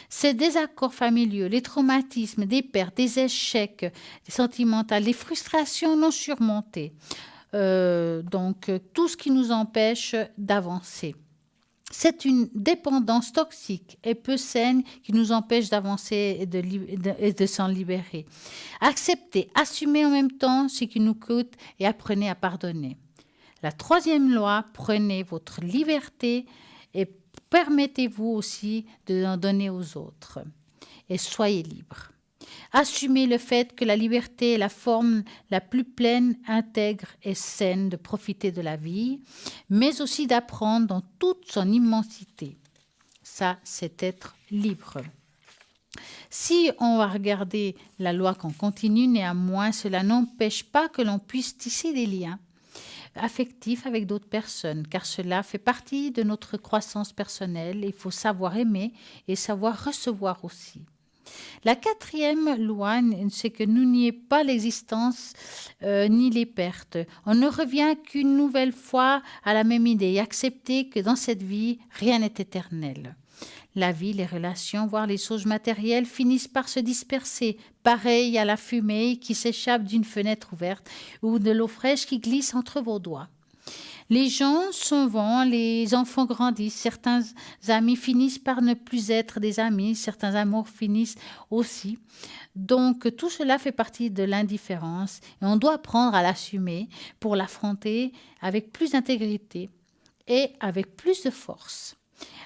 Ces désaccords familiaux, les traumatismes, des pertes, des échecs sentimentaux, les frustrations non surmontées. Donc, tout ce qui nous empêche d'avancer. C'est une dépendance toxique et peu saine qui nous empêche d'avancer et de s'en libérer. Acceptez, assumez en même temps ce qui nous coûte et apprenez à pardonner. La troisième loi, prenez votre liberté et permettez-vous aussi de l'en donner aux autres. Et soyez libre. Assumez le fait que la liberté est la forme la plus pleine, intègre et saine de profiter de la vie, mais aussi d'apprendre dans toute son immensité. Ça, c'est être libre. Si on va regarder la loi qu'on continue, néanmoins, cela n'empêche pas que l'on puisse tisser des liens affectifs avec d'autres personnes, car cela fait partie de notre croissance personnelle. Il faut savoir aimer et savoir recevoir aussi. La quatrième loi, c'est que nous niez pas l'existence ni les pertes. On ne revient qu'une nouvelle fois à la même idée et accepter que dans cette vie, rien n'est éternel. La vie, les relations, voire les choses matérielles finissent par se disperser, pareil à la fumée qui s'échappe d'une fenêtre ouverte ou de l'eau fraîche qui glisse entre vos doigts. Les gens s'en vont, les enfants grandissent, certains amis finissent par ne plus être des amis, certains amours finissent aussi. Donc tout cela fait partie de l'indifférence et on doit apprendre à l'assumer pour l'affronter avec plus d'intégrité et avec plus de force.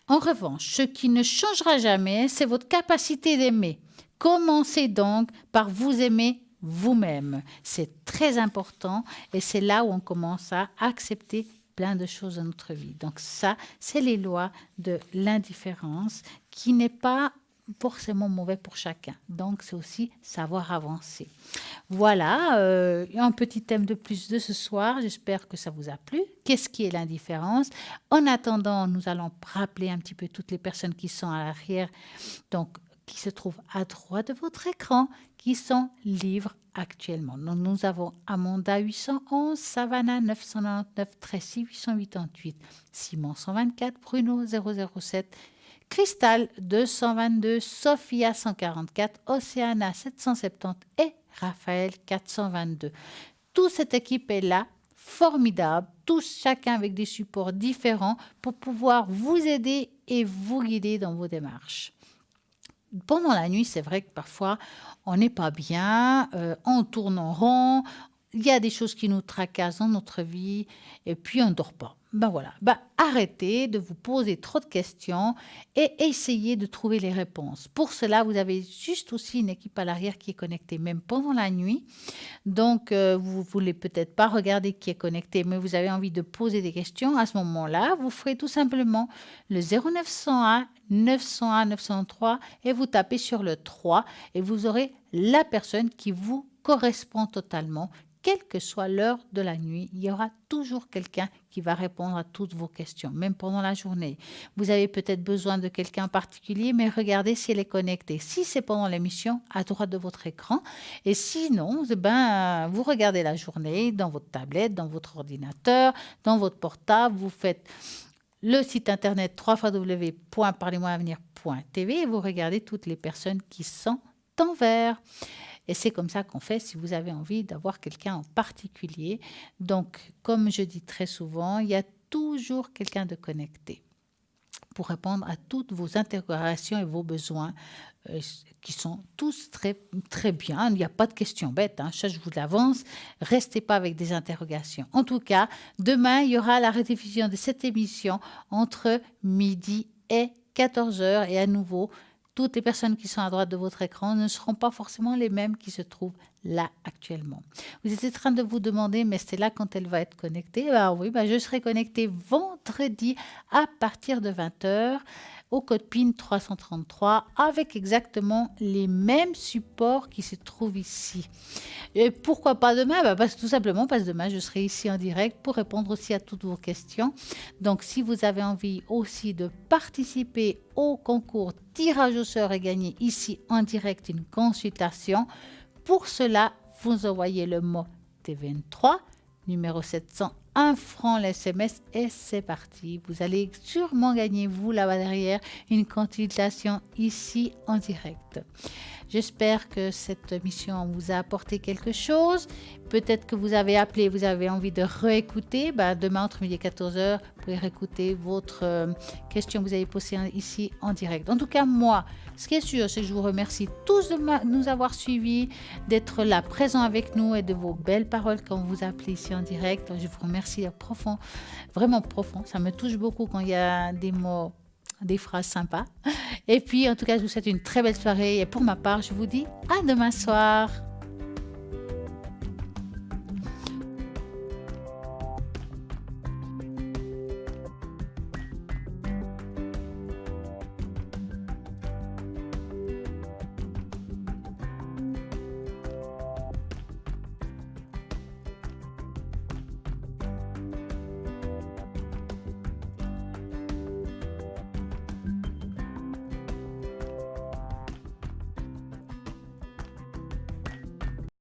En revanche, ce qui ne changera jamais, c'est votre capacité d'aimer. Commencez donc par vous aimer vous-même. C'est très important et c'est là où on commence à accepter plein de choses dans notre vie. Donc ça, c'est les lois de l'indifférence qui n'est pas forcément mauvais pour chacun. Donc c'est aussi savoir avancer. Voilà, un petit thème de plus de ce soir. J'espère que ça vous a plu. Qu'est-ce qui est l'indifférence? En attendant, nous allons rappeler un petit peu toutes les personnes qui sont à l'arrière, donc qui se trouvent à droite de votre écran, qui sont libres actuellement. Donc, nous avons Amanda 811, Savannah 999, Tracy 888, Simon 124, Bruno 007, Cristal 222, Sophia 144, Océana 770 et Raphaël 422. Toute cette équipe est là, formidable, tous chacun avec des supports différents pour pouvoir vous aider et vous guider dans vos démarches. Pendant la nuit, c'est vrai que parfois, on n'est pas bien, on tourne en rond, il y a des choses qui nous tracassent dans notre vie et puis on ne dort pas. Ben voilà, arrêtez de vous poser trop de questions et essayez de trouver les réponses. Pour cela, vous avez juste aussi une équipe à l'arrière qui est connectée, même pendant la nuit. Donc, vous ne voulez peut-être pas regarder qui est connecté, mais vous avez envie de poser des questions. À ce moment-là, vous ferez tout simplement le 0901 901 903 et vous tapez sur le 3 et vous aurez la personne qui vous correspond totalement. Quelle que soit l'heure de la nuit, il y aura toujours quelqu'un qui va répondre à toutes vos questions, même pendant la journée. Vous avez peut-être besoin de quelqu'un en particulier, mais regardez si elle est connectée. Si c'est pendant l'émission, à droite de votre écran. Et sinon, vous regardez la journée dans votre tablette, dans votre ordinateur, dans votre portable. Vous faites le site internet www.parlez-moi-avenir.tv et vous regardez toutes les personnes qui sont en vert. Et c'est comme ça qu'on fait si vous avez envie d'avoir quelqu'un en particulier. Donc, comme je dis très souvent, il y a toujours quelqu'un de connecté pour répondre à toutes vos interrogations et vos besoins qui sont tous très, très bien. Il n'y a pas de questions bêtes. Ça, je vous l'avance. Restez pas avec des interrogations. En tout cas, demain, il y aura la rediffusion de cette émission entre midi et 14h. Et à nouveau, toutes les personnes qui sont à droite de votre écran ne seront pas forcément les mêmes qui se trouvent là actuellement. Vous êtes en train de vous demander, mais c'est là quand elle va être connectée. Oui, je serai connectée vendredi à partir de 20h au code PIN 333 avec exactement les mêmes supports qui se trouvent ici. Et pourquoi pas demain? Tout simplement parce que demain, je serai ici en direct pour répondre aussi à toutes vos questions. Donc, si vous avez envie aussi de participer au concours tirage au sort et gagner ici en direct une consultation, pour cela, vous envoyez le mot T23, numéro 700, 1 franc le SMS et c'est parti. Vous allez sûrement gagner, vous là-bas derrière, une consultation ici en direct. J'espère que cette émission vous a apporté quelque chose. Peut-être que vous avez appelé, vous avez envie de réécouter. Demain, entre midi et 14h, vous pouvez réécouter votre question que vous avez posée ici en direct. En tout cas, moi, ce qui est sûr, c'est que je vous remercie tous de nous avoir suivis, d'être là, présents avec nous et de vos belles paroles quand vous appelez ici en direct. Je vous remercie profond, vraiment profond. Ça me touche beaucoup quand il y a des mots, des phrases sympas. Et puis, en tout cas, je vous souhaite une très belle soirée. Et pour ma part, je vous dis à demain soir.